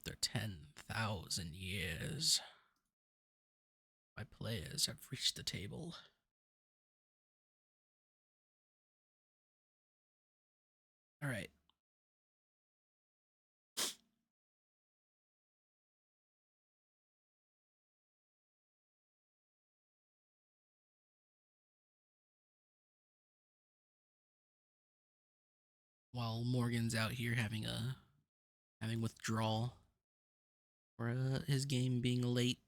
After 10,000 years, my players have reached the table. All right. While Morgan's out here having withdrawal for his game being late.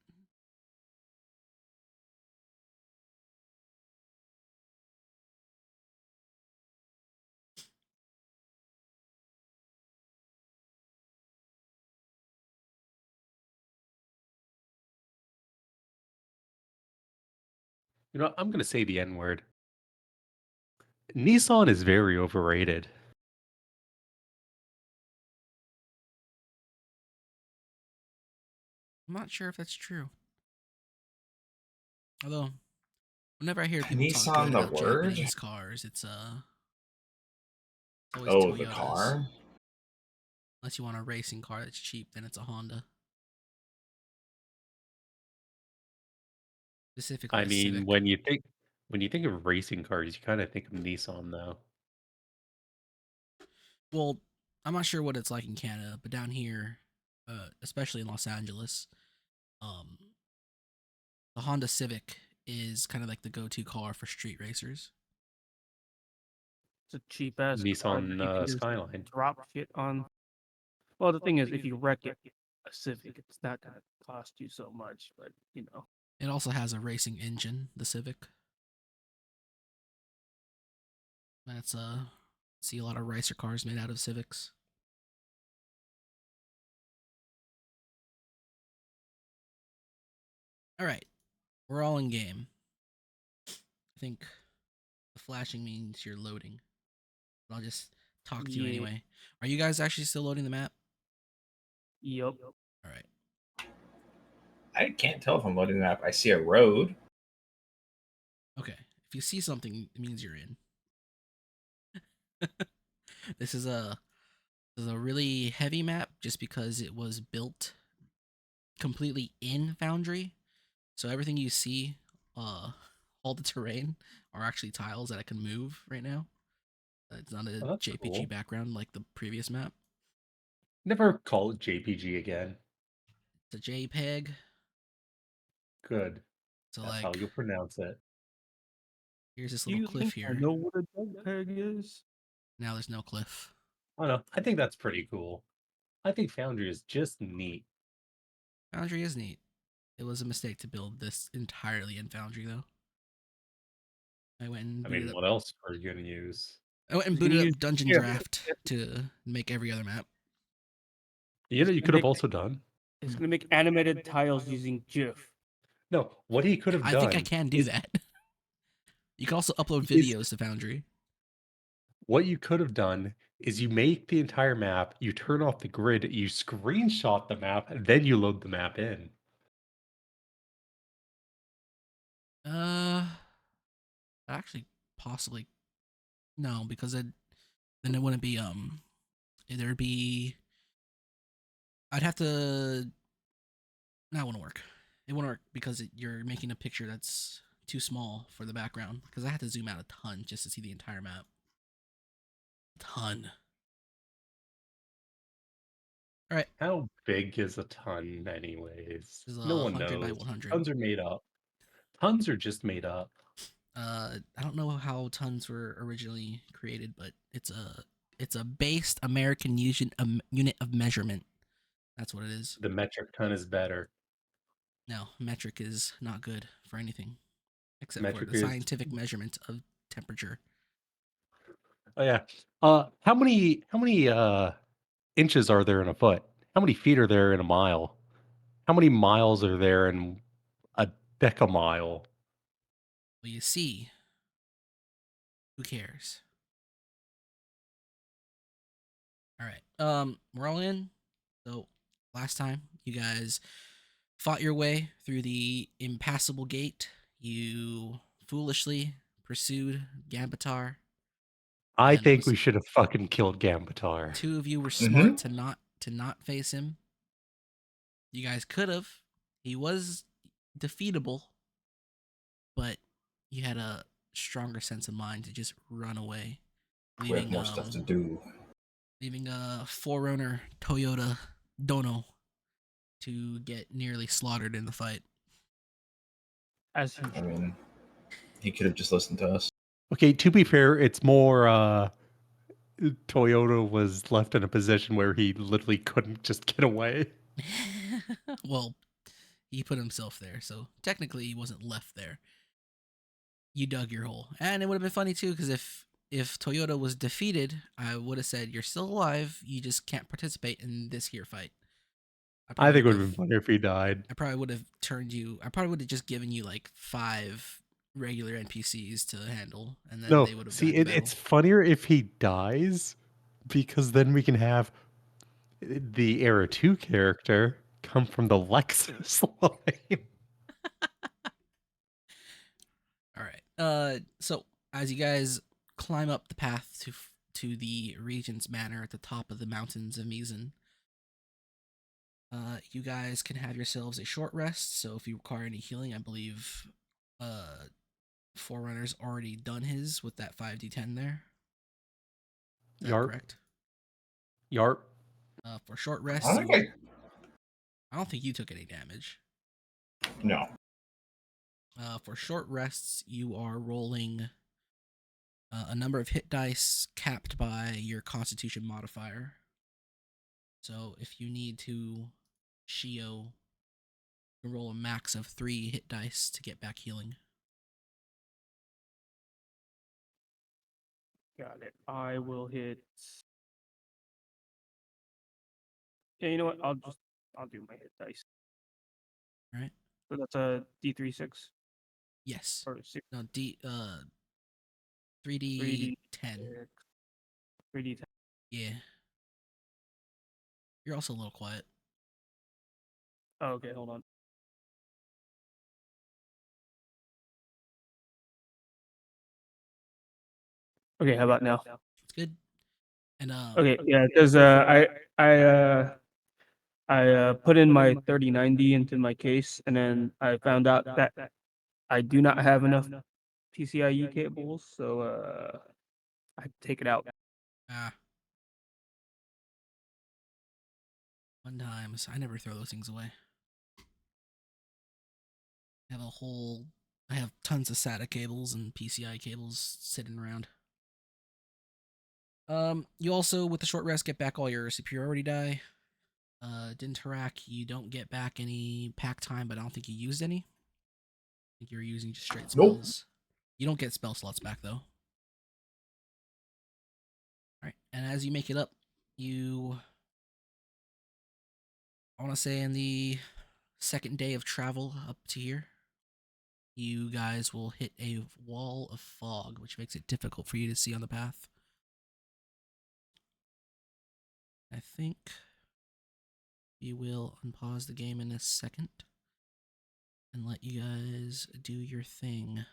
You know, I'm gonna say the N word. Nissan is very overrated. I'm not sure if that's true. Although, whenever I hear people talk Nissan good the about word? Japanese cars, it's always Oh, the Toyotas. car? Unless you want a racing car that's cheap, then it's a Honda. Specifically I a mean, Civic. when you think of racing cars, you kind of think of Nissan, though. Well, I'm not sure what it's like in Canada, but down here, especially in Los Angeles, um, the Honda Civic is kind of like the go-to car for street racers. It's a cheap ass car that Nissan you can just Skyline. drop shit on. Well, the thing is, if you wreck it, a Civic, it's not gonna cost you so much, but you know. It also has a racing engine, the Civic. That's see a lot of racer cars made out of Civics. All right, we're all in game. I think the flashing means you're loading. But I'll just talk to you Yeah. anyway. Are you guys actually still loading the map? Yep. All right. I can't tell if I'm loading the map. I see a road. Okay. If you see something, it means you're in. This is a really heavy map just because it was built completely in Foundry. So everything you see, all the terrain are actually tiles that I can move right now. It's not a Oh, that's JPG cool. background like the previous map. Never call it JPG again. It's a JPEG. Good. So That's how like, you'll pronounce it. here's this little You cliff think I here. know what a JPEG is? Now there's no cliff. I don't know. I think that's pretty cool. I think Foundry is just neat. Foundry is neat. It was a mistake to build this entirely in Foundry though. I went and I booted mean, up. what else are you gonna use? I went and He's gonna booted use up Dungeon yeah, Draft to make every other map. You he's know, you gonna could have make also done. he's gonna make animated tiles using GIF. No, what he could have I think I done can do is that. You can also upload is videos to Foundry. what you could have done is you make the entire map, you turn off the grid, you screenshot the map, and then you load the map in. Uh, actually, possibly no, because then it wouldn't be there'd be I'd have to. That wouldn't work. It wouldn't work because you're making a picture that's too small for the background. Because I had to zoom out a ton just to see the entire map. A ton. All right, How big is a ton, anyways? this is No a one 100 by knows. 100. Tons are made up. Tons are just made up. I don't know how tons were originally created, but it's a based American unit of measurement. That's what it is. The metric ton is better. No, metric is not good for anything except for Metric the is. scientific measurement of temperature. Oh yeah. How many inches are there in a foot? How many feet are there in a mile? How many miles are there in a decamile? Well, you see, who cares? All right. We're all in. So last time you guys fought your way through the impassable gate. You foolishly pursued Gambatar, I and think we should have fucking killed Gambatar. two of you were Mm-hmm. smart to not face him. You guys could have. He was defeatable, but you had a stronger sense of mind to just run away, We have leaving more stuff to do. leaving a forerunner Toyota Dono to get nearly slaughtered in the fight. As I usual. mean, he could have just listened to us. Okay, to be fair, it's more Toyota was left in a position where he literally couldn't just get away. Well, he put himself there, so technically he wasn't left there. You dug your hole, and it would have been funny too, because if Toyota was defeated, I would have said you're still alive. You just can't participate in this here fight. I think it would have been funny if he died. I probably would have turned you. I probably would have just given you like 5 regular NPCs to handle, and then No, they would have see, been battle. it's funnier if he dies, because then we can have the Era 2 character come from the Lexus line. All right. So as you guys climb up the path to the Regent's Manor at the top of the mountains of Mizen, you guys can have yourselves a short rest. So if you require any healing, I believe Forerunner's already done his with that 5d10 there. Is that Yarp. correct? Yarp. For short rest, I don't think I don't think you took any damage. no. For short rests, you are rolling a number of hit dice capped by your Constitution modifier. So if you need to Shio, you can roll a max of 3 hit dice to get back healing. Got it. I will hit. Yeah, you know what? I'll do my hit dice. All right. So that's a D36 Yes. or 6. No, 3d10. 3D10. Yeah. You're also a little quiet. Oh, okay, hold on. Okay, how about now? It's good. And Okay, yeah, because I put in my 3090 into my case, and then I found out that I do not have enough PCIe cables, so I take it out. Fun times. I never throw those things away. I have tons of SATA cables and PCI cables sitting around. You also, with the short rest, get back all your superiority die. Dintarak, you don't get back any pack time, but I don't think you used any. I think you're using just straight Nope. spells. You don't get spell slots back, though. Alright, and as you make it up, I want to say in the second day of travel up to here, you guys will hit a wall of fog, which makes it difficult for you to see on the path. I think we will unpause the game in a second and let you guys do your thing.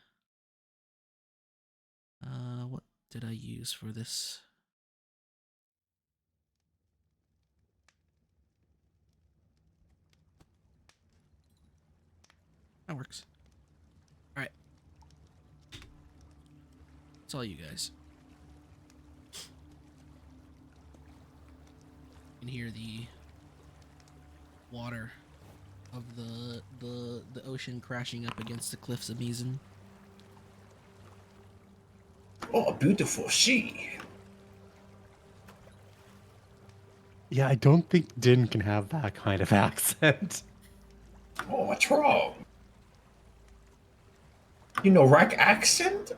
What did I use for this? That works. Alright. It's all you guys. You can hear the water of the ocean crashing up against the cliffs of Mizen. Oh, a beautiful she. Yeah, I don't think Din can have that kind of accent. Oh, what's wrong? You know, rack accent?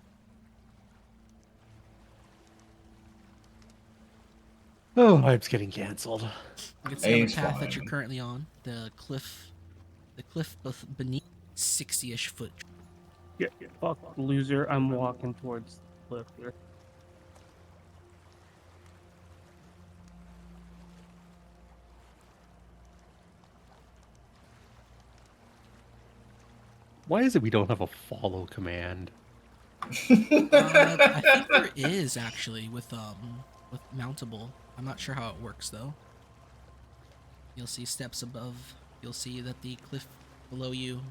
Oh, Hype's getting cancelled. You can see on the It's path that fine. you're currently on, the cliff beneath 60-ish foot. Yeah, fuck loser. I'm walking towards the cliff here. Why is it we don't have a follow command? I think there is actually with mountable. I'm not sure how it works though. You'll see steps above You'll see that the cliff below you.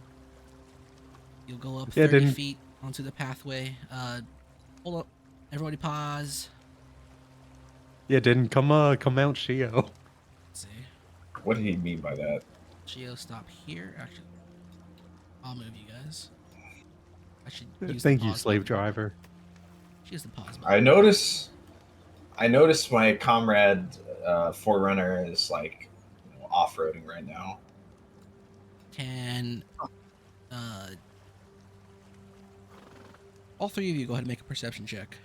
You'll go up Yeah, 30 didn't feet onto the pathway. Hold up. Everybody pause. didn't come out Shio. Let's see. What did he mean by that? Geo, stop here. Actually, I'll move you guys. I should use the Thank you, pause slave button. driver. Use the pause I button. noticed my comrade Forerunner is like off-roading right now. Can all three of you go ahead and make a perception check?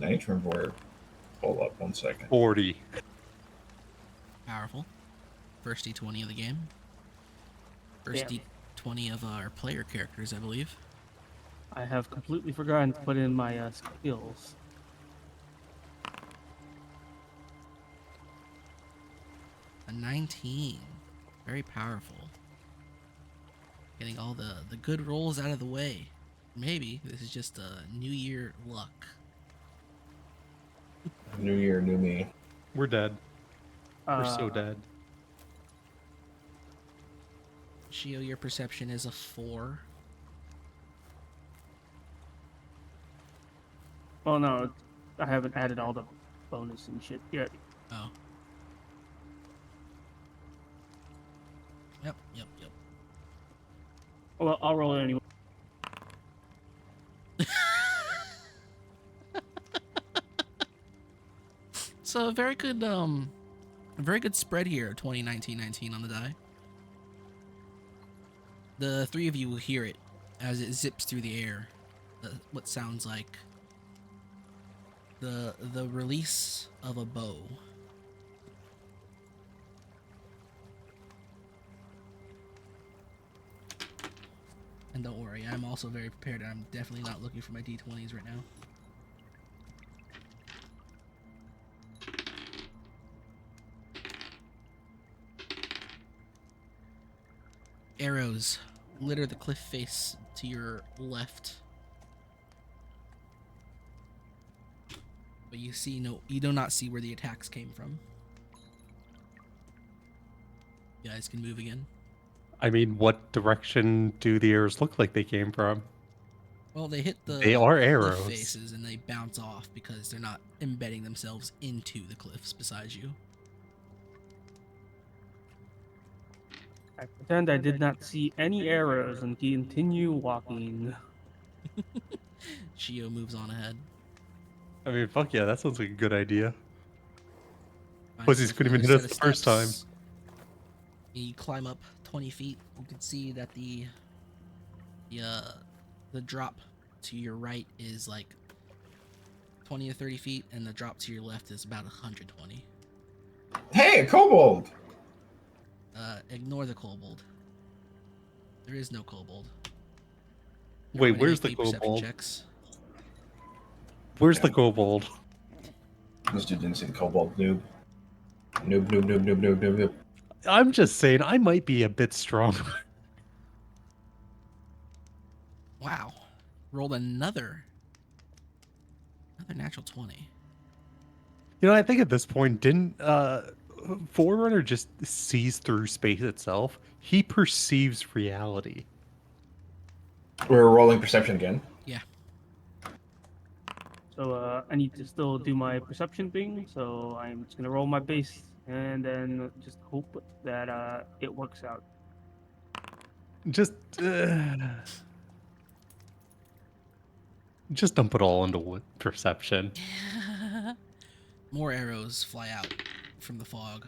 I need to remember where. Hold up 1 second. 40. Powerful. First D20 of the game. First Damn. D20 of our player characters, I believe. I have completely forgotten to put in my skills. A 19. Very powerful. Getting all the good rolls out of the way. Maybe this is just a New Year luck. New year, new me. We're dead. We're so Uh, dead. Shio, your perception is a 4. Oh no, I haven't added all the bonus and shit yet. Oh. Yep. Well, I'll roll it anyway. So a very good spread here, 20-19-19 on the die. The three of you will hear it as it zips through the air. What sounds like the release of a bow. And don't worry, I'm also very prepared. I'm definitely not looking for my D20s right now. Arrows litter the cliff face to your left. But you do not see where the attacks came from. You guys can move again. I mean, what direction do the arrows look like they came from? Well, they hit the They are cliff arrows. faces and they bounce off because they're not embedding themselves into the cliffs beside you. I pretend I did not see any arrows and continue walking. Shio moves on ahead. I mean, fuck yeah, that sounds like a good idea. Finds Pussies himself couldn't even another hit us set the of first time. steps. You climb up 20 feet. You can see that the drop to your right is like 20 to 30 feet, and the drop to your left is about 120. Hey, a kobold! Ignore the kobold. There is no kobold. Wait, Everybody where's make the me perception kobold? checks. Where's the kobold? This dude didn't see the kobold. Noob. Noob, noob, noob, noob, noob, noob, noob. I'm just saying, I might be a bit stronger. Wow. Rolled another natural 20. You know, I think at this point, didn't Forerunner just sees through space itself? He perceives reality. We're rolling perception again. Yeah. So I need to still do my perception thing. So I'm just gonna roll my base and then just hope that it works out. Just dump it all into perception. More arrows fly out from the fog.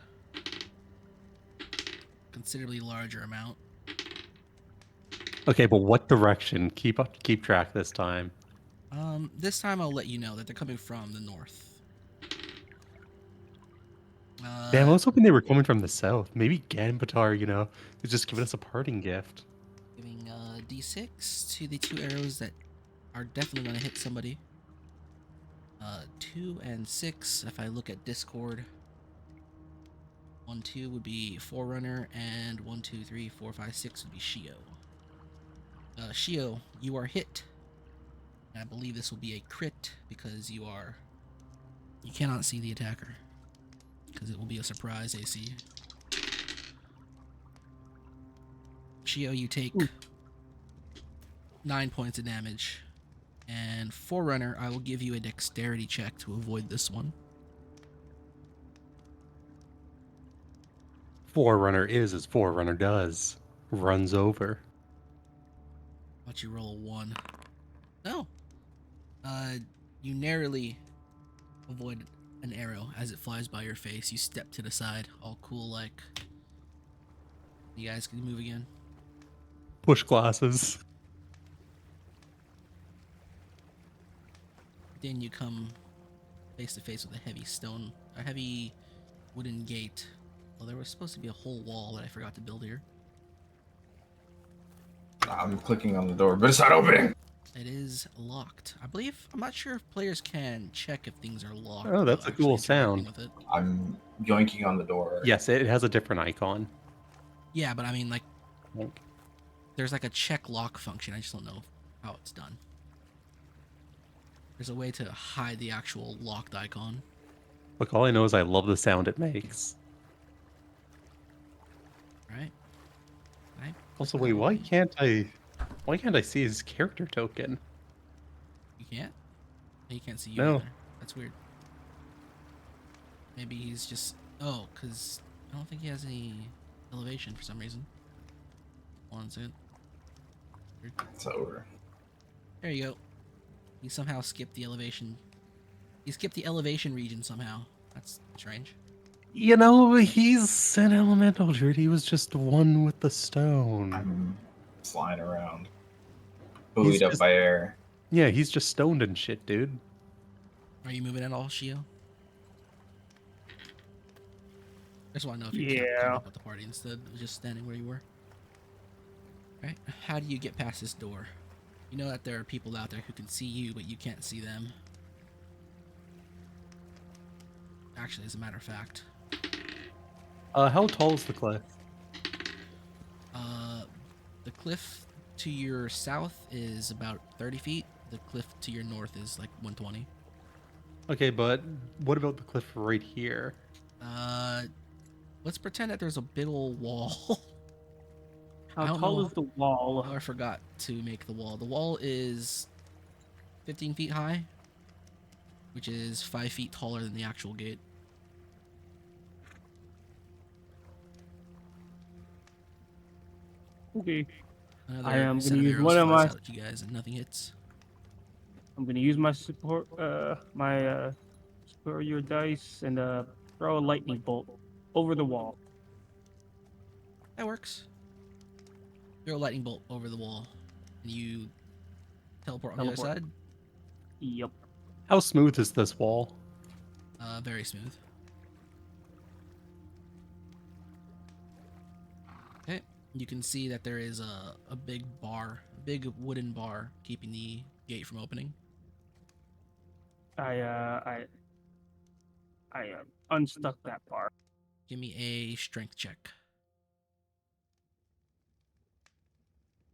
Considerably larger amount. Okay, but what direction? Keep track this time. This time I'll let you know that they're coming from the north. Damn, I was hoping they were coming from the south. Maybe Ganbatar, is just giving us a parting gift. Giving D6 to the two arrows that are definitely going to hit somebody. 2 and 6, if I look at Discord. 1, 2 would be Forerunner, and 1, 2, 3, 4, 5, 6 would be Shio. Shio, you are hit. I believe this will be a crit because you cannot see the attacker. Because it will be a surprise AC. Shio, you take 9 points of damage. And Forerunner, I will give you a dexterity check to avoid this one. Forerunner is as Forerunner does. Runs over. Watch you roll a 1. No. You narrowly avoid an arrow as it flies by your face. You step to the side, all cool like. You guys can move again. Push glasses. Then you come face to face with a heavy wooden gate. Well, there was supposed to be a whole wall that I forgot to build here. I'm clicking on the door, but it's not opening. It is locked. I'm not sure if players can check if things are locked. Oh, that's a without cool actually interacting sound. with it. I'm yoinking on the door. Yes, it has a different icon. Yeah, but I mean, like, Like, there's like a check lock function. I just don't know how it's done. There's a way to hide the actual locked icon. look, all I know is I love the sound it makes. Right? Right? Also, wait, why can't I see his character token? You can't? You can't see you No. either. That's weird. Maybe he's just... Oh, because I don't think he has any elevation for some reason. One second. It's over. There you go. He somehow skipped the elevation. He skipped the elevation region somehow. That's strange. You know, he's an elemental druid. He was just one with the stone. I'm flying around. He's Buoyed up just- by air. Yeah, he's just stoned and shit, dude. Are you moving at all, Shio? I just want to know if you kept Yeah. coming up with the party instead of just standing where you were. Right? How do you get past this door? You know that there are people out there who can see you, but you can't see them. Actually, as a matter of fact, How tall is the cliff? the cliff to your south is about 30 feet. The cliff to your north is like 120. Okay, but what about the cliff right here? Let's pretend that there's a big old wall. I How don't tall know. is the wall? Oh, I forgot to make the wall. The wall is 15 feet high, which is 5 feet taller than the actual gate. Okay. Another I am set gonna of use arrows one of flies my- out at you guys, and nothing hits. I'm gonna use my superior dice and throw a lightning bolt over the wall. That works. Throw a lightning bolt over the wall, and you teleport on the other Teleport. side. Yep. How smooth is this wall? Very smooth. Okay, you can see that there is a big bar, a big wooden bar keeping the gate from opening. I unstuck that bar. Give me a strength check.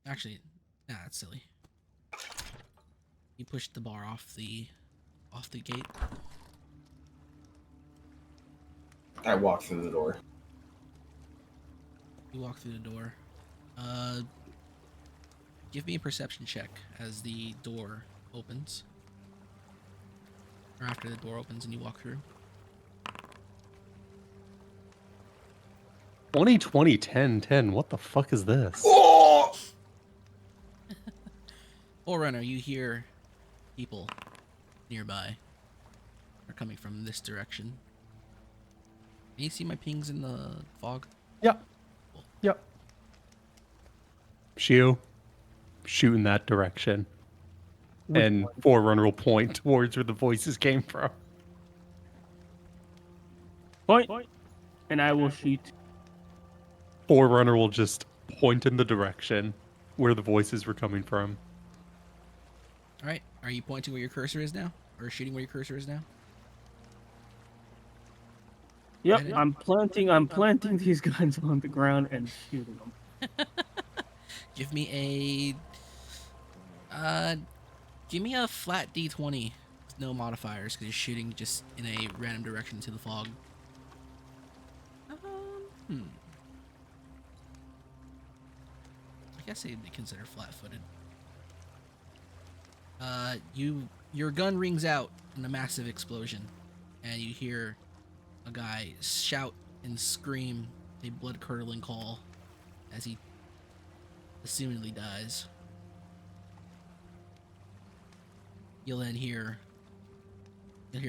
Actually, nah, that's silly. You pushed the bar off the gate. I walk through the door. You walk through the door. Give me a perception check as the door opens. Or after the door opens and you walk through. 2020 10 10. What the fuck is this? Oh! Forerunner, you hear people nearby are coming from this direction. Can you see my pings in the fog? Yep. Yep. Shio, shoot in that direction. And Forerunner will point towards where the voices came from. Point. And I will shoot. Forerunner will just point in the direction where the voices were coming from. Alright, are you pointing where your cursor is now? Or shooting where your cursor is now? Yep. Right in. I'm planting these guns on the ground and shooting them. Give me a Give me a flat D20 with no modifiers because you're shooting just in a random direction to the fog. I guess they'd be considered flat-footed. Your gun rings out in a massive explosion, and you hear a guy shout and scream a blood-curdling call as he assumedly dies. You'll hear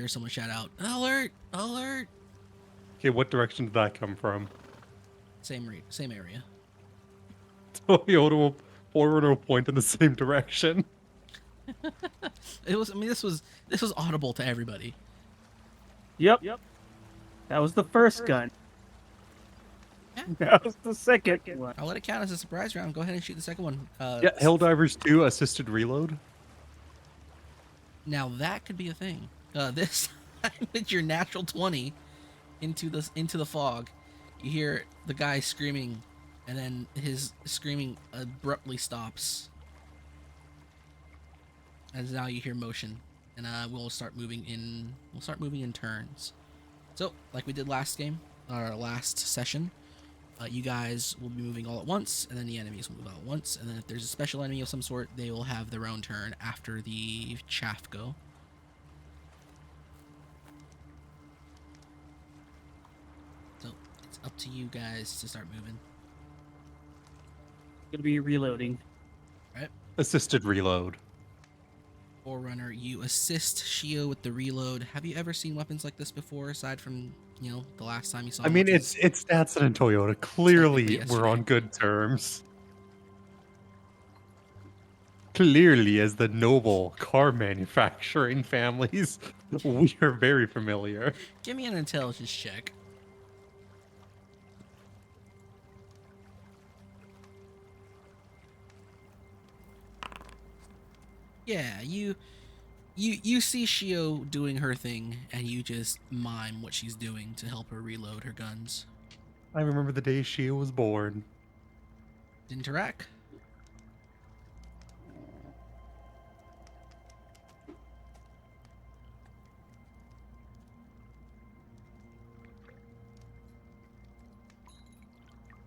someone shout out, "Alert! Alert!" Okay, what direction did that come from? Same area. Toyota will Forerunner will point in the same direction. It was. I mean, this was audible to everybody. Yep. That was the first gun. Yeah. That was the second one. I'll let it count as a surprise round. Go ahead and shoot the second one. Yeah, Helldivers 2 assisted reload. Now that could be a thing. This time with your natural 20 into the fog, you hear the guy screaming, and then his screaming abruptly stops. As now you hear motion, and we'll start moving in. We'll start moving in turns. So, like we did last session, you guys will be moving all at once, and then the enemies will move all at once, and then if there's a special enemy of some sort, they will have their own turn after the chaff go. So, it's up to you guys to start moving. Gonna be reloading. Right? Assisted reload. Forerunner, you assist Shio with the reload. Have you ever seen weapons like this before, aside from, the last time you saw I them, mean, which it's Datsun and Toyota. Clearly, Technically we're on yesterday. good terms. Clearly, as the noble car manufacturing families, we are very familiar. Give me an intelligence check. Yeah, you see Shio doing her thing, and you just mime what she's doing to help her reload her guns. I remember the day she was born. Interact.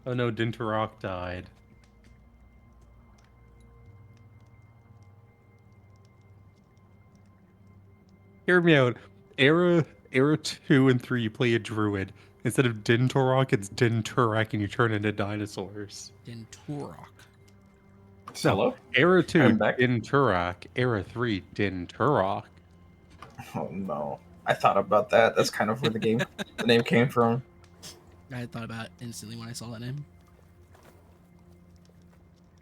Oh no, Dintarok died. Hear me out. Era 2 and 3, you play a druid. Instead of Dintarok, it's Dinturak, and you turn into dinosaurs. Dinturok. Hello? Era 2, I'm back. Dinturak. Era 3, Dinturok. Oh no. I thought about that. That's kind of where the name came from. I thought about it instantly when I saw that name.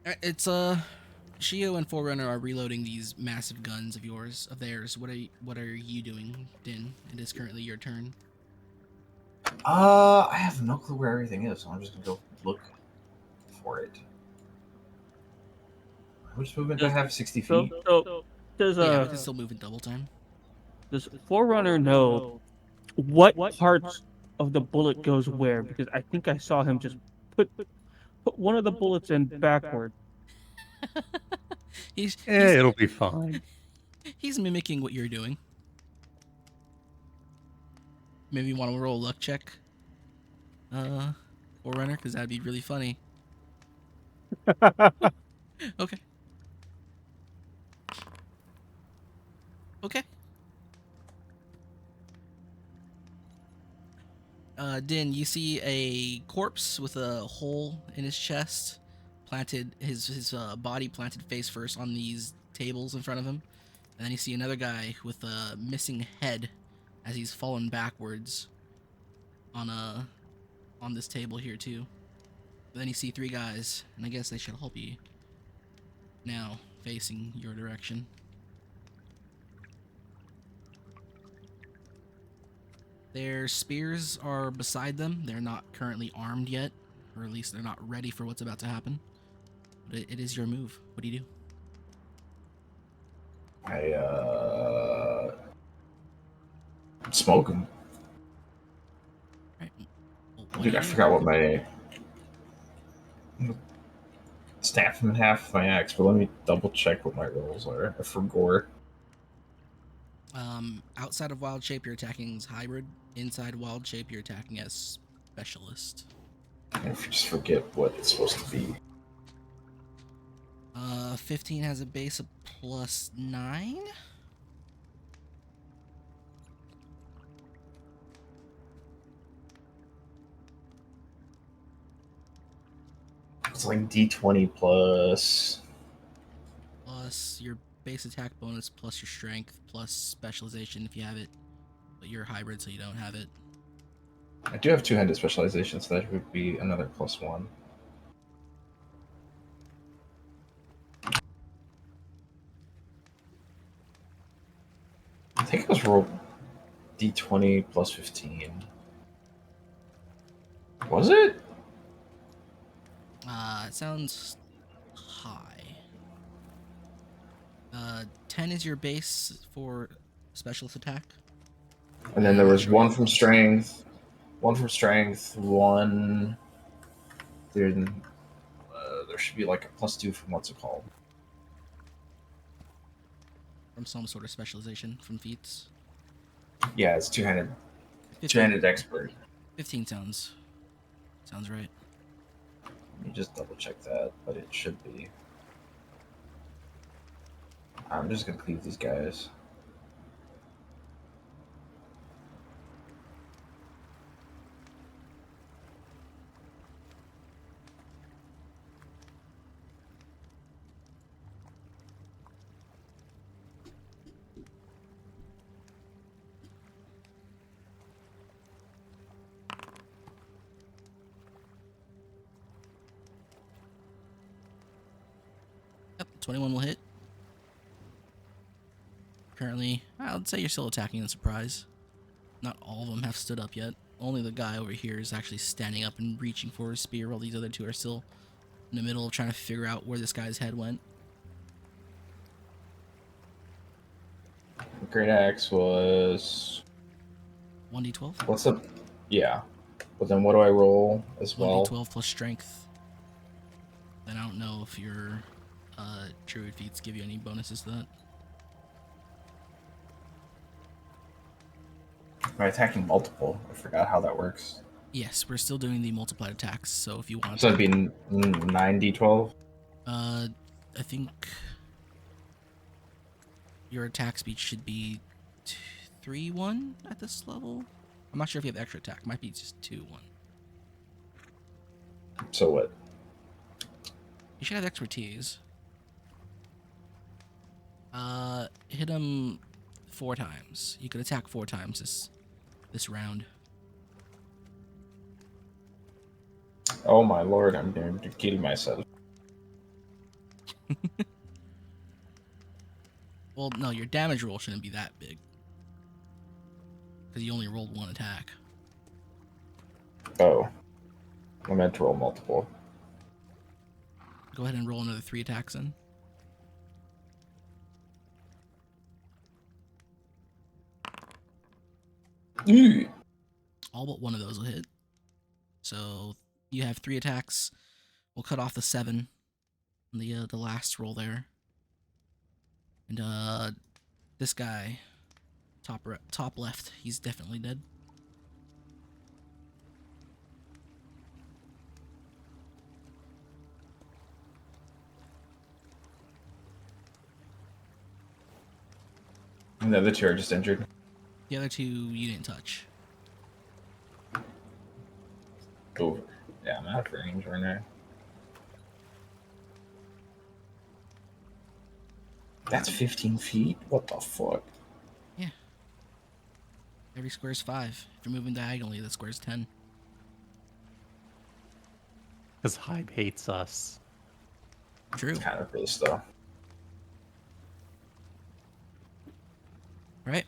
Alright, it's Shio and Forerunner are reloading these massive guns of theirs. What are you doing, Din? It is currently your turn. I have no clue where everything is, so I'm just gonna go look for it. Which movement do I have? 60 feet? So does Yeah, we can still move in double time. does Forerunner know what parts of the bullet goes where? Because I think I saw him just put one of the bullets in backward. He's It'll be fine. he's mimicking what you're doing. Maybe you want to roll a luck check, Forerunner, because that'd be really funny. Okay. Okay. Din, you see a corpse with a hole in his chest, planted his body planted face first on these tables in front of him, and then you see another guy with a missing head as he's fallen backwards on this table here too. But then you see three guys, and I guess they should help you now, facing your direction. Their spears are beside them. They're not currently armed yet, or at least they're not ready for what's about to happen. But it is your move. What do you do? I'm smoking. Right. Well, what Dude, do I you do? forgot what my snap him in half with my axe, but let me double check what my rolls are for gore. Outside of wild shape, you're attacking as hybrid. Inside wild shape, you're attacking as specialist. And if you just forget what it's supposed to be. 15 has a base of +9. It's like D20 plus. Plus your base attack bonus, plus your strength, plus specialization if you have it. But you're hybrid, so you don't have it. I do have two-handed specialization, so that would be another +1. I think it was roll D20 plus 15. Was it? It sounds high. 10 is your base for specialist attack. And then there was one from strength, one. There should be like a +2 from what's it called? From some sort of specialization from feats. Yeah, it's two-handed. 15, Two-handed expert. 15 sounds right. Let me just double check that, but it should be. I'm just gonna cleave these guys. Yep, 21 will hit. Currently, I would say you're still attacking in surprise. Not all of them have stood up yet. Only the guy over here is actually standing up and reaching for his spear, while these other two are still in the middle of trying to figure out where this guy's head went. Great axe was 1d12? what's up? Yeah, but then what do I roll as well? 1d12 plus strength. And I don't know if your druid feats give you any bonuses to that. Am I attacking multiple? I forgot how that works. Yes, we're still doing the multiplied attacks, so if you want So to... it'd be 9d12? I think your attack speed should be 3-1 at this level. I'm not sure if you have extra attack. It might be just 2-1. So what? You should have expertise. Hit him 4 times. You could attack 4 times this round. Oh my lord, I'm kidding myself. Well, no, your damage roll shouldn't be that big. Because you only rolled 1 attack. Oh. I meant to roll multiple. Go ahead and roll another 3 attacks in. All but one of those will hit. So you have 3 attacks. We'll cut off the 7 on the last roll there. And this guy, top left, he's definitely dead. And the other two are just injured. The other 2 you didn't touch. Oh, yeah, I'm out of range right now. That's 15 feet? What the fuck? Yeah. Every square is 5. If you're moving diagonally, the square is 10. Because Hybe hates us. True. Kind of really slow. Right.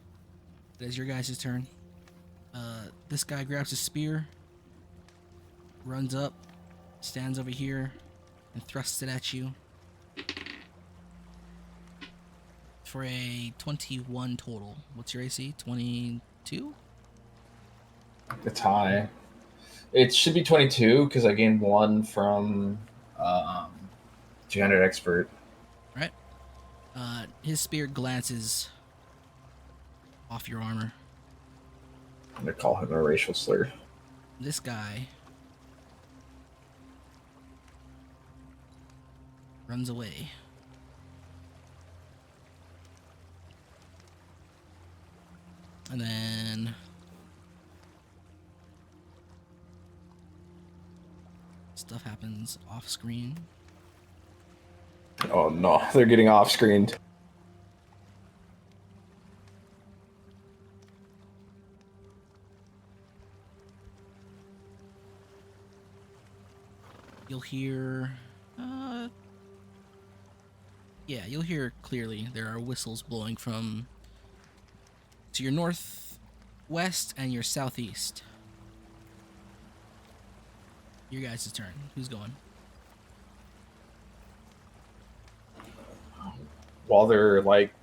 It is your guys' turn. This guy grabs his spear, runs up, stands over here, and thrusts it at you. For a 21 total. What's your AC? 22? It's high. It should be 22 because I gained 1 from 200 expert. Right. His spear glances off your armor. I'm gonna call him a racial slur. This guy runs away. And then stuff happens off screen. Oh no, they're getting off screen. You'll hear yeah, you'll hear clearly there are whistles blowing from to your northwest and your southeast. Your guys' turn. Who's going? While they're like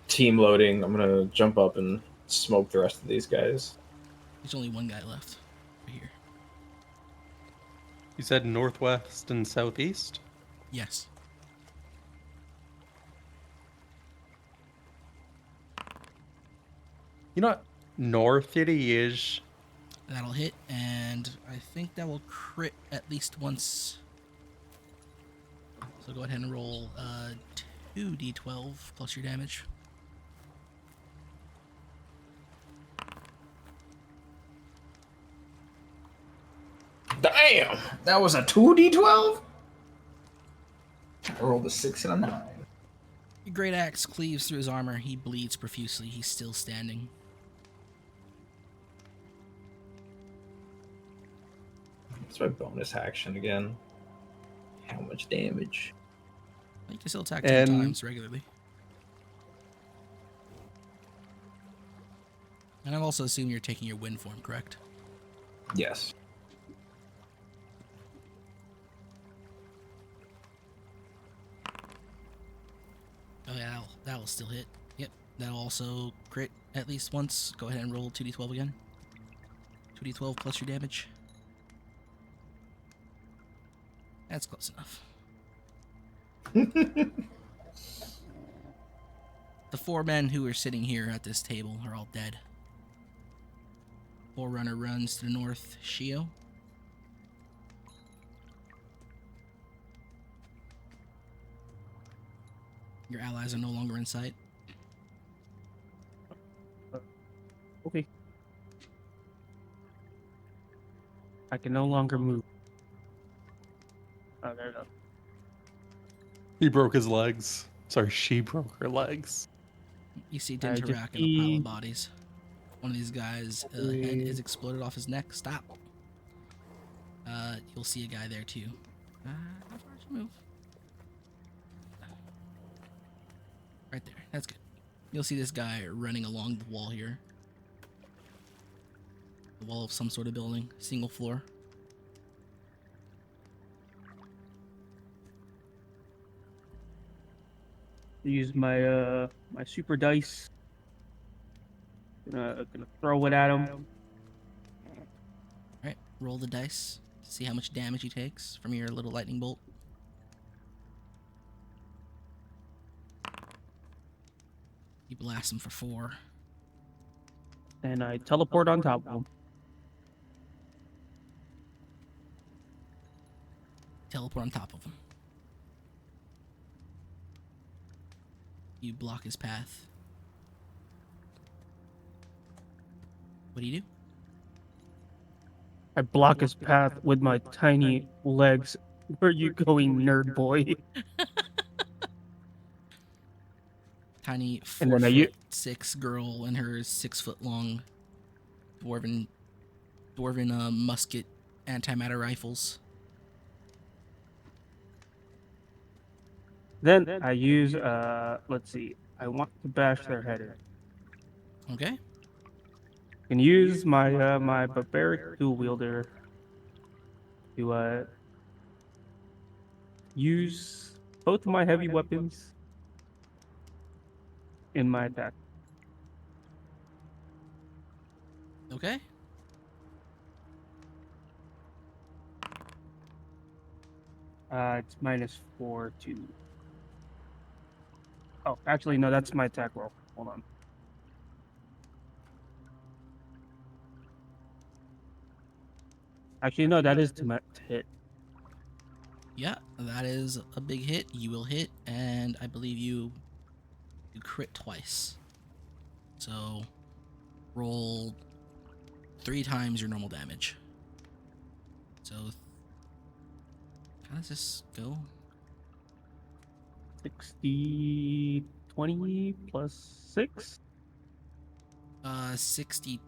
team loading, I'm gonna jump up and smoke the rest of these guys. There's only one guy left right here. You said northwest and southeast? Yes. You know what north it is? That'll hit, and I think that will crit at least once. So go ahead and roll 2d12 plus your damage. Damn! That was a 2d12? I rolled a 6 and a 9. Your great axe cleaves through his armor. He bleeds profusely. He's still standing. It's my bonus action again. How much damage? You can still attack 2 And- times regularly. And I've also assumed you're taking your wind form, correct? Yes. Oh yeah, that'll still hit. Yep, that'll also crit at least once. Go ahead and roll 2d12 again. 2d12 plus your damage. That's close enough. The 4 men who are sitting here at this table are all dead. Forerunner runs to the north. Shio. Your allies are no longer in sight. Okay. I can no longer move. Oh, there we go. He broke his legs. Sorry, she broke her legs. You see I just Dintarak in a pile see- of bodies. One of these guys' head is exploded off his neck. Stop. You'll see a guy there too. How far did you move? Right there. That's good. You'll see this guy running along the wall here. The wall of some sort of building. Single floor. Use my my super dice. Gonna throw it at him. Alright, roll the dice. See how much damage he takes from your little lightning bolt. You blast him for 4. And I teleport on top of him. Teleport on top of him. You block his path. What do you do? I block his path with my tiny legs. Where are you going, nerd boy? Tiny And 4 then foot 6 girl and her 6 foot long dwarven musket antimatter rifles. Then I use let's see. I want to bash their head in. Okay. Can use my my barbaric dual wielder to use both of my heavy weapons in my attack. Okay. It's -4 to. Oh, actually, no, that's my attack roll. Hold on. Actually, no, that is to hit. Yeah, that is a big hit. You will hit, and I believe you crit twice. So roll 3 times your normal damage. So how does this go? 60, 20 plus 6. 60,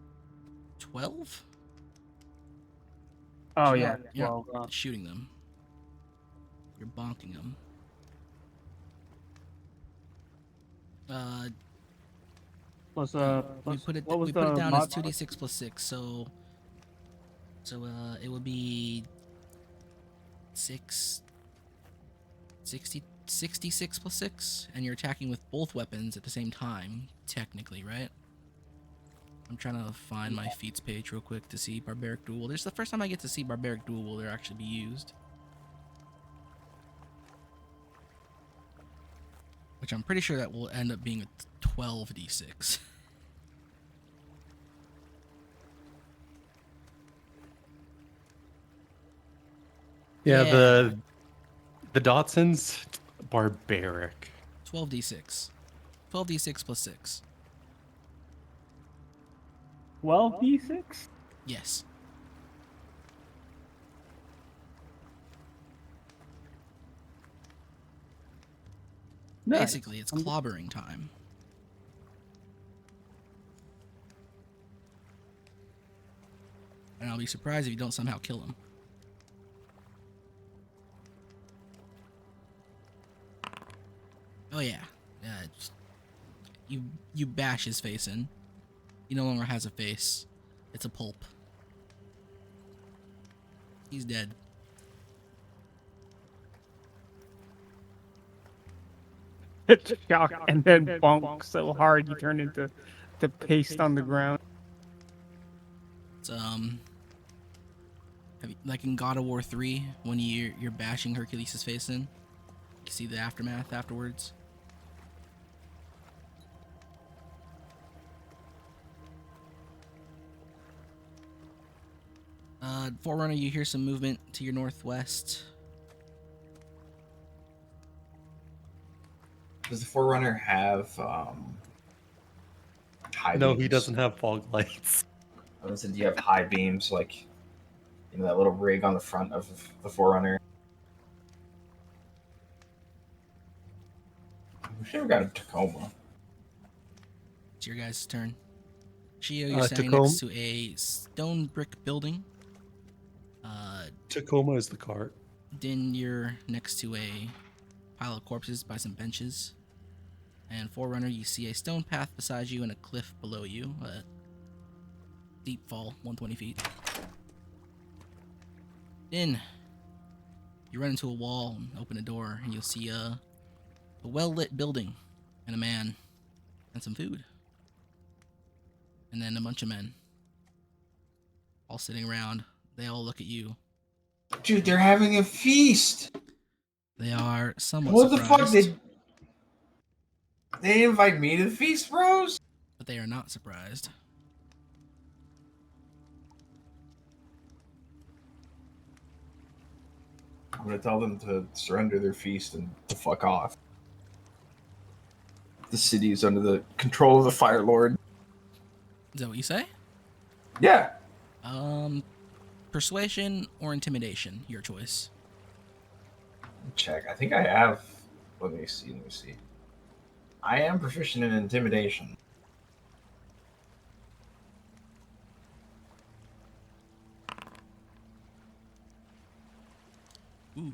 12? Oh, You're yeah. not, you're not Well, shooting them. You're bonking them. plus, We plus, put it what was we put it the down as mod? 2d6 plus 6. So it would be 6 60 66 plus 6, and you're attacking with both weapons at the same time, technically, right? I'm trying to find my feats page real quick to see Barbaric Duel. This is the first time I get to see Barbaric Duel will there actually be used. Which I'm pretty sure that will end up being a 12d6. Yeah, Yeah. the Dotsons, barbaric. 12d6. 12d6 plus 6. 12d6? Yes. Nice. Basically, it's clobbering time. And I'll be surprised if you don't somehow kill him. Oh yeah. You bash his face in. He no longer has a face. It's a pulp. He's dead. It's shock and then bonk so hard you turn into the paste on the ground. It's like in God of War 3 when you're bashing Hercules' face in. You see the aftermath afterwards. Forerunner, you hear some movement to your northwest. Does the Forerunner have high No, beams? he doesn't have fog lights. I was do you have high beams, like that little rig on the front of the Forerunner? We should have got a Tacoma. It's your guys' turn. Shio, you're standing Tacoma, next to a stone brick building. Tacoma is the cart. Din, you're next to a pile of corpses by some benches. And Forerunner, you see a stone path beside you and a cliff below you. A deep fall, 120 feet. Din, you run into a wall and open a door, and you'll see a well-lit building and a man and some food. And then a bunch of men all sitting around. They all look at you. Dude, they're having a feast. They are somewhat What the fuck? surprised, They didn't invite me to the feast, bros? but they are not surprised. I'm gonna tell them to surrender their feast and to fuck off. The city is under the control of the Fire Lord. Is that what you say? Yeah. Persuasion or intimidation, your choice. Check. I think I have. Let me see. I am proficient in intimidation. Ooh,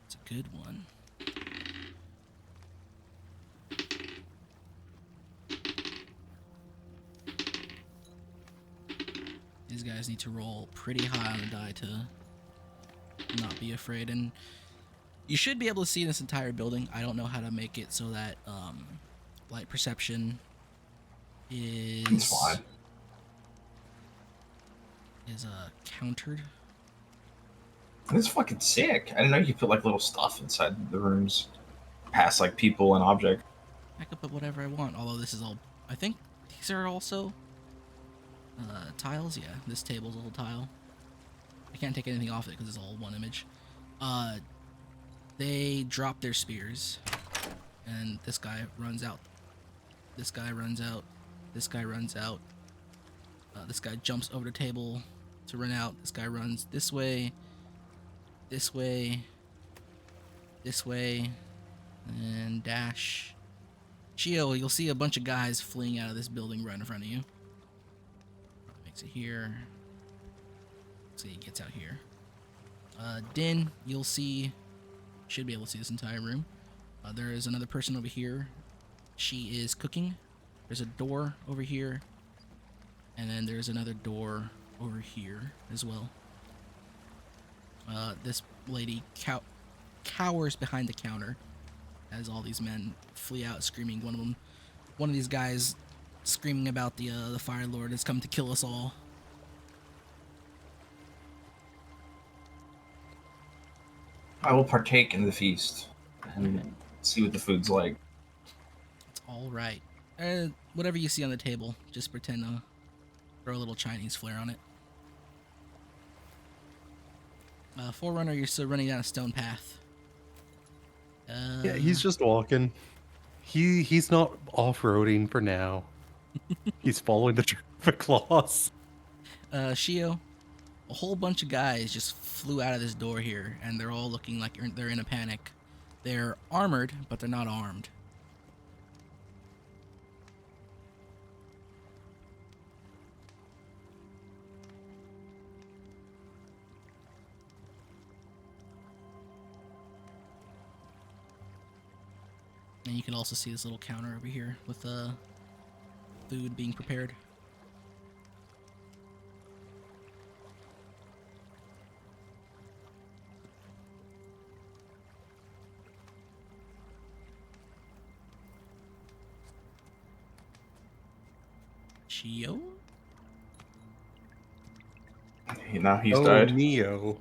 it's a good one. These guys need to roll pretty high on the die to not be afraid, and you should be able to see this entire building. I don't know how to make it so that light perception It's fine. is countered. That's fucking sick. I didn't know you could put like little stuff inside the rooms, past like people and objects. I could put whatever I want. Although this is all, I think these are also tiles. Yeah, this table's a little tile. I can't take anything off it because it's all one image. They drop their spears, and this guy runs out. This guy runs out. This guy runs out. This guy jumps over the table to run out. This guy runs this way, this way, this way, and dash. Shio, you'll see a bunch of guys fleeing out of this building right in front of you. Makes it here. So he gets out here. Din, you'll see, should be able to see this entire room. There is another person over here. She is cooking. There's a door over here. And then there's another door over here as well. This lady cowers behind the counter as all these men flee out screaming. One of these guys screaming about the Fire Lord has come to kill us all. I will partake in the feast and see what the food's like. It's all right. Whatever you see on the table, just pretend to throw a little Chinese flair on it. Forerunner, you're still running down a stone path. Yeah, he's just walking. He's not off-roading for now. He's following the traffic laws. Shio, a whole bunch of guys just flew out of this door here, and they're all looking like they're in a panic. They're armored, but they're not armed. And you can also see this little counter over here with food being prepared. Chio? Now he's Oh, died. Neo.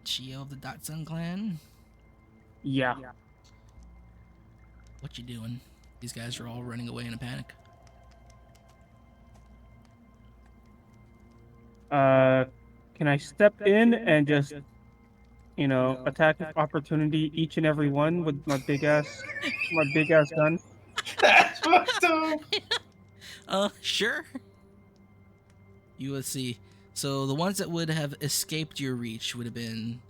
Chio of the Datsun clan? Yeah. What you doing? These guys are all running away in a panic. Can I step in and just, attack of opportunity each and every one with my big ass gun? That's fucked up. Sure. You will see. So the ones that would have escaped your reach would have been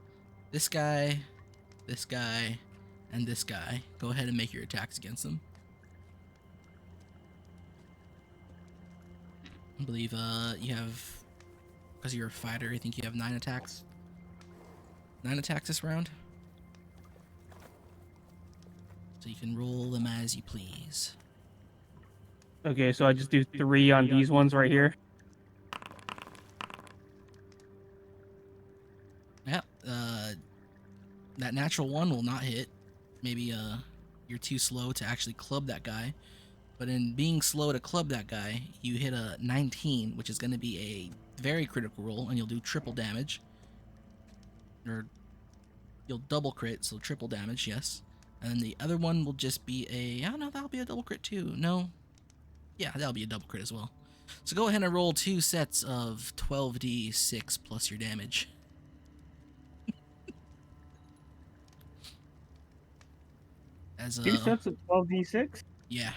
this guy, and this guy. Go ahead and make your attacks against them. I believe you have, because you're a fighter, I think you have 9 attacks. 9 attacks this round. So you can roll them as you please. Okay, so I just do 3 on these ones right here. Yeah, that natural 1 will not hit. Maybe you're too slow to actually club that guy. But in being slow to club that guy, you hit a 19, which is going to be a very critical roll, and you'll do triple damage. Or you'll double crit, so triple damage, yes. And then the other one will just be a, I don't know, that'll be a double crit too. No. Yeah, that'll be a double crit as well. So go ahead and roll 2 sets of 12d6 plus your damage. As 2 sets of 12d6? Yeah.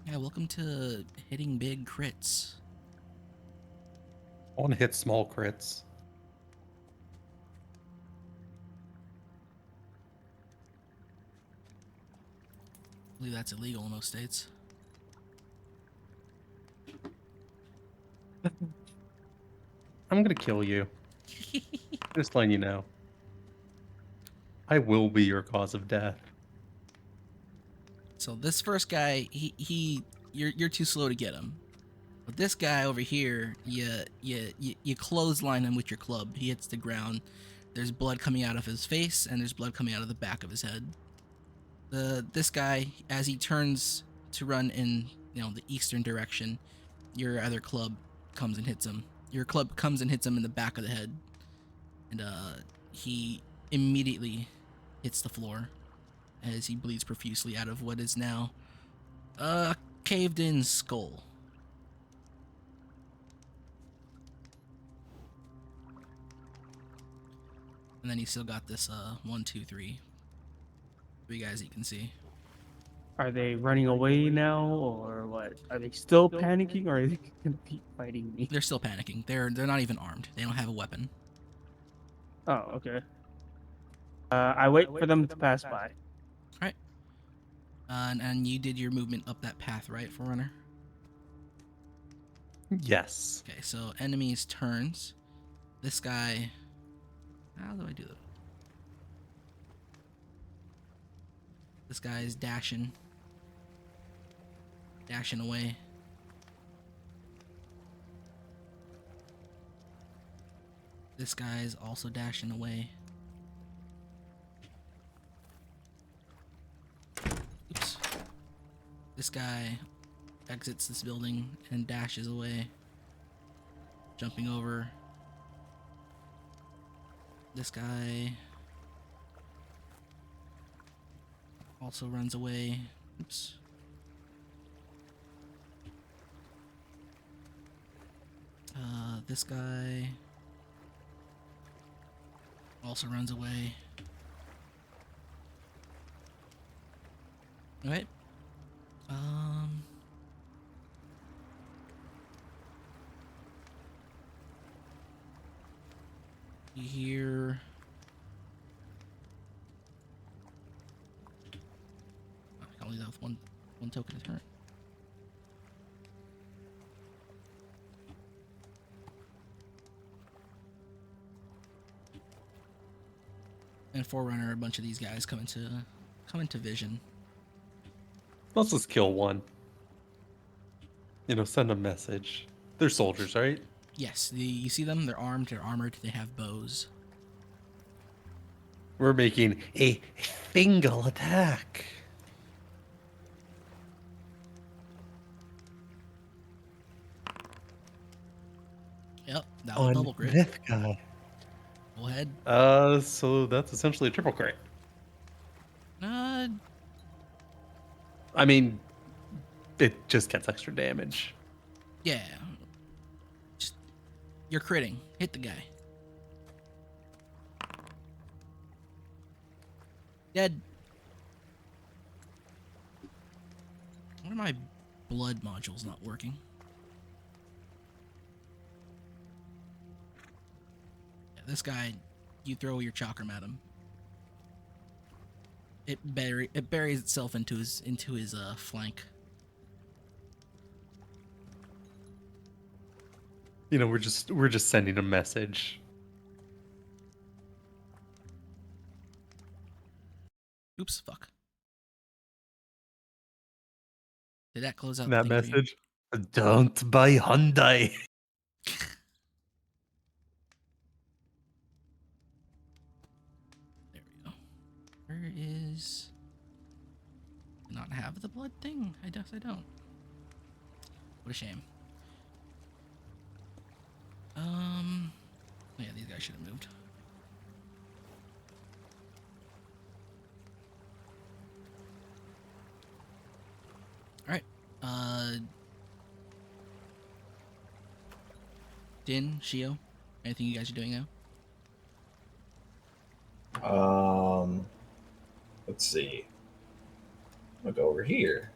Yeah, welcome to hitting big crits. I want to hit small crits. I believe that's illegal in most states. I'm gonna kill you. Just letting you know. I will be your cause of death. So this first guy, you're too slow to get him. But this guy over here, you clothesline him with your club. He hits the ground. There's blood coming out of his face, and there's blood coming out of the back of his head. This guy, as he turns to run in the eastern direction, your other club comes and hits him. Your club comes and hits him in the back of the head, and he immediately hits the floor as he bleeds profusely out of what is now a caved-in skull. And then you still got this 1, 2, 3 guys you can see. Are they running away now, or what? Are they still panicking, or are they gonna keep fighting me? They're still panicking. They're not even armed. They don't have a weapon. Oh, okay. I wait for them to pass by. All right. And you did your movement up that path, right, Forerunner? Yes. Okay, so enemies' turns. This guy. How do I do that? This guy is dashing away. This guy is also dashing away. Oops. This guy exits this building and dashes away, jumping over. This guy also runs away. Oops. This guy also runs away. Alright. You hear... I can only do that with one token a turn. And Forerunner, a bunch of these guys come into vision. Let's just kill one. Send a message. They're soldiers, right? Yes, you see them. They're armed. They're armored. They have bows. We're making a single attack. Yep, that was On double crit. this guy. Go ahead. So that's essentially a triple crit. I mean, it just gets extra damage. Yeah. Just, you're critting. Hit the guy. Dead. Why are my blood modules not working? Yeah, this guy, you throw your chakram at him. It buries itself into his flank. We're just sending a message. Oops, fuck. Did that close out That the thing for you? message. Don't buy Hyundai. There we go. Where is... not have the blood thing? I guess I don't. What a shame. Yeah, these guys should have moved. Alright. Din, Shio, anything you guys are doing now? Let's see. I'm gonna go over here.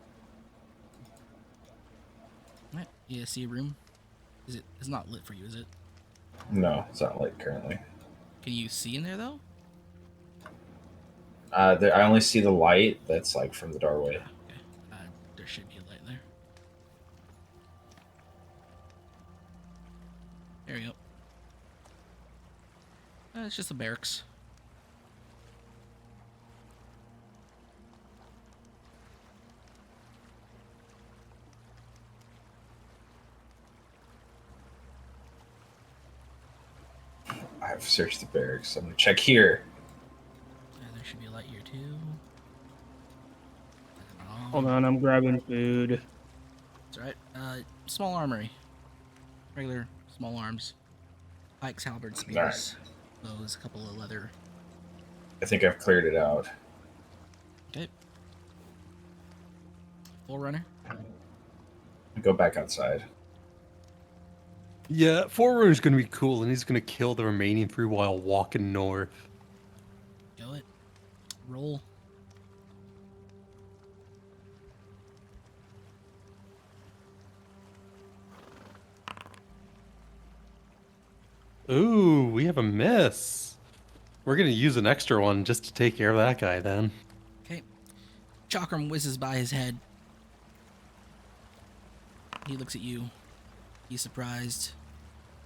Alright, you see a room? It's not lit for you, is it? No, it's not lit currently. Can you see in there though? I only see the light that's like from the doorway. Okay. There should be a light there. There you go. It's just the barracks. I've searched the barracks. I'm gonna check here. There should be a light here too. Hold on, I'm grabbing food. That's right. Small armory. Regular small arms, pikes, halberds, All right. spears, bows, a couple of leather. I think I've cleared it out. Okay. Forerunner. Go back outside. Yeah, Forerunner's gonna be cool, and he's gonna kill the remaining 3 while walking north. Go it. Roll. Ooh, we have a miss. We're gonna use an extra one just to take care of that guy then. Okay. Chakram whizzes by his head. He looks at you. He's surprised.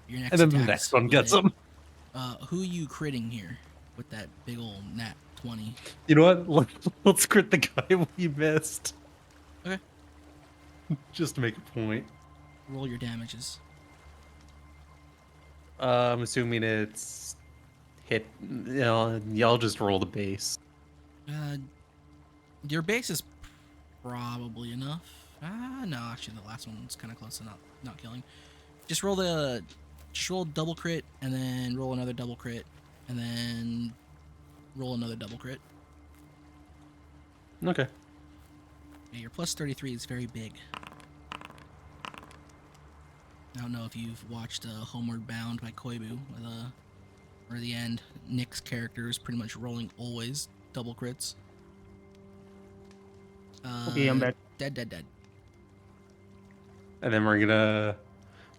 Your next And then the attack's next one with gets it. him. Who you critting here with that big old nat 20? You know what? Let's crit the guy we missed. Okay. Just to make a point. Roll your damages. I'm assuming it's hit. You know, y'all just roll the base. Your base is probably enough. No, actually the last one's kind of close to not killing. Just roll double crit and then roll another double crit and then roll another double crit. Okay. Yeah, your plus 33 is very big. I don't know if you've watched Homeward Bound by Koibu, where the end, Nick's character is pretty much rolling always double crits. Okay, I'm back. Dead. And then we're gonna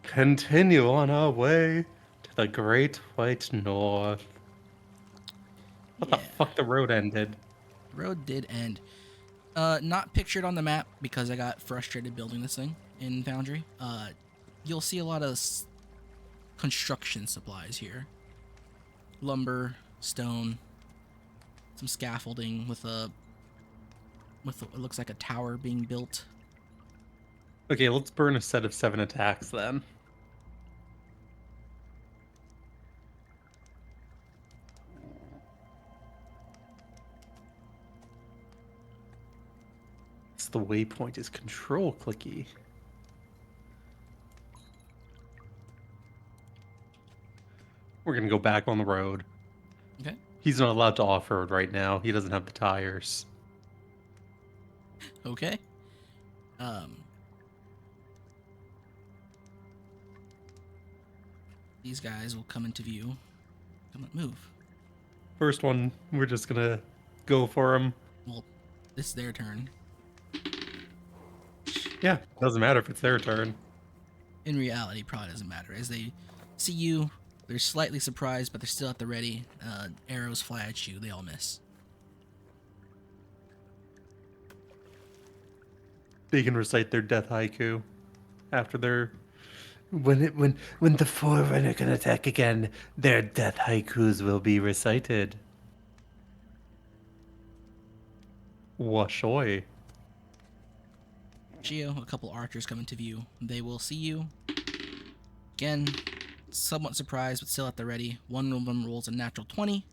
continue on our way to the Great White North. What the Yeah. fuck? The road ended. The road did end. Not pictured on the map because I got frustrated building this thing in Foundry. You'll see a lot of construction supplies here. Lumber, stone, some scaffolding with it looks like a tower being built. Okay, let's burn a set of 7 attacks then. It's the waypoint is control clicky. We're gonna go back on the road. Okay. He's not allowed to off-road right now. He doesn't have the tires. Okay. These guys will come into view. Come on, move. First one, we're just gonna go for him. Well, this is their turn. Yeah, doesn't matter if it's their turn. In reality, probably doesn't matter. As they see you, they're slightly surprised, but they're still at the ready. Arrows fly at you. They all miss. They can recite their death haiku after their when the Forerunner can attack again, their death haikus will be recited. Washoy. Geo, a couple archers come into view. They will see you. Again, somewhat surprised, but still at the ready. One of them rolls a natural 20.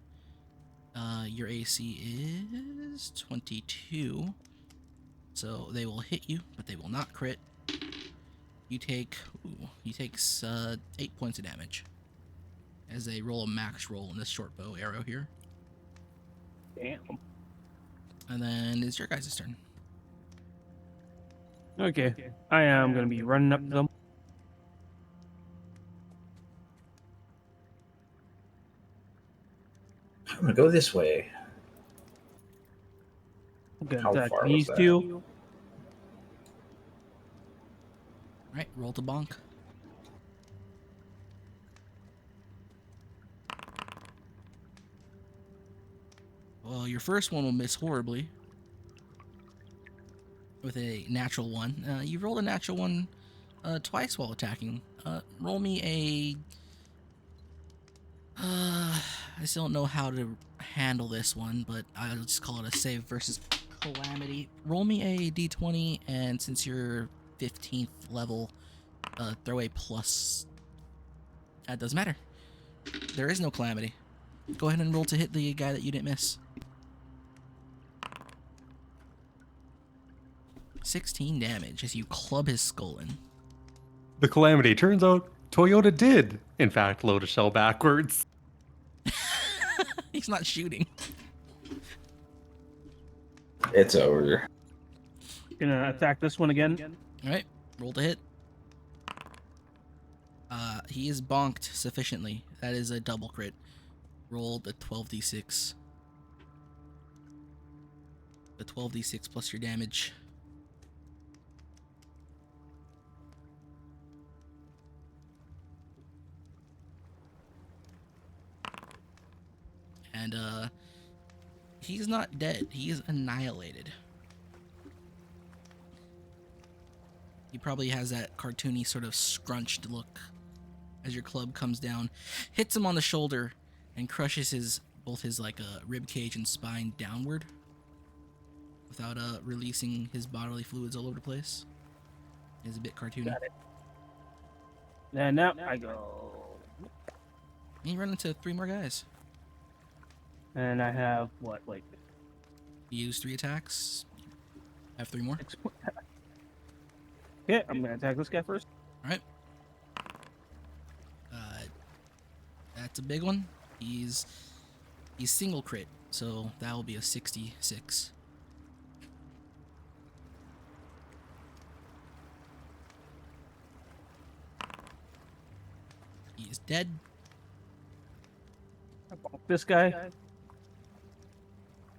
Your AC is 22. So they will hit you, but they will not crit. You take 8 points of damage as they roll a max roll in this short bow arrow here. Damn. And then it's your guys' turn. Okay, I am gonna be running up to them. I'm gonna go this way. I'm gonna How attack far was these that? two. Alright, roll to bonk. Well, your first one will miss horribly with a natural 1. You rolled a natural 1 twice while attacking. Roll me a... I still don't know how to handle this one, but I'll just call it a save versus calamity. Roll me a d20, and since you're 15th level, throw a plus. That doesn't matter. There is no calamity. Go ahead and roll to hit the guy that you didn't miss. 16 damage as you club his skull in. The calamity turns out Toyota did, in fact, load a shell backwards. He's not shooting. It's over. Gonna attack this one again. All right, roll to hit. He is bonked sufficiently. That is a double crit. Roll the 12d6. The 12d6 plus your damage. And he's not dead. He is annihilated. He probably has that cartoony sort of scrunched look as your club comes down, hits him on the shoulder, and crushes both his rib cage and spine downward without releasing his bodily fluids all over the place. It's a bit cartoony. Got it. And now I go. And you run into 3 more guys. And I have what, like You use 3 attacks. Have 3 more. Yeah, I'm gonna attack this guy first. All right. That's a big one. He's single crit, so that will be a 66. He is dead. I bonk this guy.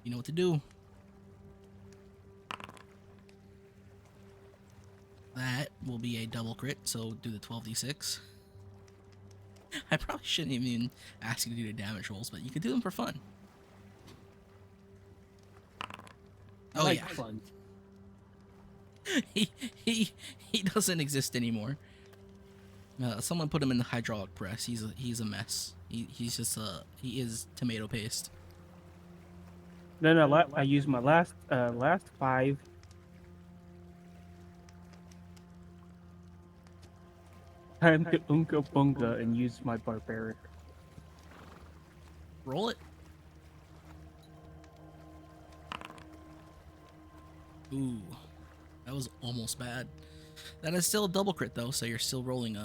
You know what to do. That will be a double crit, so do the 12d6. I probably shouldn't even ask you to do the damage rolls, but you could do them for fun. I Oh like yeah, fun. he doesn't exist anymore. Someone put him in the hydraulic press. He's a mess. He's just he is tomato paste. Then I use my last 5. Time to Unka Bunga and use my barbaric. Roll it. Ooh, that was almost bad. That is still a double crit though, so you're still rolling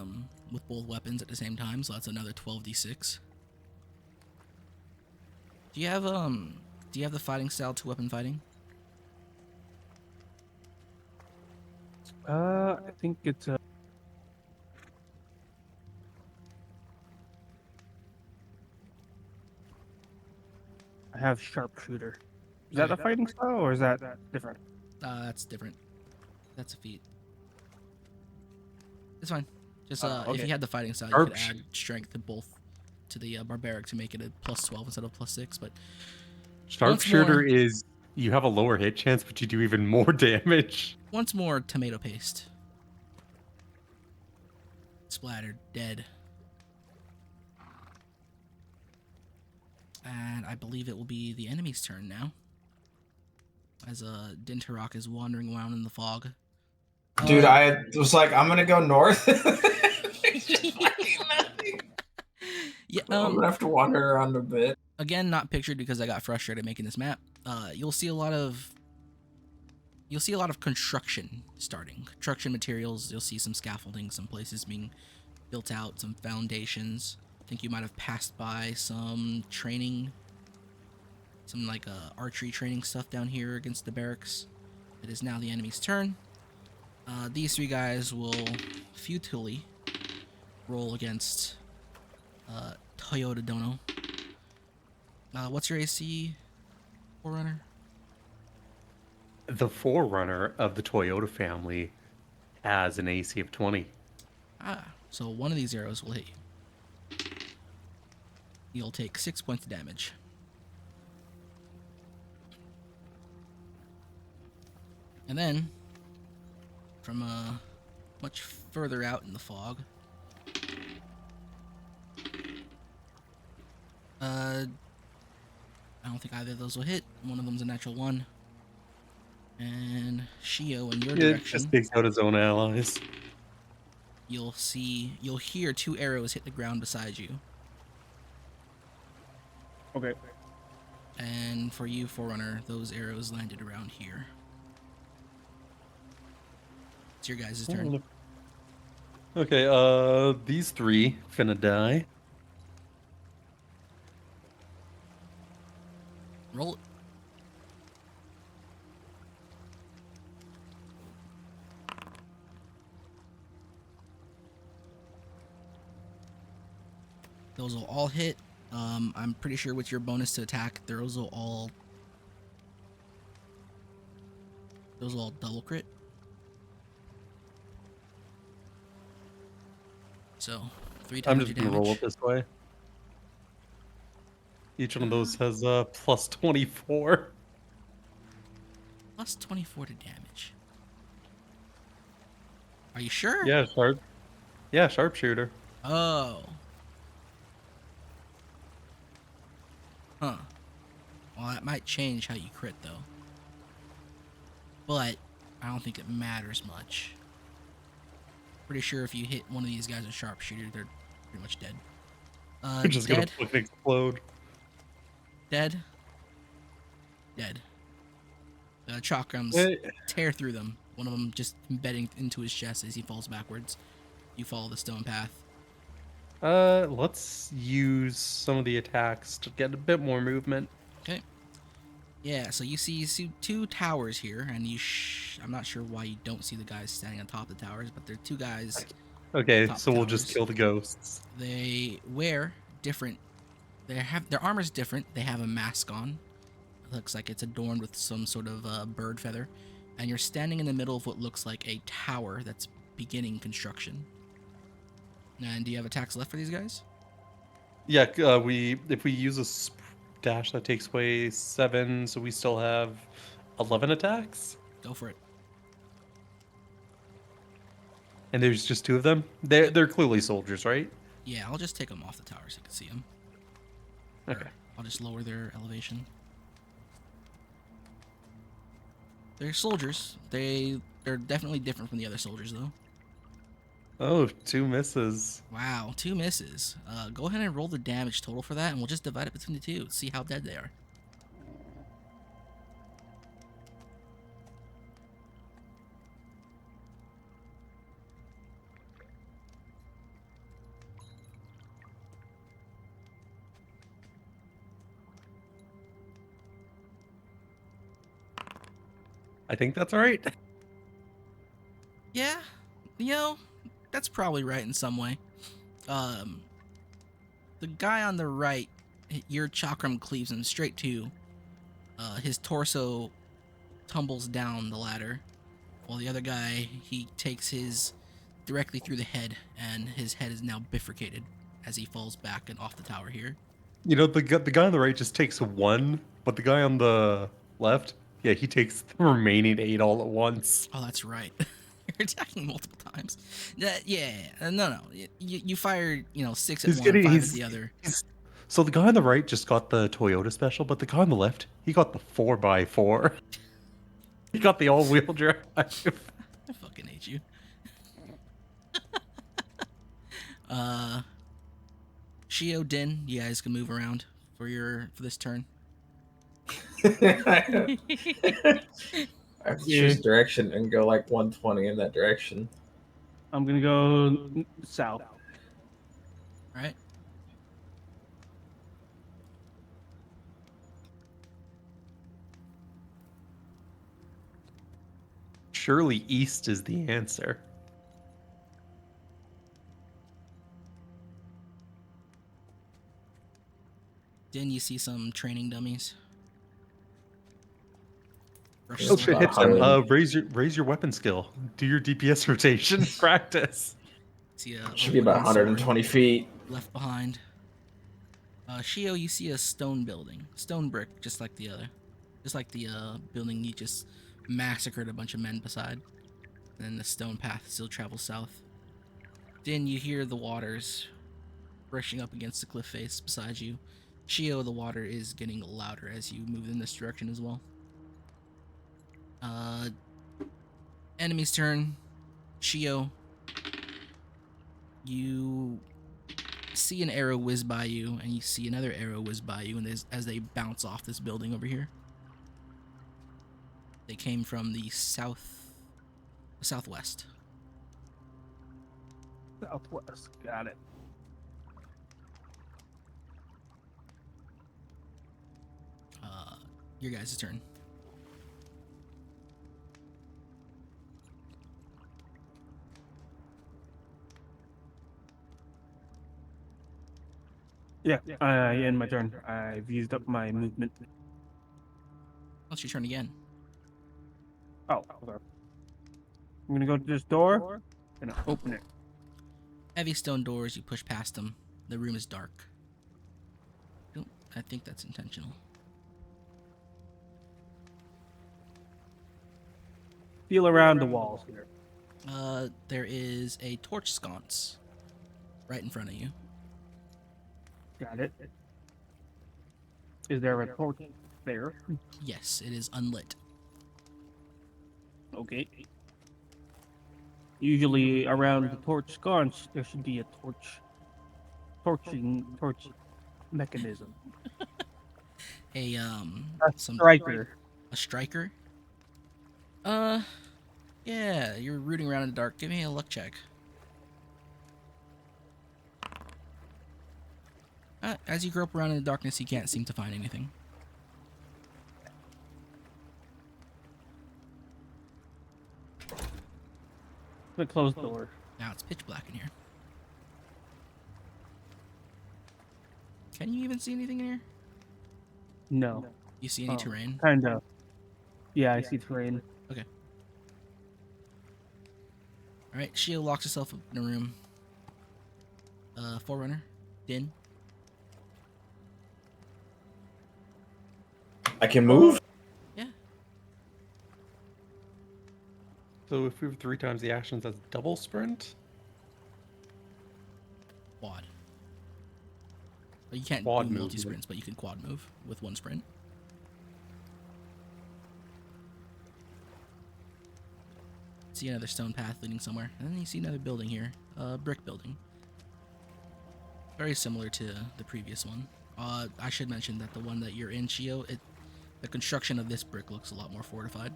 with both weapons at the same time, so that's another 12d6. Do you have the fighting style 2-weapon fighting? I think it's I have sharpshooter. Is that a fighting style or is that different? That's different. That's a feat. It's fine. Just Okay. if you had the fighting style, you could add strength to both to the barbaric to make it a +12 instead of +6. But Sharpshooter is you have a lower hit chance, but you do even more damage. once more, tomato paste. Splattered, dead. And I believe it will be the enemy's turn now. As Dintarock is wandering around in the fog. Dude, I was like, I'm gonna go north. Just fucking nothing. Yeah, I'm gonna have to wander around a bit. Again, not pictured because I got frustrated making this map. You'll see a lot of construction starting. Construction materials. You'll see some scaffolding, some places being built out, some foundations. I think you might have passed by some training, some archery training stuff down here against the barracks. It is now the enemy's turn. These 3 guys will futilely roll against Toyota Dono. What's your AC, Forerunner? The Forerunner of the Toyota family has an AC of 20. So one of these arrows will hit you. You'll take 6 points of damage. And then, from much further out in the fog, I don't think either of those will hit. One of them's a natural 1. And Shio, in your It direction, just takes out his own allies. you'll hear 2 arrows hit the ground beside you. Okay. And for you, Forerunner, those arrows landed around here. It's your guys' turn. Okay, these three finna die. Roll it. Those will all hit. I'm pretty sure with your bonus to attack, those will all double crit. So 3 I'm times your just gonna roll damage. it this way. Each one of those Ah. has plus 24. Plus 24 to damage. Are you sure? Yeah, sharp. Yeah, sharpshooter. Oh. Huh. Well, that might change how you crit, though. But I don't think it matters much. Pretty sure if you hit one of these guys with sharpshooter, they're pretty much dead. We're just gonna Dead. fucking explode. Dead. Dead. The chakrams Wait. tear through them. One of them just embedding into his chest as he falls backwards. You follow the stone path. Let's use some of the attacks to get a bit more movement. Okay. Yeah, so you see two towers here, and I'm not sure why you don't see the guys standing on top of the towers, but there are two guys Okay, top so we'll just towers. kill the ghosts. They wear different. Their armor's different. They have a mask on. It looks like it's adorned with some sort of bird feather, and you're standing in the middle of what looks like a tower that's beginning construction. And do you have attacks left for these guys? Yeah, if we use a dash that takes away 7, so we still have 11 attacks. Go for it. And there's just 2 of them. They're clearly soldiers, right? Yeah, I'll just take them off the tower so you can see them. Okay. I'll just lower their elevation. They're soldiers. They're definitely different from the other soldiers, though. Oh, 2 misses. Wow, 2 misses. Go ahead and roll the damage total for that, and we'll just divide it between the two. See how dead they are. I think that's all right. Yeah, that's probably right in some way. The guy on the right, your chakram cleaves him straight to. His torso tumbles down the ladder, while the other guy, he takes his directly through the head, and his head is now bifurcated as he falls back and off the tower here. You know, the guy on the right just takes 1, but the guy on the left, yeah, he takes the remaining 8 all at once. Oh, that's right. You're attacking multiple times. No. You fired, 6 at He's one, getting 5 at the other. So the guy on the right just got the Toyota special, but the guy on the left, he got the 4x4. He got the all-wheel drive. I fucking hate you. Shio, Din, you guys can move around for this turn. I have to choose direction and go like 120 in that direction. I'm gonna go south. Right? Surely east is the answer. Din, you see some training dummies. Fresh Oh It's shit, sword. about hits them. 100. Raise your weapon skill. Do your DPS rotation. Practice. See Should be about wooden sword 120 feet. left behind. Shio, you see a stone building. Stone brick, just like the other. Just like the building you just massacred a bunch of men beside. And the stone path still travels south. Din, you hear the waters brushing up against the cliff face beside you. Shio, the water is getting louder as you move in this direction as well. Enemy's turn. Shio, you see an arrow whiz by you, and you see another arrow whiz by you, and as they bounce off this building over here. They came from the southwest. Southwest. Got it. Your guys' turn. Yeah, I end my turn. I've used up my movement. It's your turn again. Oh, okay. I'm gonna go to this door and open it. Heavy stone doors, you push past them. The room is dark. I think that's intentional. Feel around the walls here. There is a torch sconce right in front of you. Got it. Is there a torch there? Yes, it is unlit. Okay. Usually around the torch sconce, there should be a torch mechanism. A A striker. a striker. Yeah, you're rooting around in the dark. Give me a luck check. As you grope around in the darkness, you can't seem to find anything. The closed door. Now it's pitch black in here. Can you even see anything in here? No. You see any terrain? Kinda. Yeah, I see terrain. Okay. Alright, Shio locks herself up in a room. Forerunner, Din. I can move? Yeah. So if we have 3 times the actions, that's double sprint? Quad. Well, you can't Quad do move, multi-sprints, but you can quad move with one sprint. See another stone path leading somewhere. And then you see another building here. A brick building. Very similar to the previous one. I should mention that the one that you're in, Shio, the construction of this brick looks a lot more fortified.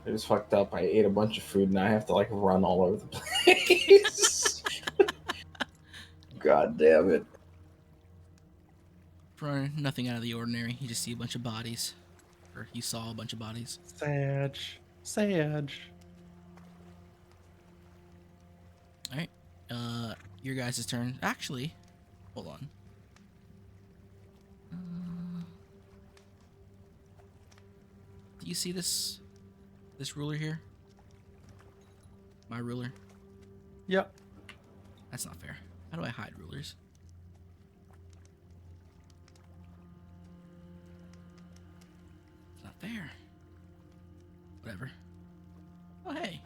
It was fucked up. I ate a bunch of food and I have to like run all over the place. God damn it. For nothing out of the ordinary. You just see a bunch of bodies. Or you saw a bunch of bodies. Sag. Alright. Your guys' turn. Actually, hold on. Do you see this ruler here? My ruler? Yep. That's not fair. How do I hide rulers? It's not fair. Whatever. Oh, hey.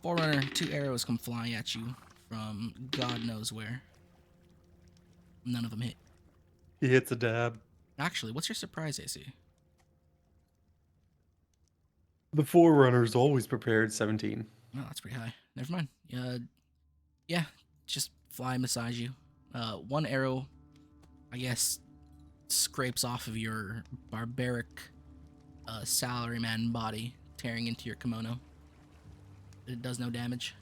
Forerunner, 2 arrows come flying at you from God knows where. None of them hit. He hits a dab. Actually, what's your surprise AC? The Forerunner's always prepared, 17. Oh, that's pretty high. Never mind. Yeah, just fly beside you. 1 arrow, I guess, scrapes off of your barbaric salaryman body, tearing into your kimono. It does no damage.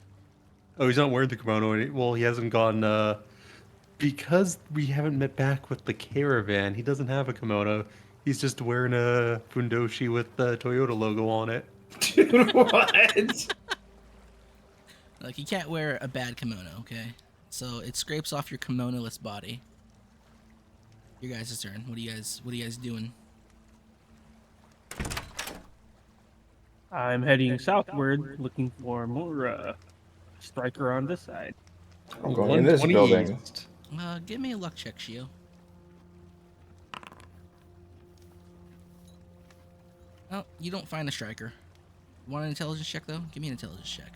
Oh, he's not wearing the kimono. Well, he hasn't gone, because we haven't met back with the caravan, he doesn't have a kimono. He's just wearing a fundoshi with the Toyota logo on it. Dude, what? Like, you can't wear a bad kimono, okay? So it scrapes off your kimono-less body. Your guys' turn. What are you guys doing? I'm heading southward, looking for more striker on this side. I'm going in this 120 building. east. Give me a luck check, Shio. Oh, you don't find a striker. Want an intelligence check, though? Give me an intelligence check.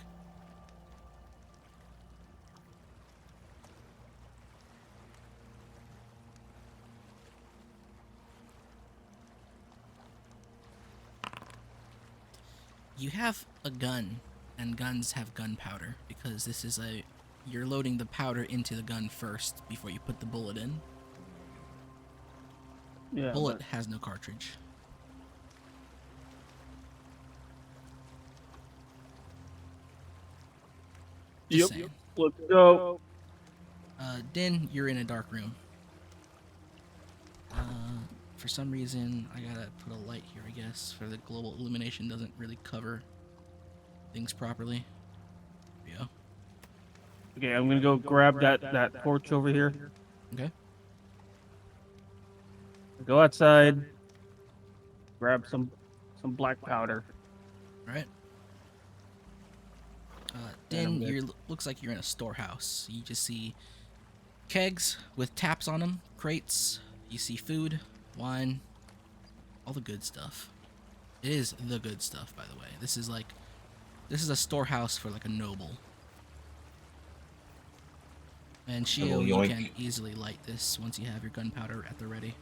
You have a gun, and guns have gunpowder, because this is you're loading the powder into the gun first before you put the bullet in. Yeah. Bullet has no cartridge. Just saying. Let's go. Din, you're in a dark room. For some reason, I gotta put a light here, I guess, for the global illumination doesn't really cover things properly. Yeah. Okay, I'm gonna go grab that torch over here. Okay. Go outside. Grab some black powder. All right. And I'm Din, good. you looks like you're in a storehouse. You just see kegs with taps on them, crates. You see food, wine, all the good stuff. It is the good stuff, by the way. This is a storehouse for like a noble. And Shio, you yoink. can easily light this once you have your gunpowder at the ready.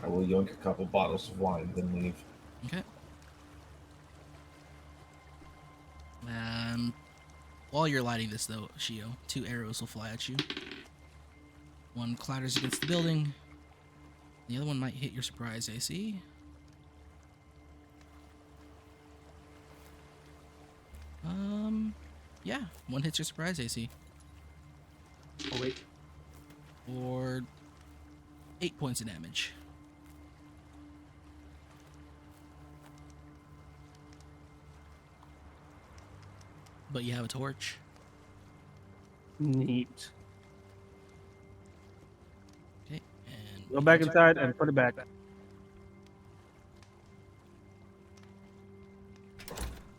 I will yoink a couple bottles of wine, then leave. Okay. While you're lighting this, though, Shio, 2 arrows will fly at you. One clatters against the building. The other one might hit your surprise AC. Yeah, one hits your surprise AC. Oh wait. For 8 points of damage. But you have a torch. Neat. Okay, and Go back inside and put it back.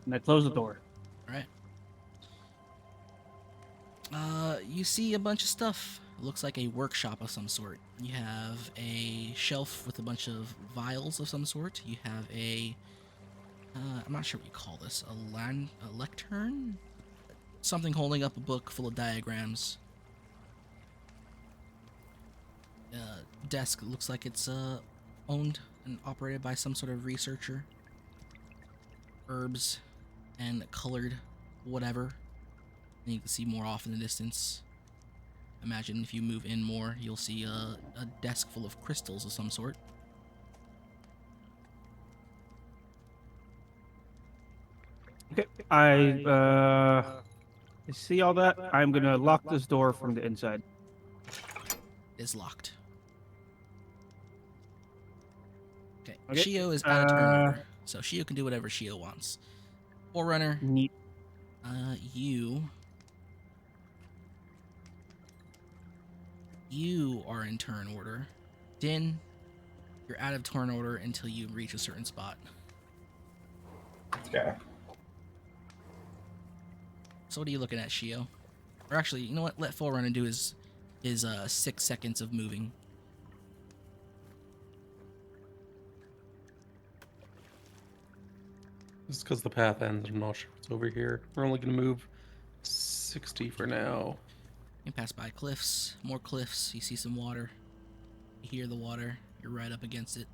And I close the door. Alright. You see a bunch of stuff. It looks like a workshop of some sort. You have a shelf with a bunch of vials of some sort. You have I'm not sure what you call this. A lectern? Something holding up a book full of diagrams. Desk looks like it's owned and operated by some sort of researcher. Herbs and colored whatever. And you can see more off in the distance. Imagine if you move in more, you'll see a desk full of crystals of some sort. Okay. I see all that. I'm gonna lock this door from the inside. It is locked. Okay, Okay, Shio is out of turn order, so Shio can do whatever Shio wants. Forerunner, Neat. you are in turn order. Din, you're out of turn order until you reach a certain spot. Okay. So what are you looking at, Shio? Or actually, you know what? Let Forerunner do his 6 seconds of moving. Just because the path ends, I'm not sure what's over here. We're only going to move 60 for now. You pass by cliffs, more cliffs. You see some water. You hear the water. You're right up against it.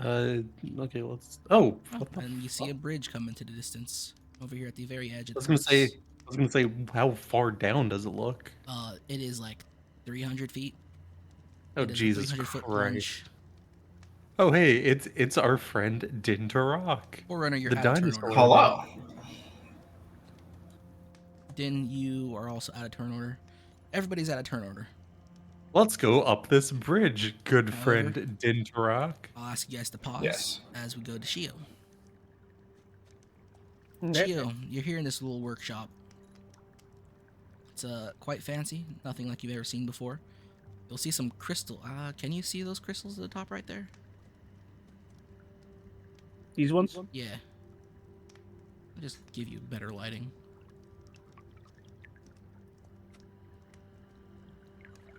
Okay, let's. Oh, what the? And you see fuck? a bridge come into the distance over here at the very edge of I was the gonna say. cliffs. I was gonna say, how far down does it look? It is like 300 feet. Oh, It is a Jesus 300-foot Christ! plunge. Oh, hey, it's our friend Dintarock, Forerunner, you're the out of turn order. dinosaur. Hello. Din, you are also out of turn order. Everybody's out of turn order. Let's go up this bridge, good However, friend Dintarock. I'll ask you guys to pause Yes. as we go to Shio. Okay. Shio, you're here in this little workshop. It's quite fancy, nothing like you've ever seen before. You'll see some crystal. Can you see those crystals at the top right there? These ones? Yeah. I'll just give you better lighting.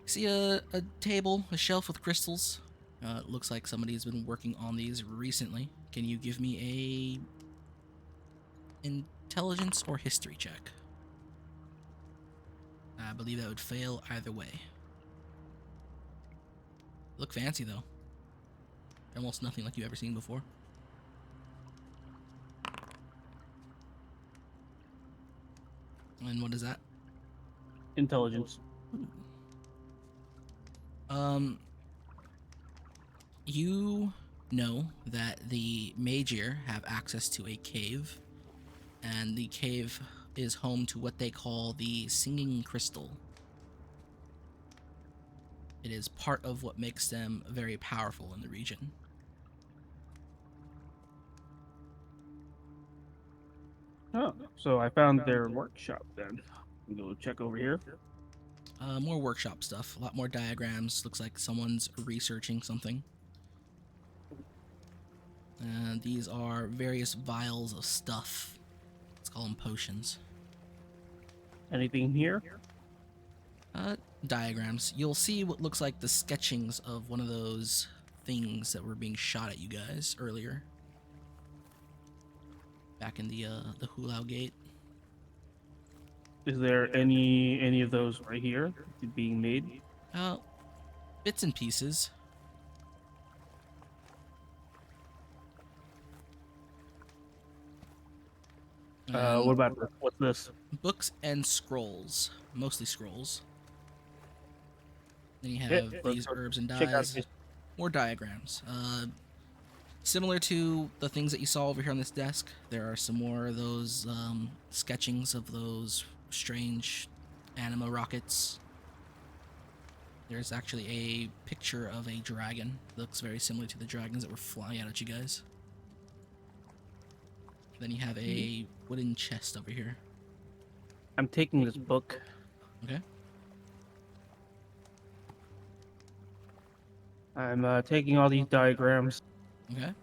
See a table, a shelf with crystals. It looks like somebody's been working on these recently. Can you give me a intelligence or history check? I believe that would fail either way. Look fancy though. Almost nothing like you've ever seen before. And what is that? Intelligence. You know that the Magir have access to a cave, and the cave is home to what they call the Singing Crystal. It is part of what makes them very powerful in the region. Oh, so I found their workshop then. Go check over here. More workshop stuff, a lot more diagrams. Looks like someone's researching something. These are various vials of stuff. Let's call them potions. Anything here? Diagrams. You'll see what looks like the sketchings of one of those things that were being shot at you guys earlier. Back in the Hulao Gate. Is there any of those right here being made? Bits and pieces. What about this? What's this? Books and scrolls. Mostly scrolls. Then you have Yeah, these let's herbs and check out dyes. this. More diagrams. Similar to the things that you saw over here on this desk, there are some more of those sketchings of those strange anima rockets. There's actually a picture of a dragon. Looks very similar to the dragons that were flying out at you guys. Then you have a wooden chest over here. I'm taking this book. Okay. I'm taking all these diagrams. Okay.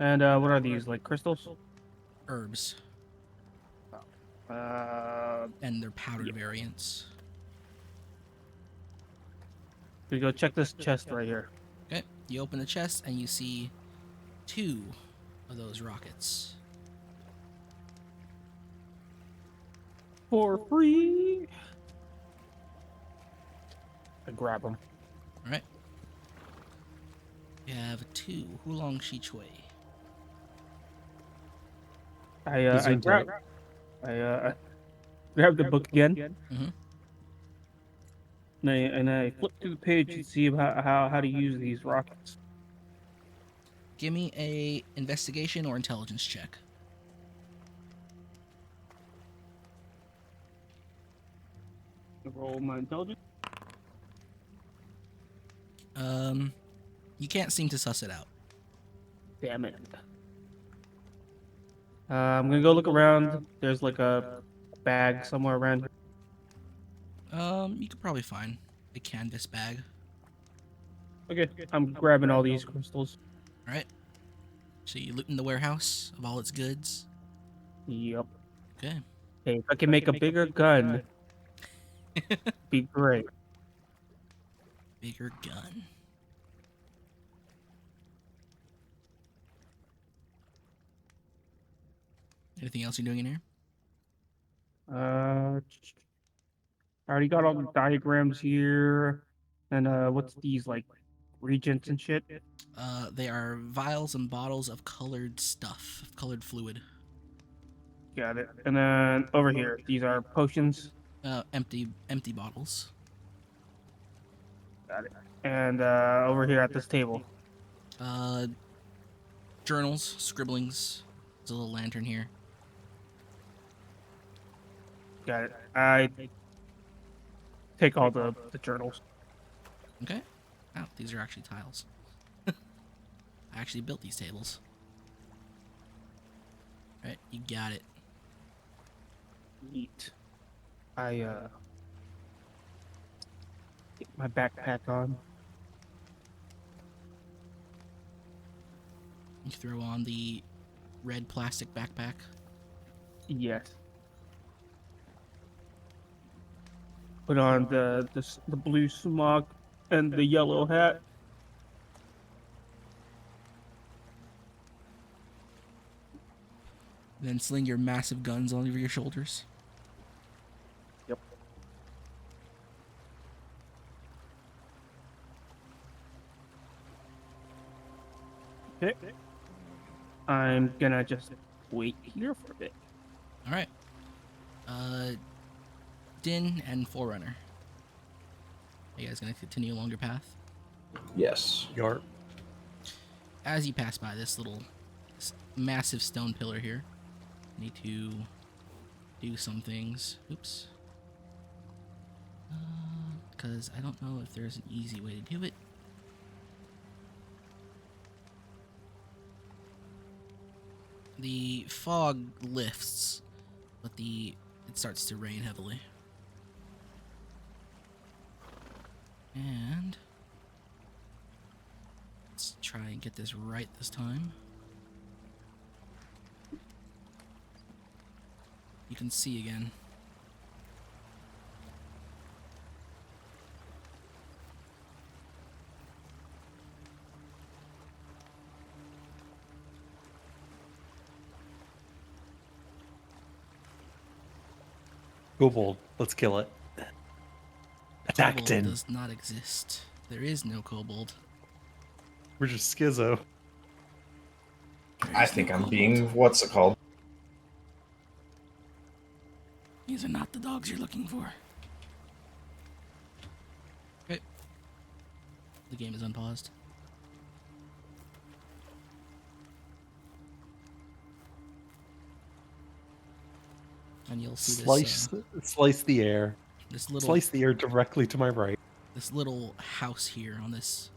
And what are these? Like crystals? Herbs. Uh, And their powdered Yeah. variants. we go check this chest right here. Okay. You open the chest and you see 2 of those rockets. For free. I grab them. Alright. You have 2 Hulong Shi Chui. I Gesundheit. grab the book again. Mhm. And I flip through the page to see about how to use these rockets. Give me a investigation or intelligence check. Roll my intelligence. You can't seem to suss it out. Damn it. I'm gonna go look around. There's like a bag somewhere around here. You could probably find a canvas bag. Okay, I'm grabbing all these crystals. Alright. So you loot in the warehouse of all its goods. Yep. Okay. Hey, if I can make a bigger gun, be great. Bigger gun. Anything else you're doing in here? I already got all the diagrams here. And what's these like regents and shit? They are vials and bottles of colored stuff, colored fluid. Got it. And then over here, these are potions. Empty bottles. Got it. And over here at this table. Journals, scribblings. There's a little lantern here. Got it. I take all the journals. Okay. Wow, these are actually tiles. I actually built these tables. Alright, you got it. Neat. I get my backpack on. You throw on the red plastic backpack. Yes. Put on the blue smock and the yellow hat. Then sling your massive guns all over your shoulders. Yep. Okay. I'm gonna just wait here for a bit. Alright. Din and Forerunner. Are you guys gonna continue along your path? Yes. Yarp. As you pass by this massive stone pillar here, you need to do some things. Oops. Because I don't know if there's an easy way to do it. The fog lifts, but it starts to rain heavily. And let's try and get this right this time. You can see again. Kobold, let's kill it. Attack Kobold Din. does not exist. There is no kobold. We're just schizo. There I is think no I'm kobold. being, what's it called? These are not the dogs you're looking for. Okay. The game is unpaused. And you'll see Slice the air. this little Slice the air directly to my right. this little house here on this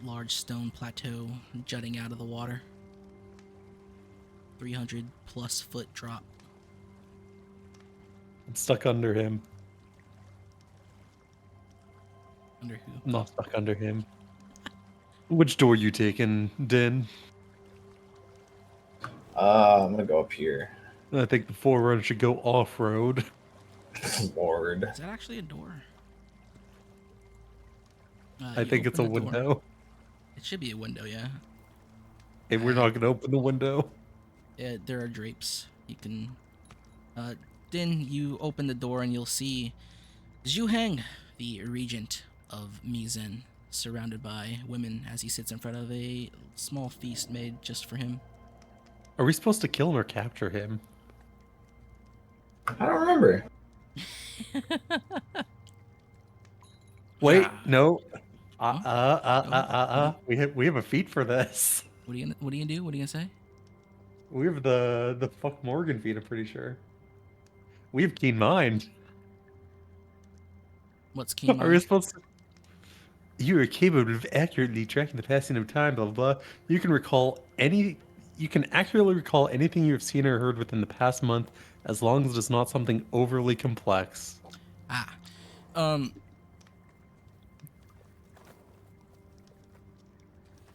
large stone plateau jutting out of the water. 300 plus foot drop. I'm stuck under him. Under who? I'm not stuck under him. Which door you taking, Din? I'm gonna go up here. I think the Forerunner should go off-road. Lord. Is that actually a door? I You think it's a open the door. window. It should be a window, yeah. Hey, we're not gonna open the window. Yeah, there are drapes. You can. Then you open the door and you'll see Zhuheng, the regent of Mizen, surrounded by women as he sits in front of a small feast made just for him. Are we supposed to kill him or capture him? I don't remember. Wait, Ah. no. Huh? We have a feat for this. What are you gonna do? What are you gonna say? We have the fuck Morgan feat, I'm pretty sure. We have keen mind. What's keen Are we mind? supposed to? You are capable of accurately tracking the passing of time, blah blah blah. You can accurately recall anything you have seen or heard within the past month, as long as it's not something overly complex. Ah.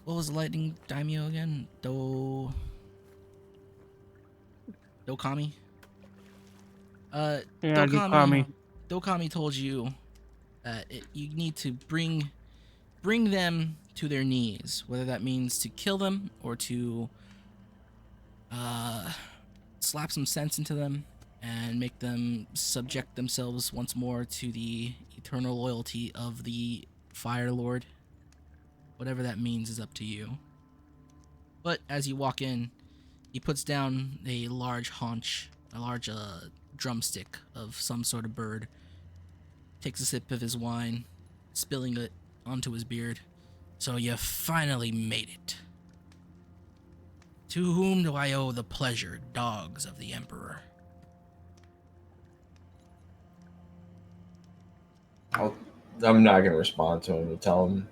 What was the lightning daimyo again? Dokami? Yeah, Dokami. Gukami. Dokami told you that you need to bring them to their knees, whether that means to kill them or to slap some sense into them and make them subject themselves once more to the eternal loyalty of the Fire Lord. Whatever that means is up to you. But as you walk in, he puts down a large drumstick of some sort of bird, takes a sip of his wine, spilling it onto his beard. So you finally made it. To whom do I owe the pleasure, dogs of the Emperor? I'm not gonna respond to him and tell him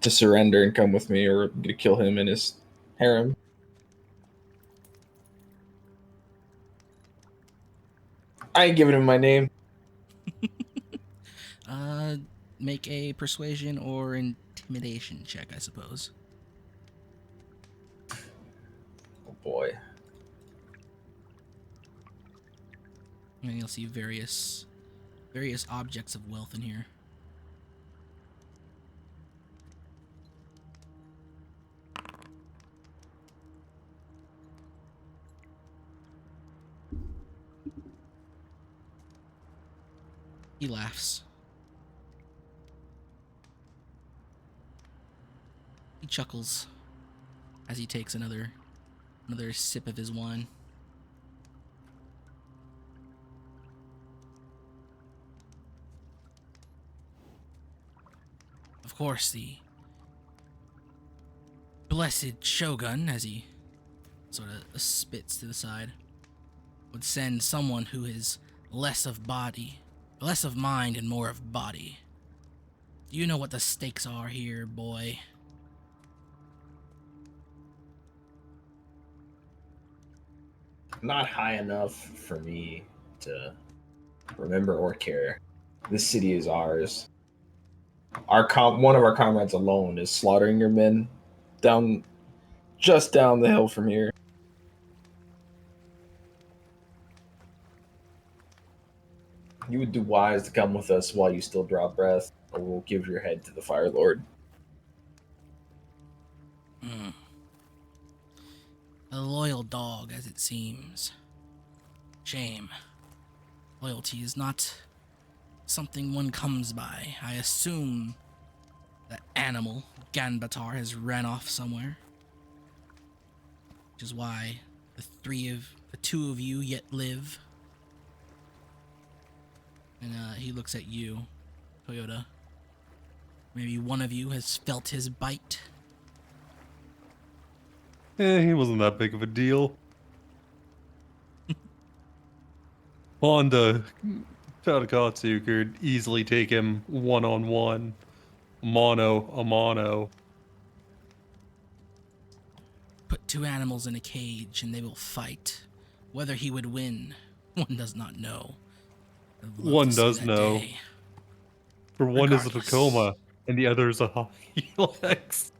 to surrender and come with me, or I'm gonna kill him and his harem. I ain't giving him my name. Make a persuasion or intimidation check, I suppose. Oh boy. And you'll see various objects of wealth in here. He laughs. He chuckles as he takes another sip of his wine. course, the blessed Shogun, as he sort of spits to the side, would send someone who is less of mind and more of body. Do you know what the stakes are here, boy? Not high enough for me to remember or care. This city is ours. One of our comrades alone is slaughtering your men just down the hill from here. You would do wise to come with us while you still draw breath, or we'll give your head to the Fire Lord. A loyal dog, as it seems. Shame. Loyalty is not something one comes by. I assume that animal, Ganbatar, has ran off somewhere. Which is why the two of you yet live. And he looks at you, Toyota. Maybe one of you has felt his bite. He wasn't that big of a deal. Honda Tadakatsu could easily take him one-on-one. Mono a mono. Put two animals in a cage and they will fight. Whether he would win, one does not know. I'd love One to see does that know. day. For one is a Regardless. Tacoma, and the other is a Helix.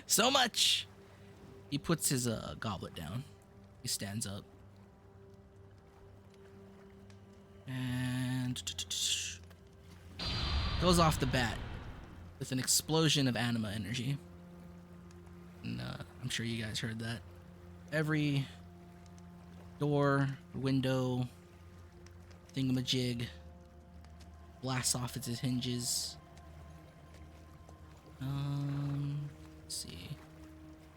So much! He puts his goblet down. He stands up. And goes off the bat with an explosion of anima energy. And I'm sure you guys heard that. Every door, window, thingamajig blasts off its hinges. Let's see.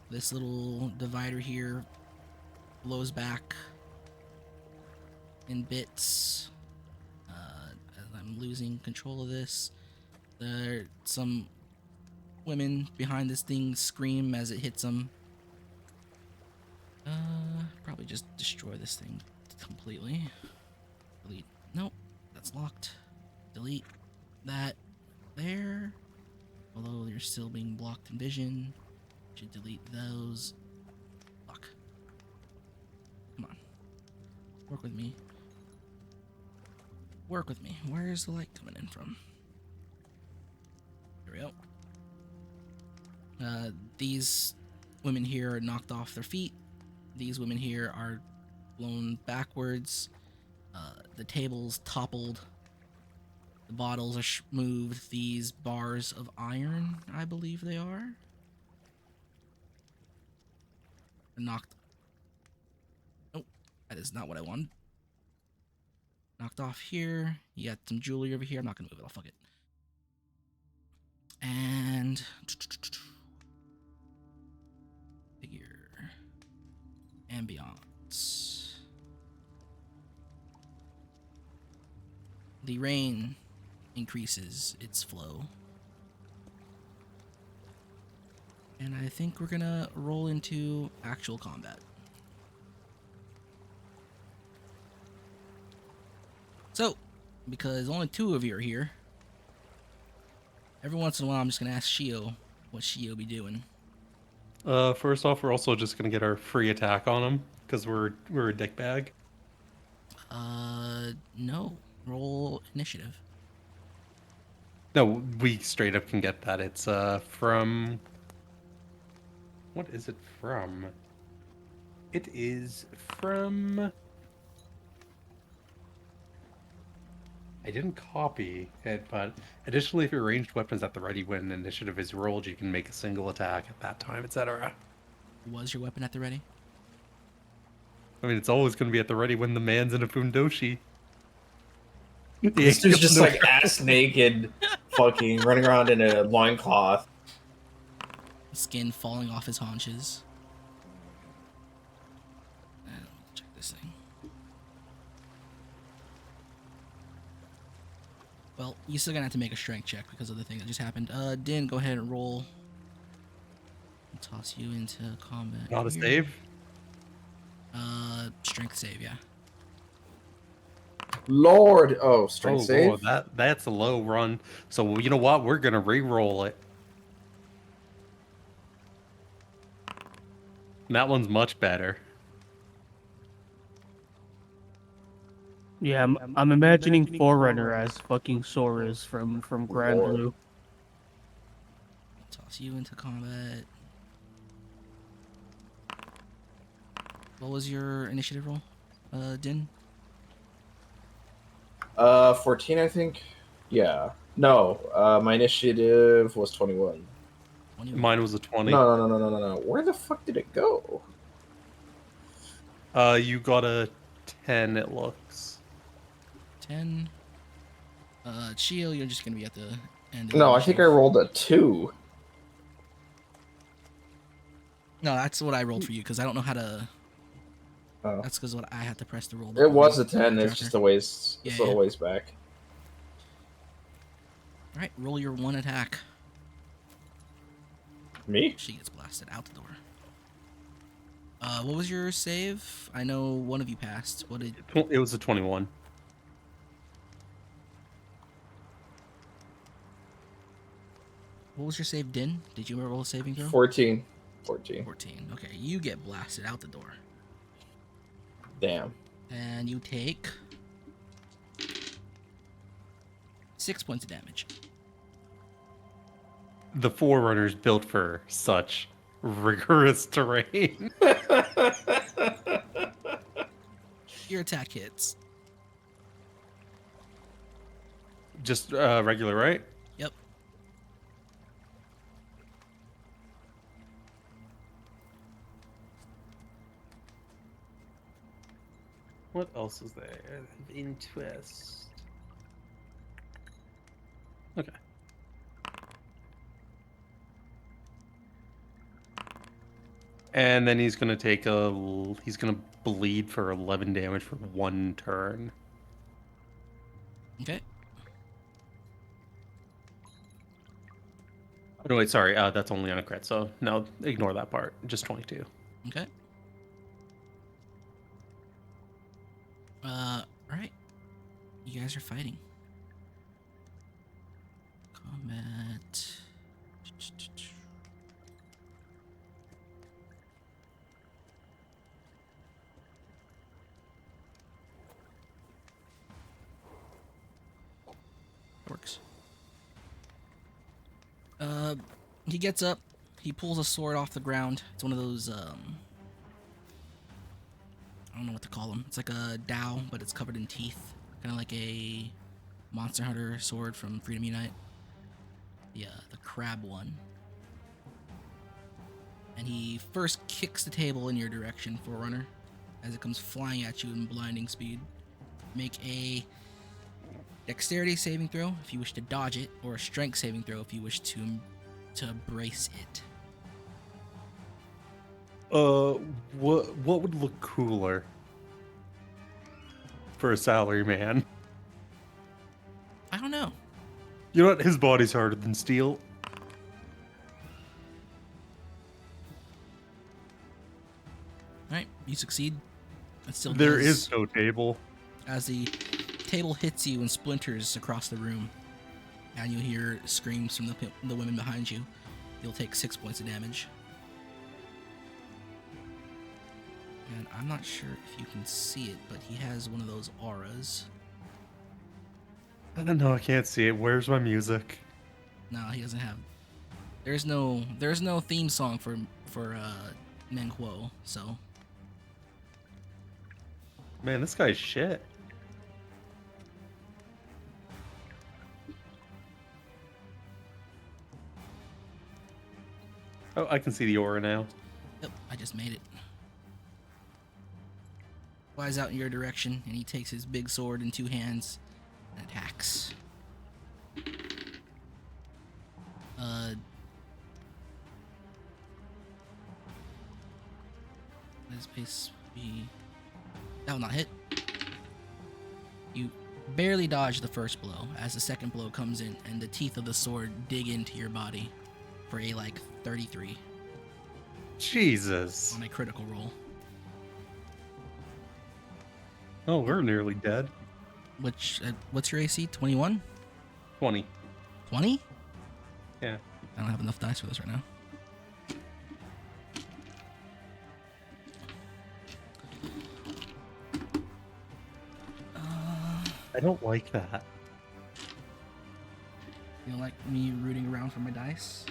This little divider here blows back in bits. I'm losing control of this. There, some women behind this thing scream as it hits them. Probably just destroy this thing completely. Delete. Nope, that's locked. Delete that there. Although you're still being blocked in vision. Should delete those. Fuck. Come on. Work with me. Work with me. Where's the light coming in from? Here we go. These women here are knocked off their feet. These women here are blown backwards. The tables toppled. The bottles are moved. These bars of iron, I believe they are knocked. Nope, that is not what I wanted. Knocked off here. You got some jewelry over here. I'm not gonna move it. I'll fuck it. And figure ambiance. The rain increases its flow. And I think we're gonna roll into actual combat. So, because only two of you are here, every once in a while I'm just gonna ask Shio what Shio be doing. First off, we're also just gonna get our free attack on him because we're a dickbag. No. Roll initiative. No, we straight up can get that. It's from. What is it from? It is from. I didn't copy it, but additionally, if your ranged weapons at the ready when initiative is rolled, you can make a single attack at that time, etc. Was your weapon at the ready? I mean, it's always going to be at the ready when the man's in a fundoshi. This dude's just like ass naked, fucking running around in a loincloth. Skin falling off his haunches. Check this thing. Well, you're still gonna have to make a strength check because of the thing that just happened. Din, go ahead and roll. I'll toss you into combat. Not a here. save. Strength save, yeah. Lord, oh, strength Oh, save. Lord, that's a low run. So you know what? We're gonna re-roll it. That one's much better. Yeah, I'm imagining Forerunner as fucking Sora's from Grand Lord. Blue. Toss you into combat. What was your initiative roll, Din? 14, I think. Yeah. No, my initiative was 21. 21. Mine was a 20. No. Where the fuck did it go? You got a 10, it looks. 10. Chio, you're just gonna be at the end of No, your I think I initiative. rolled a 2. No, that's what I rolled for you because I don't know how to. Oh. That's because what I had to press to roll. It was a the 10. It's tracker. just a ways. Yeah, It's a little yeah. ways back. All right, roll your one attack. Me? She gets blasted out the door. What was your save? I know one of you passed. What did? It was a 21. What was your save, Din? Did you roll a saving throw? 14. 14. Okay, you get blasted out the door, Damn. and you take 6 points of damage. The Forerunner's built for such rigorous terrain. Your attack hits. Just regular, right? Yep. What else is there of interest? Okay. And then he's gonna take he's gonna bleed for 11 damage for 1 turn. Okay. Oh, no, wait, sorry. That's only on a crit, so no, ignore that part. Just 22. Okay. All right. You guys are fighting. Combat. Works. He gets up. He pulls a sword off the ground. It's one of those, I don't know what to call them. It's like a dao, but it's covered in teeth. Kind of like a Monster Hunter sword from Freedom Unite. The crab one. And he first kicks the table in your direction, Forerunner, as it comes flying at you in blinding speed. Make a dexterity saving throw if you wish to dodge it, or a strength saving throw if you wish to brace it. What would look cooler for a salary man? I don't know. You know what? His body's harder than steel. Alright, you succeed. It still There does, is no table. as the table hits you and splinters across the room, and you hear screams from the women behind you. You'll take 6 points of damage. And I'm not sure if you can see it, but he has one of those auras. I don't know. I can't see it. Where's my music? No, he doesn't have. There's no theme song for Nenghuo, so Man, this guy's shit. Oh, I can see the aura now. yep, I just made it. Flies out in your direction, and he takes his big sword in 2 hands and attacks. His pace be. That will not hit. You barely dodge the first blow as the second blow comes in and the teeth of the sword dig into your body for a 33 Jesus. on a critical roll. Oh, we're nearly dead. Which what's your AC? 21? 20. 20? Yeah. I don't have enough dice for this right now. I don't like that. You don't like me rooting around for my dice?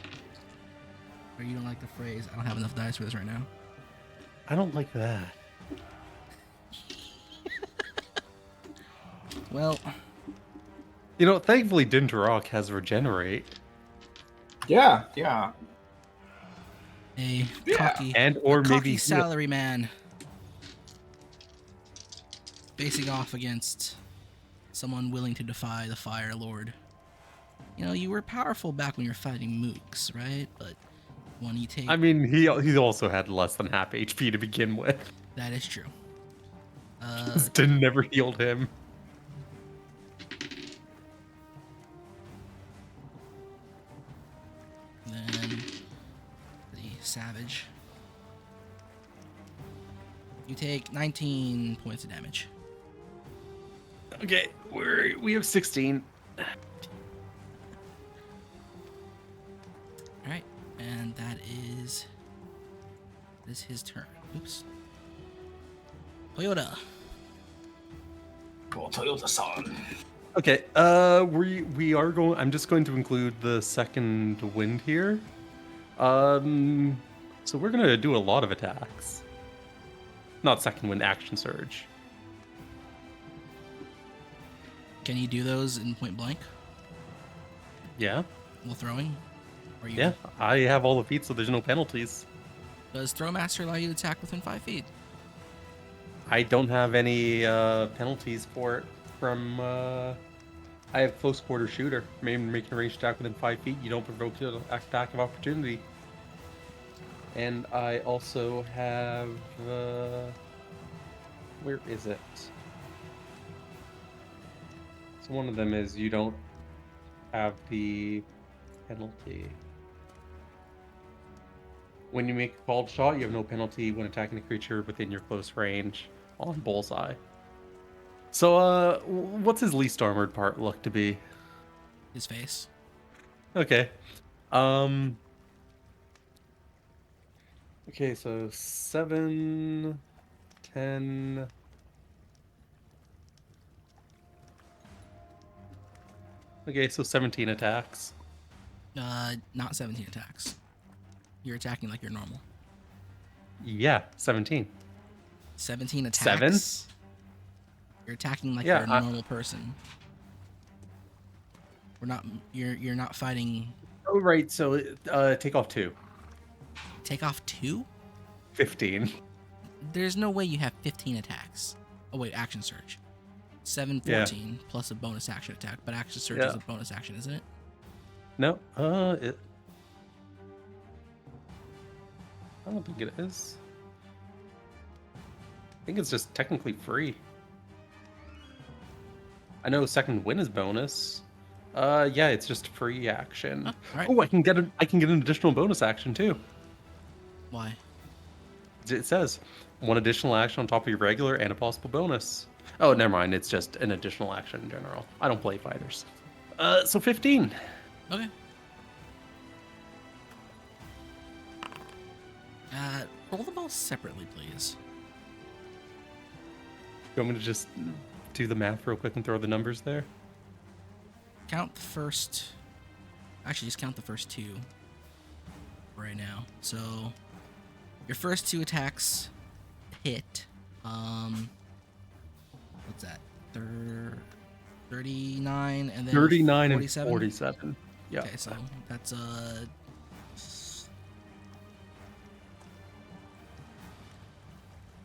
Or you don't like the phrase, I don't have enough dice for this right now? I don't like that. Well, You know, thankfully Dintarok has regenerate. Yeah. a Yeah. cocky, And or a maybe cocky heal. salary man facing off against someone willing to defy the Fire Lord. You know, you were powerful back when you were fighting mooks, right? But when you take... I mean, he also had less than half HP to begin with. That is true. Din never healed him. Then the Savage. You take 19 points of damage. Okay, we have 16. Alright, and that is his turn. Oops. Toyota. Well, Toyota-san. Okay, we are going. I'm just going to include the second wind here. So we're gonna do a lot of attacks. Not second wind, action surge. Can you do those in point blank Yeah, while throwing? Or you, yeah. I have all the feats, so there's no penalties. Does Throwmaster allow you to attack within 5 feet? I don't have any penalties for it from. I have close quarter shooter. Making a ranged attack within 5 feet, you don't provoke an attack of opportunity. And I also have. Where is it? So one of them is you don't have the penalty. When you make a called shot, you have no penalty when attacking a creature within your close range on bullseye. So, what's his least armored part look to be? His face. Okay. Okay, so 7, 10. Okay, so 17 attacks. Not 17 attacks. You're attacking like you're normal. Yeah, 17. 17 attacks? 7? You're attacking like Yeah, you're a normal person. We're not. You're not fighting. Oh, right. So, take off 2. Take off 2? 15. There's no way you have 15 attacks. Oh wait, action surge. 7, Yeah. 14 plus a bonus action attack, but action surge Yeah. is a bonus action, isn't it? No, I don't think it is. I think it's just technically free. I know second win is bonus. Yeah, it's just free action. Oh, alright. Oh, I can get an additional bonus action too. Why? It says one additional action on top of your regular and a possible bonus. Oh, never mind. It's just an additional action in general. I don't play fighters. So 15. Okay. Roll them all separately, please. You want me to just do the math real quick and throw the numbers there? Count the first. Actually, just count the first 2 right now. So, your first 2 attacks hit. What's that? 39 and then 39 47? and 47. Yeah. Okay, so that's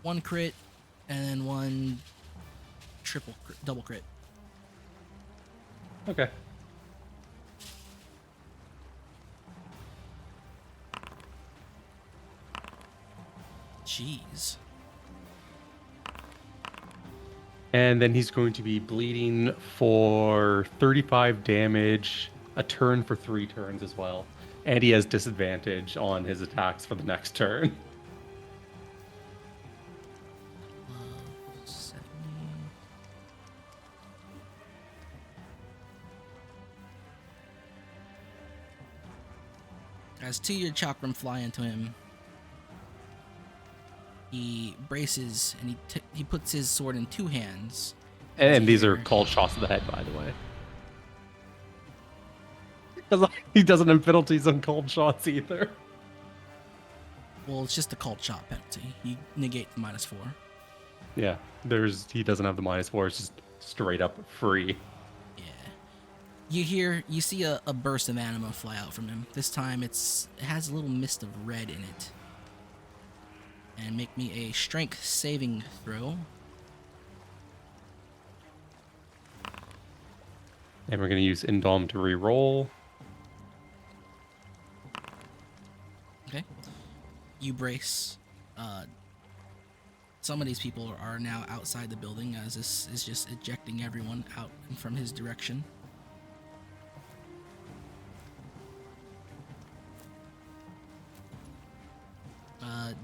1 crit and then 1 double crit. Okay. Jeez. And then he's going to be bleeding for 35 damage, a turn for 3 turns as well. And he has disadvantage on his attacks for the next turn. 70. As 2-year chakram fly into him, he braces and he puts his sword in 2 hands. And these are Here. called shots to the head, by the way. Because he doesn't have penalties on cold shots either. Well, it's just a called shot penalty. You negate the -4. Yeah, he doesn't have the -4. It's just straight up free. Yeah. You see a burst of anima fly out from him. This time it has a little mist of red in it. And make me a strength saving throw. And we're going to use Indom to re-roll. Okay. You brace. Some of these people are now outside the building as this is just ejecting everyone out from his direction.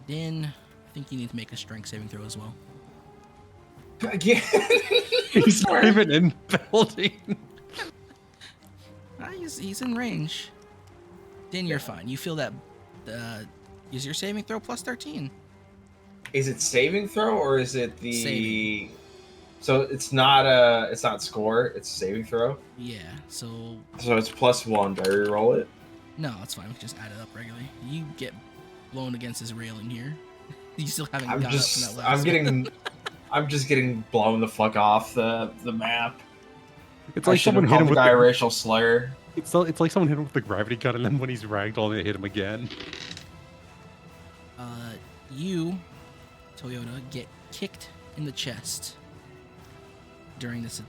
Din, I think you need to make a strength saving throw as well. Again. He's not even in the building. He's in range. Din, you're fine. You feel that. Is your saving throw plus 13? Is it saving throw or is it the? Saving. So it's not score. It's saving throw. Yeah. So it's +1. Do I reroll it? no, it's fine. We can just add it up regularly. You get blown against this railing here. You still haven't I'm got up from that last. I'm just getting blown the fuck off the map. It's I like should someone have hit called him the with guy a the, racial slur. it's like someone hit him with the gravity gun, and then when he's ragdoll, they hit him again. You, Toyota, get kicked in the chest during this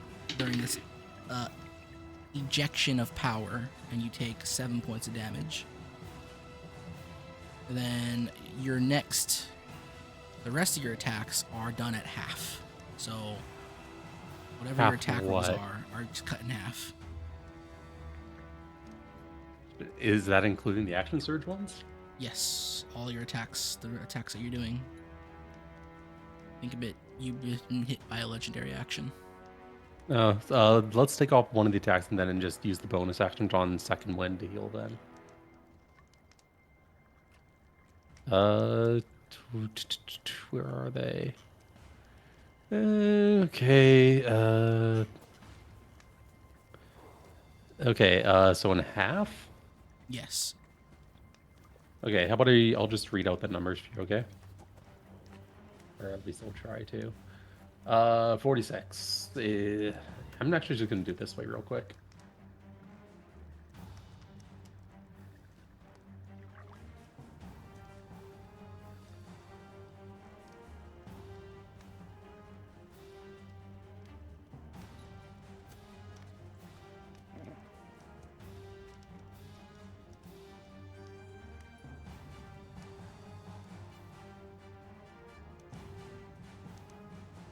ejection of power, and you take 7 points of damage. And then the rest of your attacks are done at half. So whatever your Half attack rolls what? are just cut in half. Is that including the action surge ones? Yes, all your attacks, the attacks that you're doing. Think of it, you've been hit by a legendary action. Let's take off one of the attacks and then just use the bonus action on second wind to heal then. Where are they? Okay. Okay. So in half. Yes. Okay. How about I'll just read out the numbers for you. Okay. Or at least I'll try to. 46. I'm actually just gonna do it this way real quick.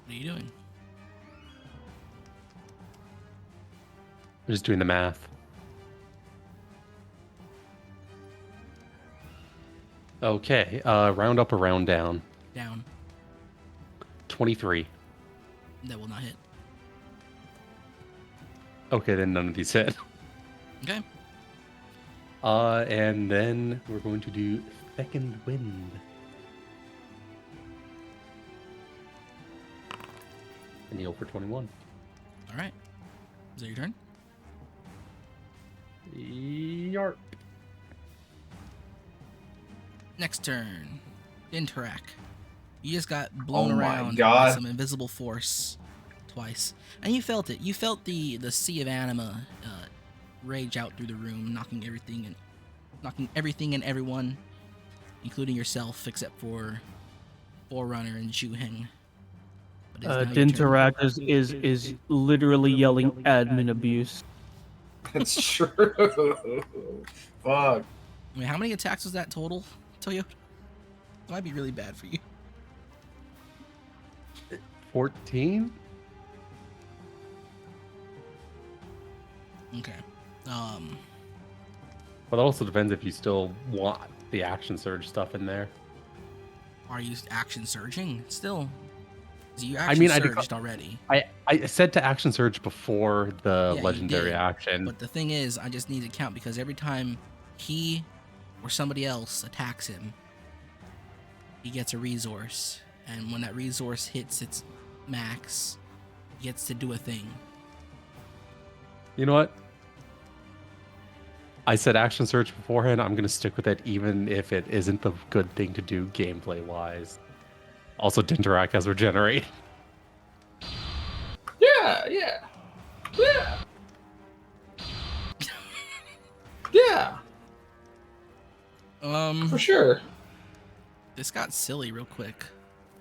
What are you doing? I'm just doing the math. Okay. Round up or round down. Down. 23. That will not hit. Okay, then none of these hit. Okay. And then we're going to do second wind. And heal for 21. All right. Is that your turn? Yarp. Next turn. Interact. You just got blown Oh my around by God. some invisible force twice. And you felt it. You felt the sea of anima rage out through the room, knocking everything and everyone, including yourself, except for Forerunner and Zhuheng. But it's now your turn. Dinteract is literally yelling admin abuse. That's true. Fuck. I mean, how many attacks was that total, Toyota? It might be really bad for you. 14? Okay. But it also depends if you still want the action surge stuff in there. Are you action surging still? 'Cause you I actually mean, surged already. I said to action surge before the Yeah, you legendary did. action. But the thing is, I just need to count because every time he or somebody else attacks him, he gets a resource. And when that resource hits its max, he gets to do a thing. You know what? I said action surge beforehand. I'm going to stick with it even if it isn't the good thing to do gameplay wise. Also, Dinteract has regenerate. Yeah, yeah, yeah, yeah, for sure. This got silly real quick.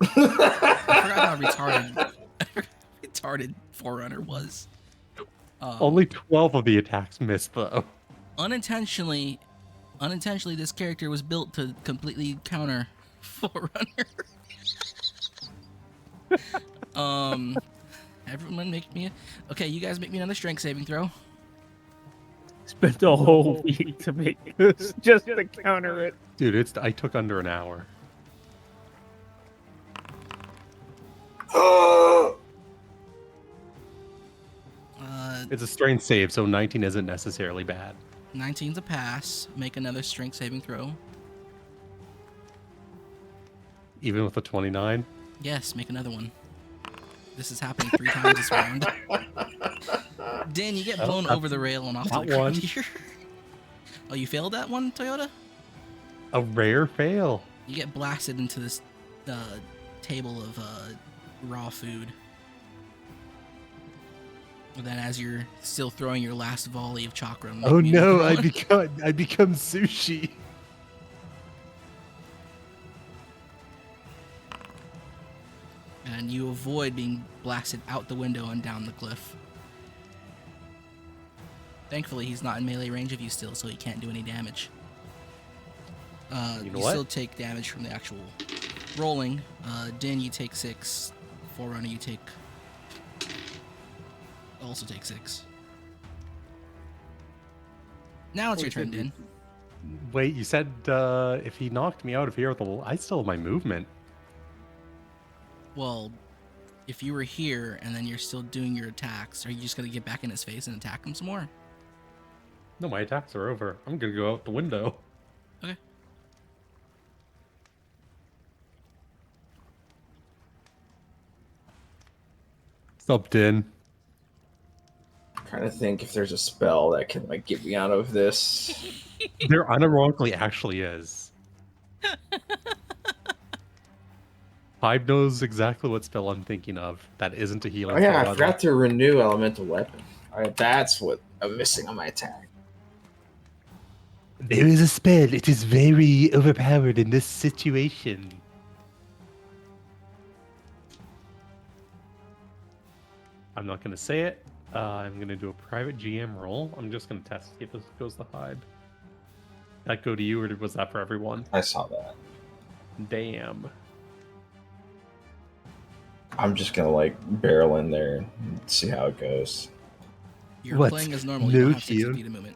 I forgot how retarded Forerunner was. Only 12 of the attacks missed, though. Unintentionally, this character was built to completely counter Forerunner. Everyone make me. Okay, you guys make me another strength saving throw. Spent a whole week to make this just to counter it. Dude, I took under an hour. It's a strength save, so 19 isn't necessarily bad. 19's a pass. Make another strength saving throw. Even with a 29. Yes, make another one. This is happening 3 times this round. Dan, you get blown over the rail and off to the ground here. Oh, you failed that one, Toyota? A rare fail. You get blasted into this table of raw food. And then as you're still throwing your last volley of chakra. Oh no, I become sushi. And you avoid being blasted out the window and down the cliff. Thankfully, he's not in melee range of you still, so he can't do any damage. You still take damage from the actual rolling. Din, you take 6. Forerunner, you also take 6. Now it's your turn, Din. Wait, you said if he knocked me out of here, I still have my movement. Well, if you were here and then you're still doing your attacks, are you just going to get back in his face and attack him some more? No, my attacks are over. I'm going to go out the window. Okay. Sup, Din? I'm trying to think if there's a spell that can like get me out of this. There unironically actually is. Hive knows exactly what spell I'm thinking of. That isn't a healing. Oh yeah, spell I forgot to renew elemental weapon. All right, that's what I'm missing on my attack. There is a spell. It is very overpowered in this situation. I'm not going to say it. I'm going to do a private GM roll. I'm just going to test see if this goes to Hive. That go to you, or was that for everyone? I saw that. Damn. I'm just gonna like barrel in there and see how it goes. You're What's playing as normal. You don't no have 60 shield? feet of movement.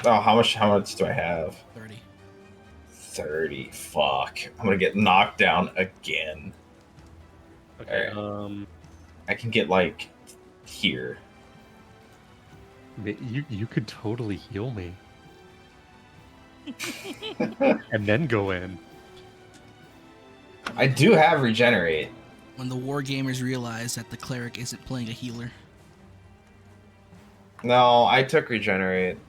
Oh, how much do I have? 30. 30. Fuck. I'm gonna get knocked down again. Okay. I can get like here. You could totally heal me. And then go in. I do have regenerate. When the war gamers realize that the cleric isn't playing a healer. No, I took regenerate.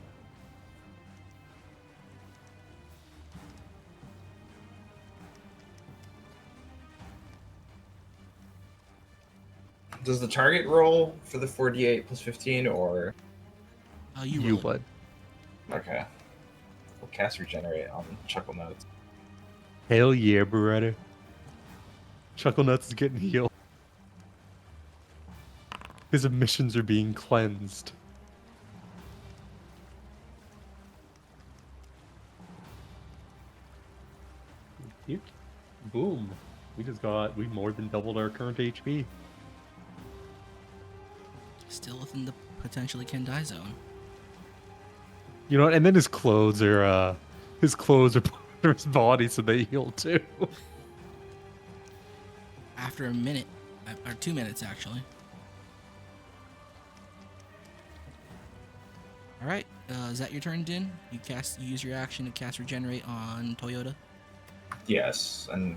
Does the target roll for the 4d8 plus 15 or? You would. Okay. We'll cast regenerate on Chuckle Notes. Hell yeah, brother. Chuckle Nuts is getting healed. His emissions are being cleansed. Boom. We more than doubled our current HP. Still within the potentially can die zone. You know what? And then his clothes are part of his body, so they heal too. After a minute, or 2 minutes actually. All right, is that your turn, Din? You use your action to cast Regenerate on Toyota. Yes, and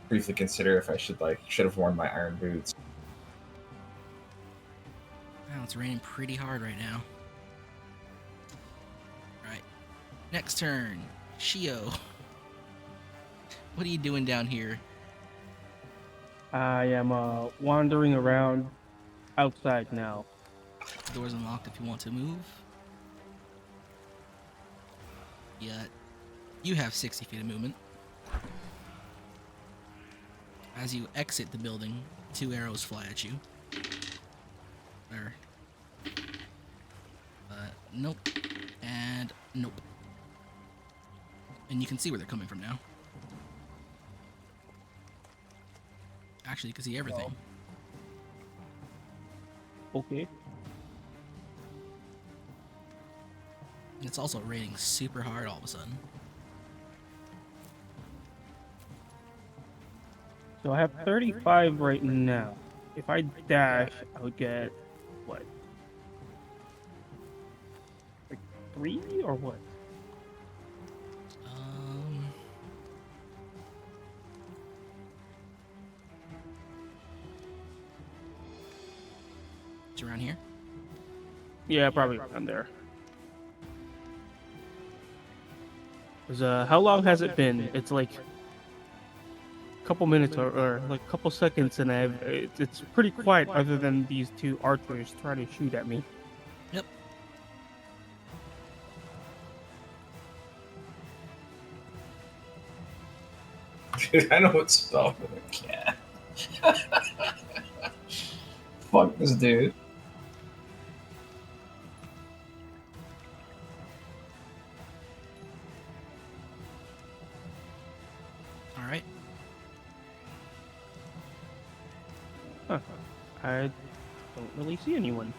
briefly consider if I should have worn my iron boots. Wow, it's raining pretty hard right now. All right, next turn, Shio. What are you doing down here? I am wandering around outside now. The door's unlocked if you want to move. Yeah, you have 60 feet of movement. As you exit the building, 2 arrows fly at you. There. Nope. And nope. And you can see where they're coming from now. Actually, you can see everything. Okay. It's also raining super hard all of a sudden. So I have 35 right now. If I dash, I would get what? Like 3 or what? It's around here. Yeah, probably around there. 'Cause, how long has it been? It's like a couple minutes or like a couple seconds, and it's pretty quiet other than these 2 archers trying to shoot at me. Yep. Dude, I know what spell for the cat. Fuck this dude. All right. Huh. I don't really see anyone.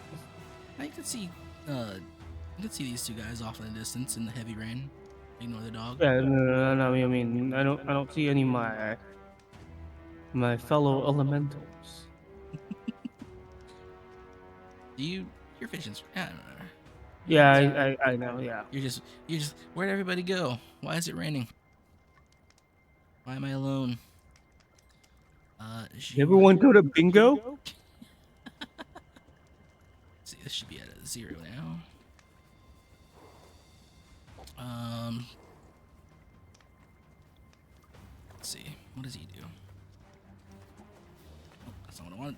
Now you can see these 2 guys off in the distance in the heavy rain. Ignore the dog. Yeah, no, I mean, I don't see any of my fellow elementals. Your vision's. I don't know. Yeah, I know. Yeah. You're just. Where'd everybody go? Why is it raining? Why am I alone? Did everyone go to bingo? See, this should be at a 0 now. Let's see. What does he do? Oh, that's not what I wanted.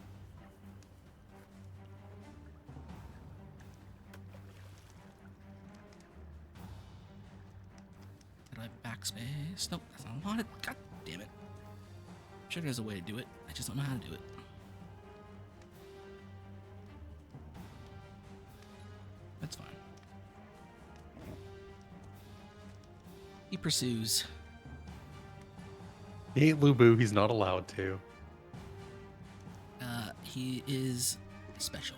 Did I backspace? Nope, that's not what I wanted. God damn it. I'm sure there's a way to do it. I just don't know how to do it. That's fine. He pursues. He ain't Lubu. He's not allowed to. He is special.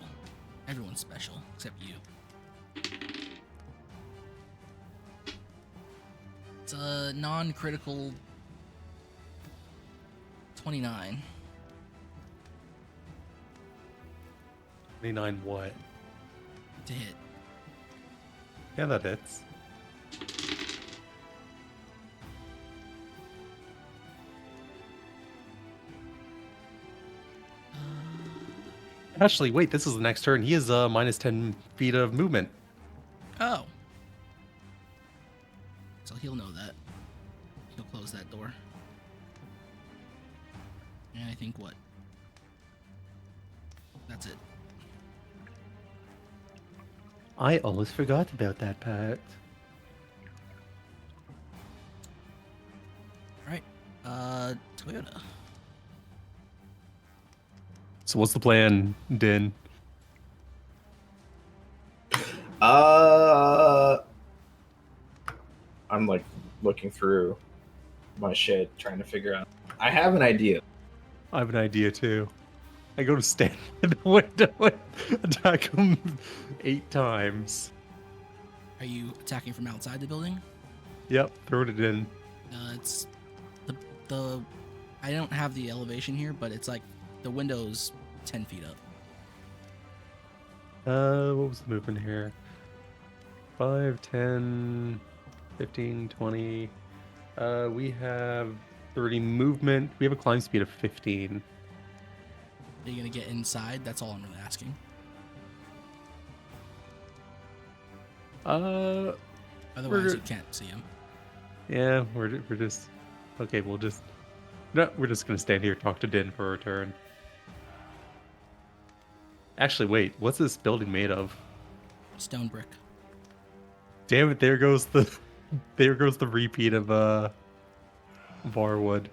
Everyone's special, except you. It's a non-critical 29. 29 what? To hit. Yeah, that hits. Actually, wait, this is the next turn. He has minus 10 feet of movement. Oh. So he'll know that. He'll close that door. And I think what? That's it. I almost forgot about that part. Alright. Toyota. So what's the plan, Din? I'm like looking through my shit, trying to figure out. I have an idea. I have an idea too. I go to stand in the window and attack him 8 times. Are you attacking from outside the building? Yep, throw it in. It's the I don't have the elevation here, but it's like the window's 10 feet up. What was the movement here? 5, 10, 15, 20. We have 30 movement. We have a climb speed of 15. Are you gonna get inside? That's all I'm really asking. Otherwise, you can't see him. Yeah, we're just okay. We're just gonna stand here, talk to Din for a turn. Actually, wait. What's this building made of? Stone brick. Damn it! There goes the repeat of Varwood.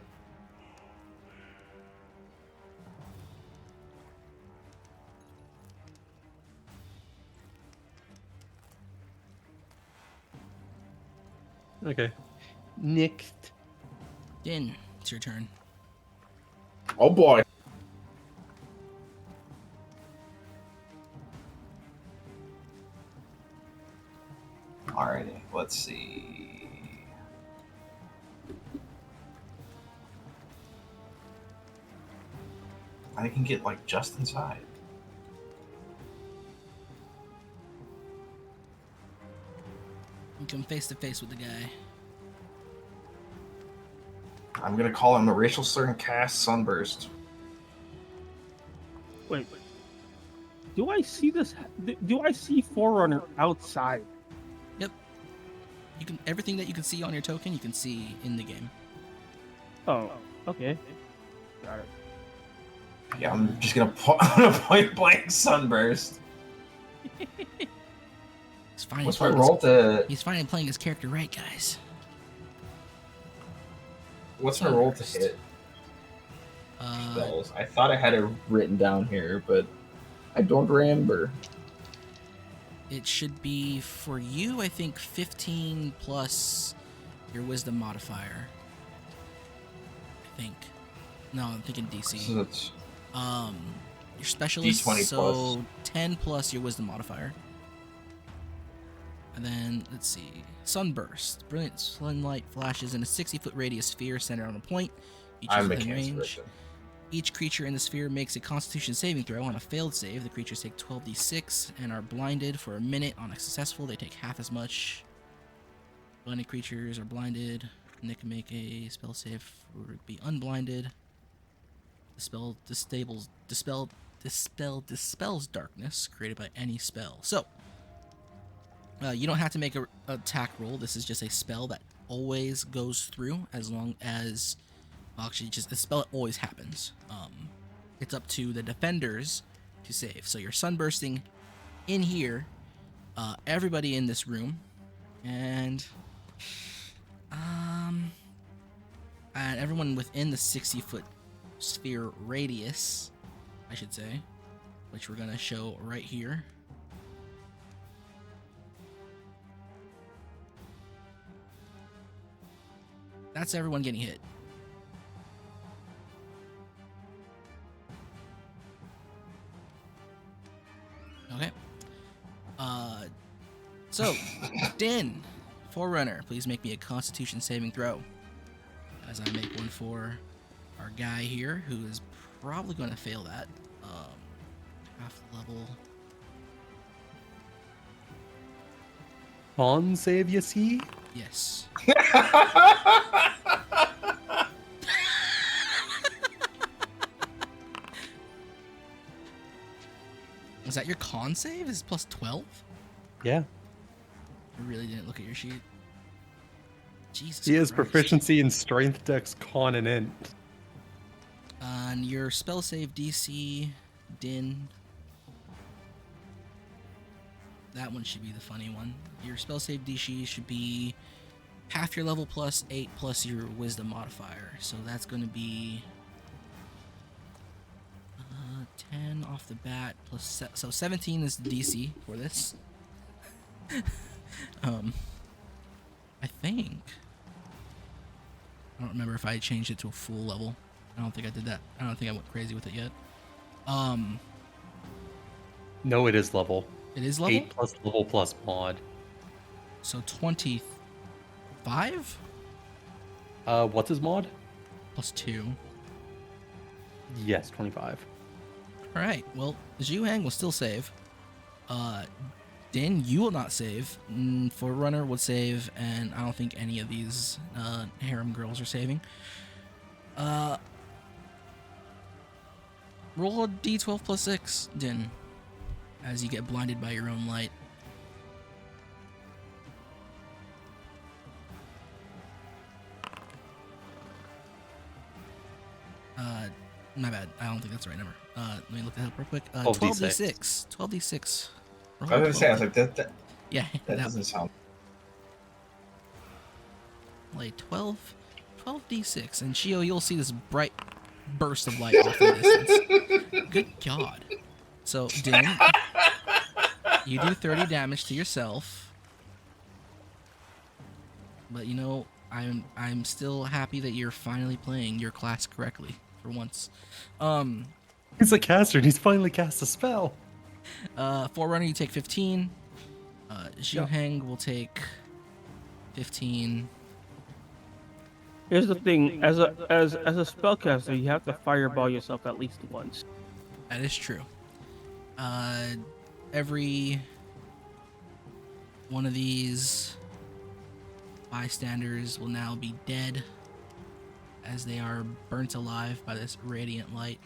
Okay. Next. Din, it's your turn. Oh boy. Alrighty, let's see. I can get like just inside. You come face to face with the guy. I'm gonna call him a racial slur and cast Sunburst. Wait. Do I see this? Do I see Forerunner outside? Yep. You can everything that you can see on your token, you can see in the game. Oh, okay. Got it. Yeah, I'm just gonna point blank Sunburst. He's fine. What's my roll to? He's fine playing his character right, guys. What's my roll to hit? Spells. I thought I had it written down here, but I don't remember. It should be for you, I think, 15 plus your wisdom modifier. I think. No, I'm thinking DC. So it's Your specialist, D20 so plus. 10 plus your wisdom modifier. And then, let's see. Sunburst. Brilliant sunlight flashes in a 60-foot radius sphere centered on a point. Each is I'm the within cancer range. victim. Each creature in the sphere makes a Constitution saving throw. On a failed save, the creatures take 12d6 and are blinded for a minute. On a successful, they take half as much. Blinded creatures are blinded. And they can make a spell save or be unblinded. The spell dispels darkness created by any spell. So, you don't have to make a attack roll. This is just a spell that always goes through as long as... Well, actually, just the spell always happens. It's up to the defenders to save. So you're sunbursting in here, everybody in this room, and everyone within the 60-foot sphere radius, I should say, which we're gonna show right here. That's everyone getting hit. Okay. So, Din, Forerunner, please make me a Constitution saving throw. As I make one for our guy here, who is probably going to fail that. Half level. Con save, you see? Yes. Is that your con save? Is plus 12? Yeah. I really didn't look at your sheet. Jesus He has Christ. proficiency in strength, dex, con, and int. On your spell save DC, Din. That one should be the funny one. Your spell save DC should be half your level plus 8 plus your wisdom modifier. So that's going to be 10 off the bat plus so 17 is the DC for this. I think. I don't remember if I changed it to a full level. I don't think I did that. I don't think I went crazy with it yet. No, it is level. It is level? 8 plus level plus mod. So 25 What's his mod? plus 2. Yes, 25. All right. Well, Zhuhang will still save. Din, you will not save. Forerunner would save, and I don't think any of these harem girls are saving. Roll a d12 plus 6, Din, as you get blinded by your own light. My bad. I don't think that's the right number. Let me look that up real quick. 12d6. 12d6. I was gonna say, I was like, that Yeah, that doesn't sound. like 12d6, and Shio, you'll see this bright burst of light off in the distance. Good God. So, Din, you do 30 damage to yourself. But you know, I'm still happy that you're finally playing your class correctly for once. He's a caster and he's finally cast a spell. Forerunner, you take 15. Zhuhang will take 15. Here's the thing: as a spellcaster, you have to fireball yourself at least once. That is true. Every one of these bystanders will now be dead as they are burnt alive by this radiant light.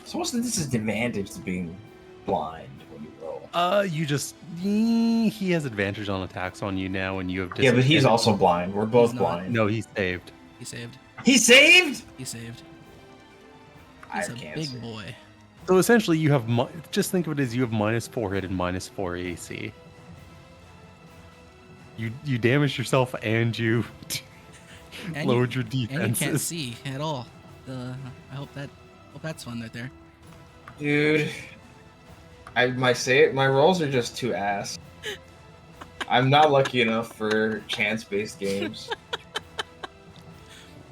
So what's the disadvantage to being blind when you roll? You just he has advantage on attacks on you now, and you have Yeah, but he's disadvantage. also blind. We're both He's not. blind. No, he's saved. He saved. He saved. He saved. I He's a can't big see. boy. So essentially, you have just think of it as you have -4 hit and -4 AC. You damaged yourself and you And lowered your And you defenses. can't see at all. I hope that's fun right there. Dude, my rolls are just too ass. I'm not lucky enough for chance-based games.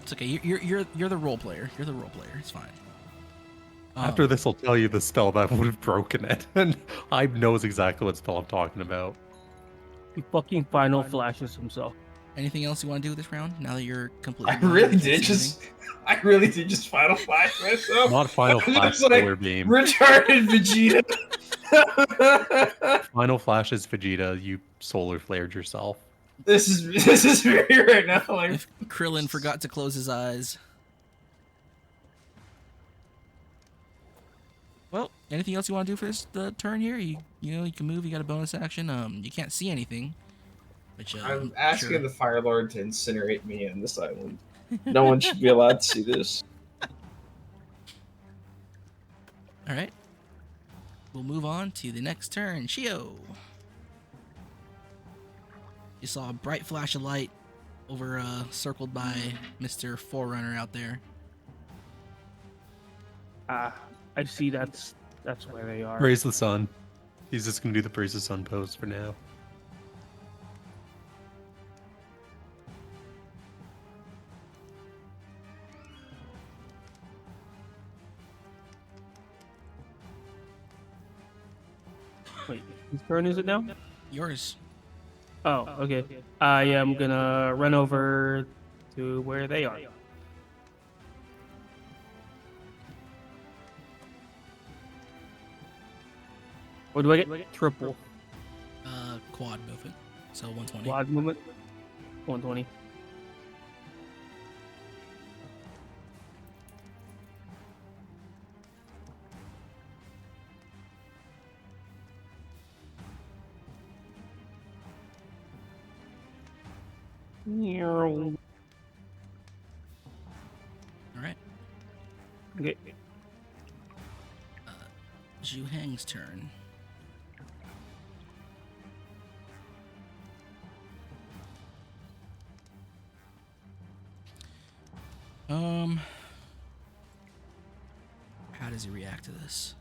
It's okay. You're the role player. You're the role player. It's fine. After this, I'll tell you the spell that would have broken it, and I knows exactly what spell I'm talking about. He fucking final flashes himself. Anything else you want to do this round? Now that you're completely. I blind, really you did can't see anything? just final flash myself. Not final I'm flash, just like, solar beam. retarded Vegeta. Final flash is Vegeta. You solar flared yourself. This is me right now. Like, If Krillin forgot to close his eyes. Well, anything else you want to do for this turn here? You know you can move. You got a bonus action. You can't see anything. Which I'm asking sure. the Fire Lord to incinerate me in this island. No one should be allowed to see this. All right. We'll move on to the next turn. Shio. You saw a bright flash of light over circled by Mr. Forerunner out there. I see that's where they are. Praise the sun. He's just gonna do the praise the sun pose for now. Wait, whose turn is it now? Yours. Oh, okay. I am gonna run over to where they are. What do I get? Triple. Quad movement. So 120. Quad movement. 120. All right. Okay. Zhuhang's turn. How does he react to this?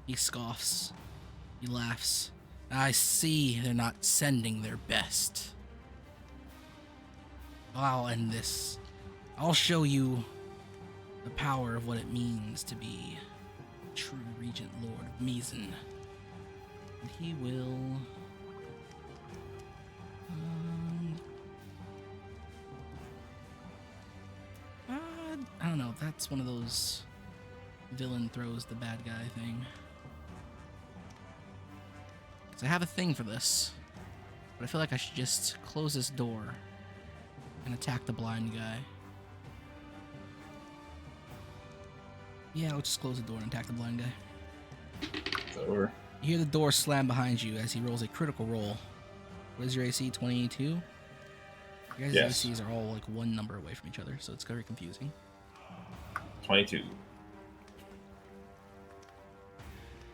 He scoffs. He laughs. I see they're not sending their best. I'll end this. I'll show you the power of what it means to be true regent lord of Mizen. And he will. I don't know. That's one of those villain throws the bad guy thing. 'Cause I have a thing for this, but I feel like I should just close this door and attack the blind guy. Yeah, I'll just close the door and attack the blind guy. Over. You hear the door slam behind you as he rolls a critical roll. What is your AC? 22? You guys' Yes. ACs are all like one number away from each other, so it's very confusing. 22.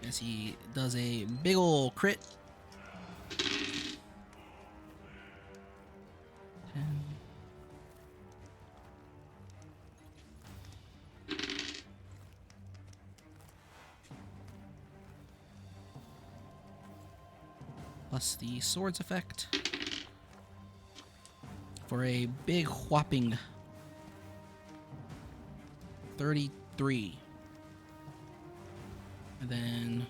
As he does a big ol' crit. 10. Plus the swords effect. For a big whopping 33. And then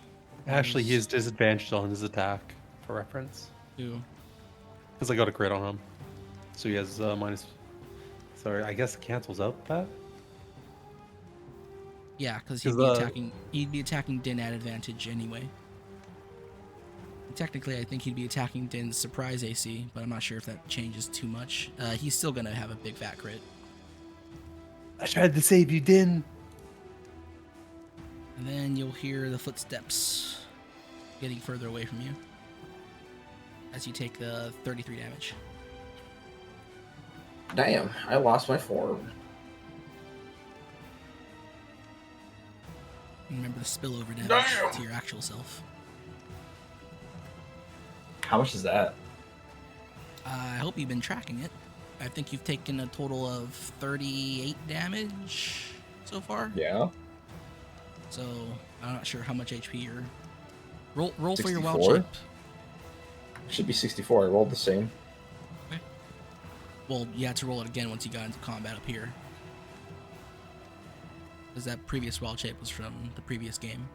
Actually, he is disadvantaged on his attack, for reference. 2. Because I got a crit on him. So he has minus... Sorry, I guess it cancels out that? Yeah, because 'Cause, he'd be attacking Din at advantage anyway. Technically, I think he'd be attacking Din's surprise AC, but I'm not sure if that changes too much. He's still gonna have a big fat crit. I tried to save you, Din! And then you'll hear the footsteps getting further away from you as you take the 33 damage. Damn, I lost my form. And remember the spillover damage Damn! to your actual self. How much is that? I hope you've been tracking it. I think you've taken a total of 38 damage so far. Yeah. So I'm not sure how much HP you're. Roll for your wild 64? shape. Should be 64. I rolled the same. Well, you had to roll it again once you got into combat up here. Because that previous wild shape was from the previous game.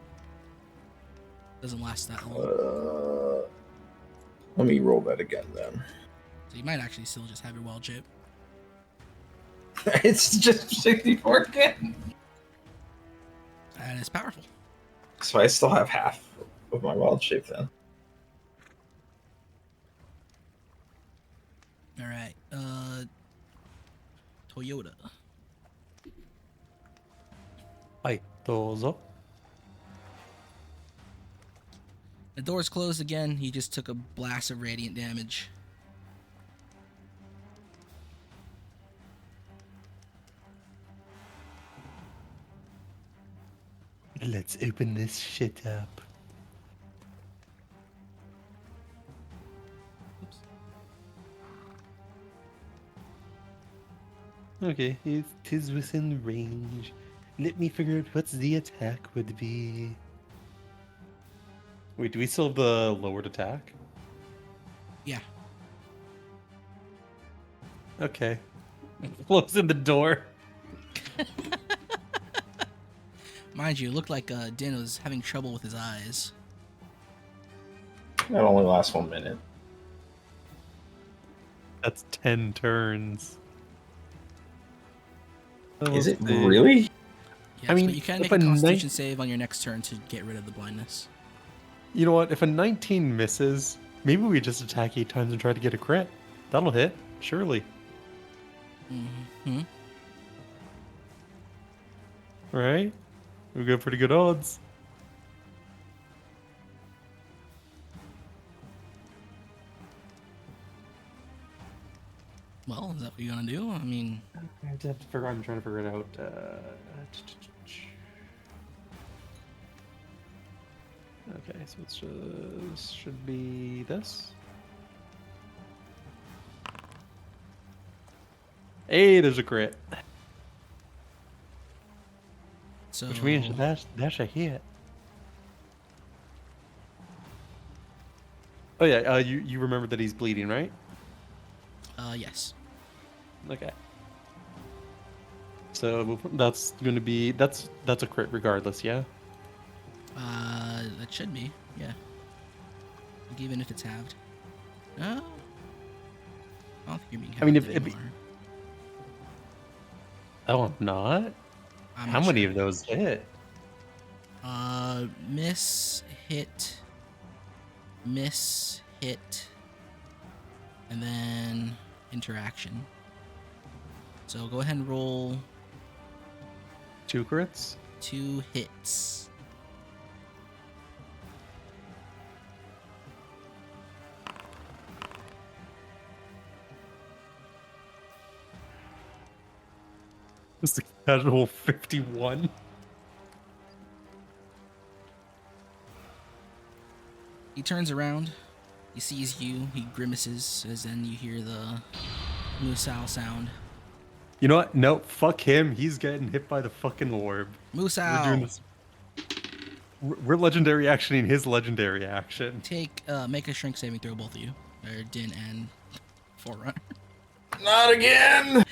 Doesn't last that long. Let me roll that again then. So you might actually still just have your wild shape. It's just 64 again. And it's powerful. So I still have half of my wild shape then. Alright, Toyota. Hi, dozo. The door's closed again. He just took a blast of radiant damage. Let's open this shit up. Oops. Okay, it is within range. Let me figure out what the attack would be. Wait, do we still have the lowered attack? Yeah. Okay. Closing the door. Mind you, it looked like Din was having trouble with his eyes. That only lasts 1 minute. That's 10 turns. Is it Let's see. really? Yes, mean, but you can if make a a Constitution save on your next turn to get rid of the blindness. You know what? If a 19 misses, maybe we just attack 8 times and try to get a crit. That'll hit, surely. Mm-hmm. Right? We've got pretty good odds. Well, is that what you're gonna do? I mean, I'm trying to figure it out. Okay, so it's just should be this. Hey, there's a crit, so which means that's a hit. Oh yeah, you remember that he's bleeding, right? Yes. Okay. So that's gonna be that's a crit regardless, yeah. That should be, yeah. Like, even if it's halved. No? I don't think you're being halved I mean, if anymore. Oh, I'm not. I'm How not many sure. of those hit? Miss, hit, and then interaction. So go ahead and roll 2 crits. 2 hits. Just a casual 51. He turns around, he sees you, he grimaces, as then you hear the Musou sound. You know what? No, fuck him. He's getting hit by the fucking orb. We're doing Musou! this. We're legendary actioning his legendary action. Make a strength saving throw, both of you. Or Din and Forerunner. Not again.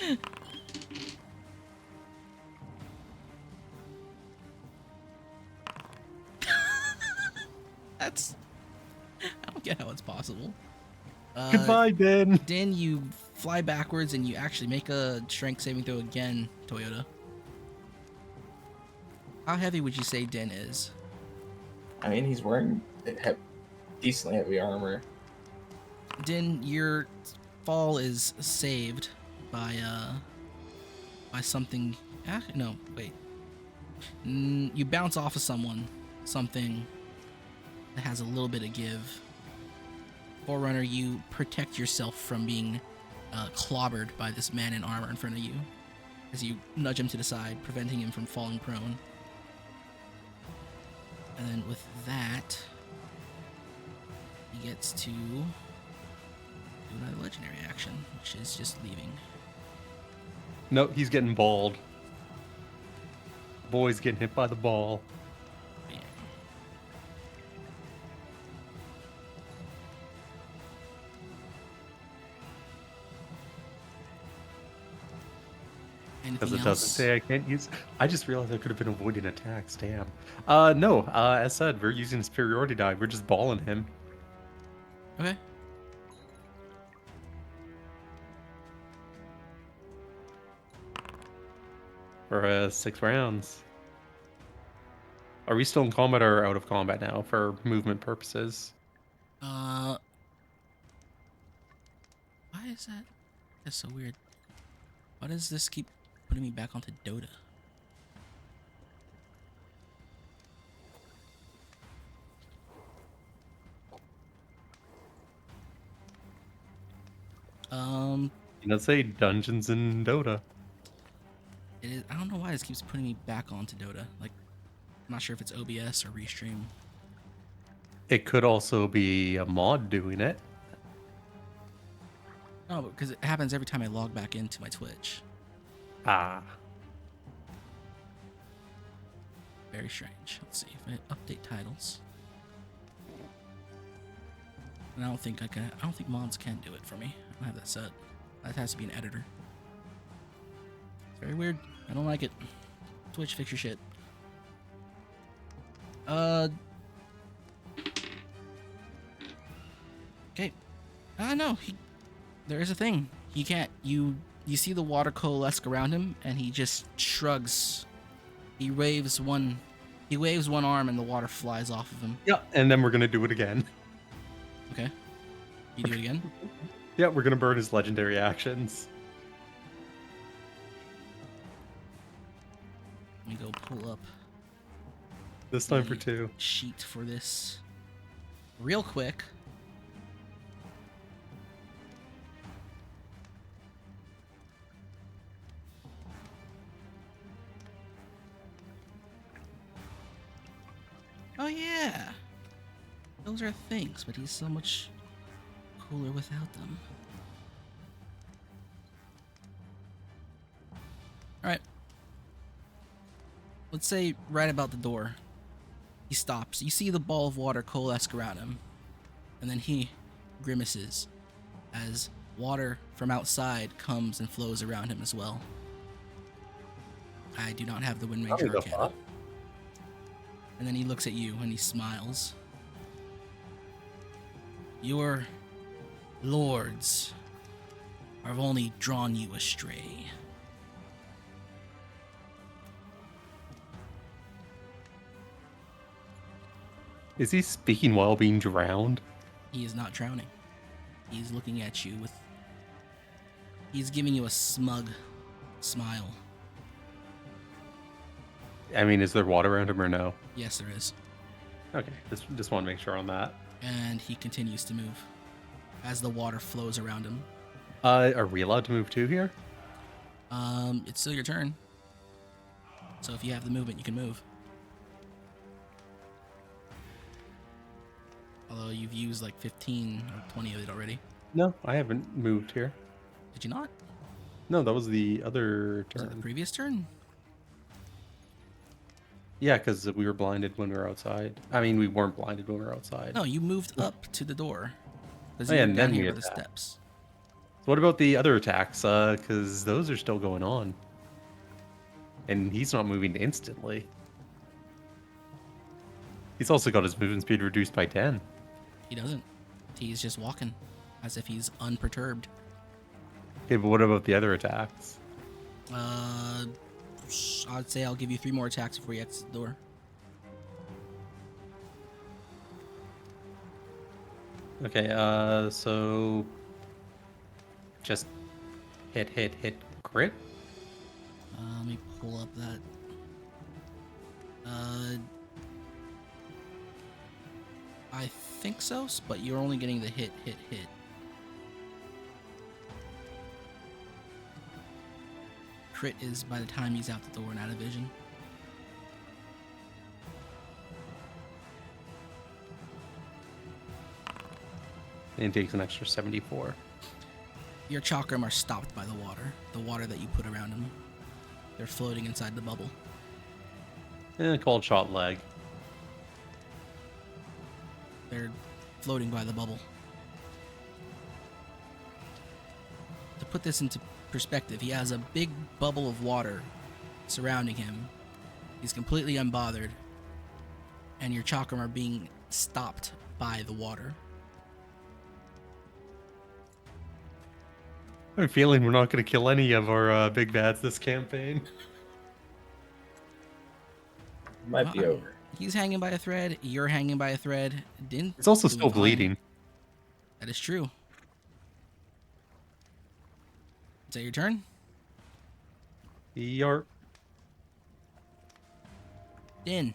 That's... I don't get how it's possible. Goodbye, Ben. Din, you fly backwards and you actually make a strength saving throw again, Toyota. How heavy would you say Din is? I mean, he's wearing decently heavy armor. Din, your fall is saved by something. No, wait. You bounce off of something that has a little bit of give. Forerunner, you protect yourself from being clobbered by this man in armor in front of you, as you nudge him to the side, preventing him from falling prone. And then with that, he gets to do another legendary action, which is just leaving. No, he's getting balled. Boy's getting hit by the ball. Bam. Because Anything it else? doesn't say I can't use. I just realized I could have been avoiding attacks. Damn. No. As said, we're using a superiority die. We're just balling him. Okay. For 6 rounds. Are we still in combat or out of combat now for movement purposes? Why is that? That's so weird. Why does this keep putting me back onto Dota? You know, say dungeons in Dota. It is, I don't know why this keeps putting me back onto Dota. Like, I'm not sure if it's OBS or Restream. It could also be a mod doing it. No, because it happens every time I log back into my Twitch. Ah. Very strange. Let's see if I update titles. And I don't think mods can do it for me. I don't have that set. That has to be an editor. It's very weird. I don't like it. Twitch, fix your shit. Okay. No. There is a thing. He can't. You see the water coalesce around him, and he just shrugs. He waves one arm, and the water flies off of him. Yeah, and then we're gonna do it again. Okay. You do it again? Yeah, we're gonna burn his legendary actions. Let me go pull up This time for the 2. sheet for this real quick. Oh yeah, those are things, but he's so much cooler without them. All right. Let's say right about the door, he stops. You see the ball of water coalesce around him, and then he grimaces as water from outside comes and flows around him as well. I do not have the Wind Ranger Arcana. And then he looks at you and he smiles. Your lords have only drawn you astray. Is he speaking while being drowned? He is not drowning. He's looking at you with... He's giving you a smug smile. I mean, is there water around him or no? Yes, there is. Okay, just want to make sure on that. And he continues to move as the water flows around him. Are we allowed to move too here? It's still your turn. So if you have the movement, you can move. Although you've used like 15 or 20 of it already. No, I haven't moved here. Did you not? No, that was the other Was it the turn. previous turn? Yeah, because we were blinded when we were outside. I mean, we weren't blinded when we were outside. No, you moved up to the door. Because Oh, you yeah, were and down then here we by the attacked. steps. So what about the other attacks? Because those are still going on. And he's not moving instantly. He's also got his movement speed reduced by 10. He doesn't. He's just walking as if he's unperturbed. Okay, but what about the other attacks? I'd say I'll give you 3 more attacks before you exit the door. Okay, so just hit, crit. Let me pull up that. I think so, but you're only getting the hit. Crit is by the time he's out the door and out of vision. And it takes an extra 74. Your chakram are stopped by the water that you put around him. They're floating inside the bubble. Called shot leg. They're floating by the bubble. To put this into perspective, he has a big bubble of water surrounding him. He's completely unbothered. And your chakram are being stopped by the water. I have a feeling we're not going to kill any of our big bads this campaign. Might be over. He's hanging by a thread. You're hanging by a thread. Din. It's also doing still fine. bleeding. That is true. Is that your turn? Yarp. Din.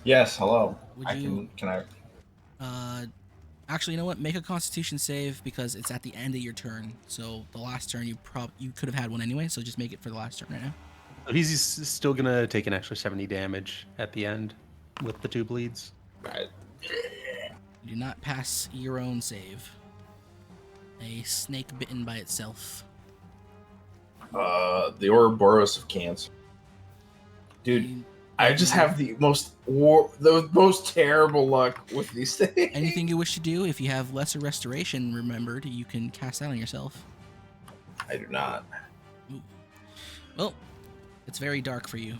Yes, hello. Would I you- can I Actually, you know what? Make a Constitution save because it's at the end of your turn. So the last turn you could have had one anyway. So just make it for the last turn right now. He's still going to take an extra 70 damage at the end with the 2 bleeds. Right. You do not pass your own save. A snake bitten by itself. The Ouroboros of Cancer. Dude, You- I just have the most terrible luck with these things. Anything you wish to do, if you have lesser restoration remembered, you can cast that on yourself. I do not. Well, it's very dark for you.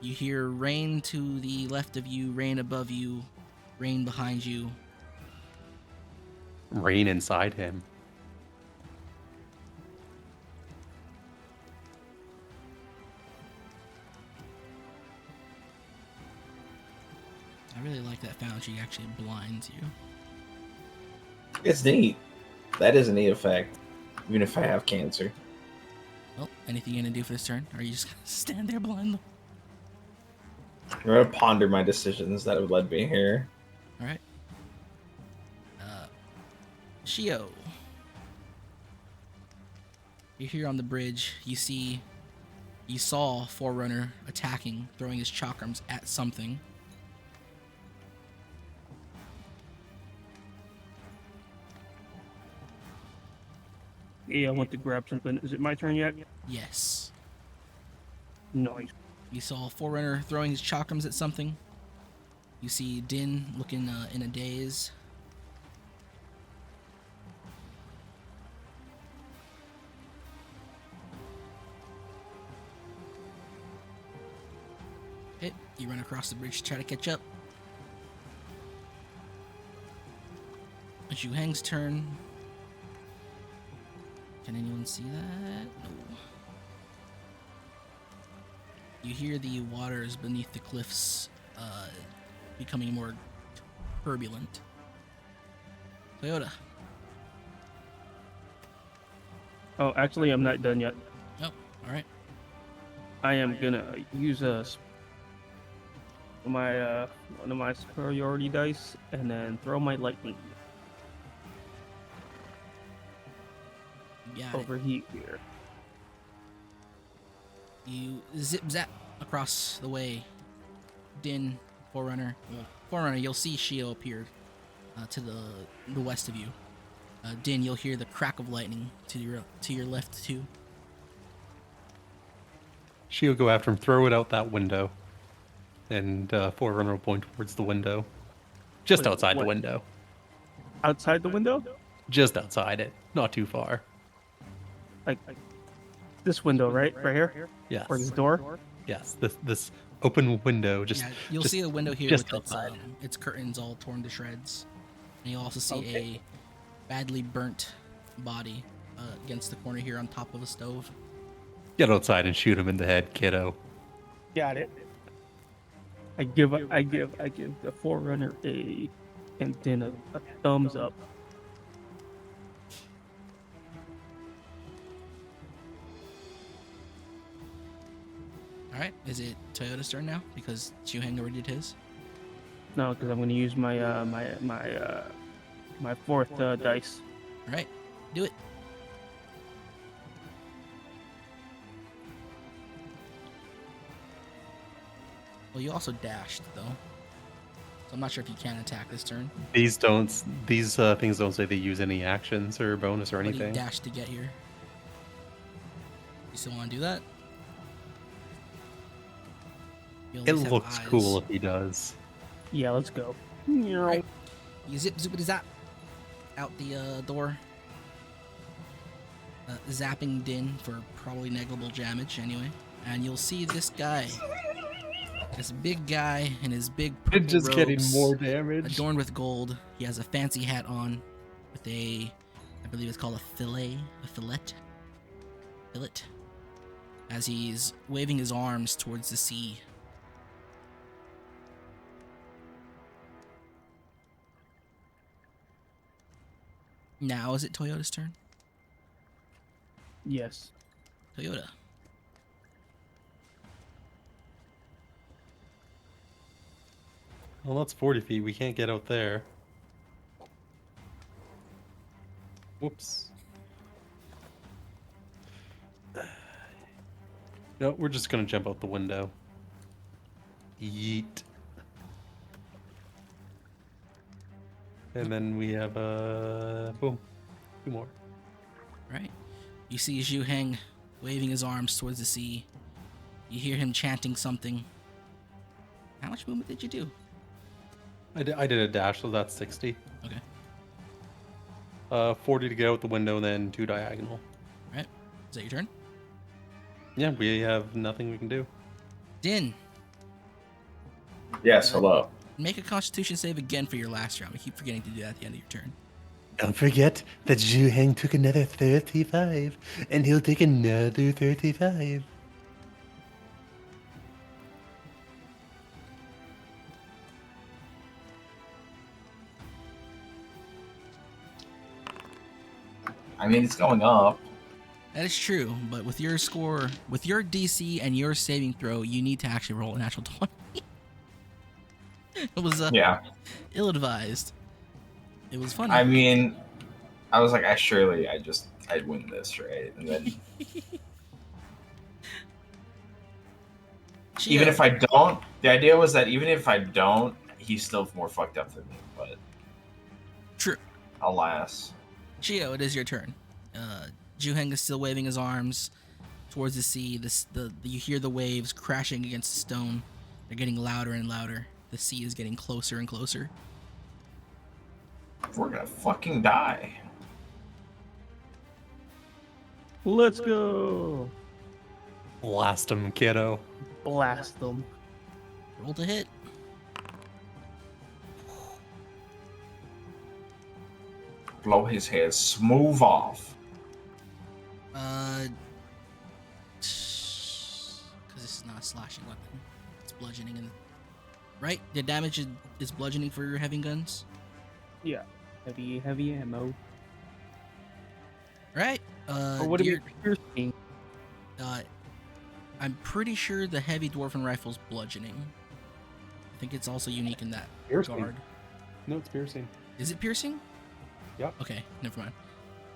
You hear rain to the left of you, rain above you, rain behind you. Rain inside him. I really like that foundry actually blinds you. It's neat. That is a neat effect. Even if I have cancer. Well, anything you gonna do for this turn? Or are you just gonna stand there blind? I'm gonna ponder my decisions that have led me here. Alright. Shio. You're here on the bridge. You saw Forerunner attacking, throwing his chakrams at something. Yeah, I want to grab something. Is it my turn yet? Yes. Nice. You saw Forerunner throwing his chakrams at something. You see Din looking in a daze. Okay, you run across the bridge to try to catch up. It's Yu Hang's turn. Can anyone see that? No. You hear the waters beneath the cliffs becoming more turbulent. Toyota. Oh, actually, I'm not done yet. Oh, alright. I am gonna use my one of my superiority dice and then throw my lightning. Got it. Overheat here. You zip zap across the way. Din, Forerunner. Well, Forerunner, you'll see Shio appear to the west of you. Din, you'll hear the crack of lightning to your left too. She'll go after him, throw it out that window, and Forerunner will point towards the window, just Wait, outside what? the window, Outside the window? just outside it, not too far. Like this window, right? Right here? Yes, Or this door? yes. This open window, just Yeah, you'll just- see a window here just with outside. its curtains all torn to shreds, and you'll also see Okay. a badly burnt body against the corner here on top of a stove. Get outside and shoot him in the head, kiddo. Got it. I give the Forerunner a and then a thumbs up. All right, is it Toyota's turn now because Chuheng already did his? No, because I'm gonna use my my fourth dice. All right, do it. Well, you also dashed though, so I'm not sure if you can attack this turn. These things don't say they use any actions or bonus or But you anything. dashed to get here. You still want to do that? You at It least have looks eyes. cool if he does. Yeah, let's go. Right. You zip zoopity zap out the door, zapping Din for probably negligible damage anyway, and you'll see this guy, this big guy in his big purple Just getting robes, more damage. adorned with gold. He has a fancy hat on with I believe it's called a fillet, as he's waving his arms towards the sea. Now is it Toyota's turn? Yes. Toyota. Well, that's 40 feet. We can't get out there. Whoops. No, we're just gonna jump out the window. Yeet. And then we have boom, 2 more. Right. You see Zhu Heng waving his arms towards the sea. You hear him chanting something. How much movement did you do? I did a dash, so that's 60. Okay. 40 to get out the window, then 2 diagonal. Right. Is that your turn? Yeah, we have nothing we can do. Din, Yes, hello. make a constitution save again for your last round. We keep forgetting to do that at the end of your turn. Don't forget that Zhu Heng took another 35, and he'll take another 35. I mean, it's going up. That is true, but with your score, with your DC and your saving throw, you need to actually roll a natural 20. It was Yeah. ill-advised. It was funny. I mean, I was like, I'd win this, right? And then even if I don't, the idea was that even if I don't, he's still more fucked up than me. But True. alas, Chio, it is your turn. Juheng is still waving his arms towards the sea. You hear the waves crashing against the stone. They're getting louder and louder. The sea is getting closer and closer. we're gonna fucking die. Let's go. Blast him, kiddo. Blast them. Roll to hit. Blow his head smooth off. Because this is not a slashing weapon. It's bludgeoning. Right? The damage is bludgeoning for your heavy guns? Yeah. Heavy ammo. Right? Or would it be piercing? I'm pretty sure the heavy dwarven rifle's bludgeoning. I think it's also unique in that Piercing. regard. No, it's piercing. Is it piercing? Yep. Okay, never mind.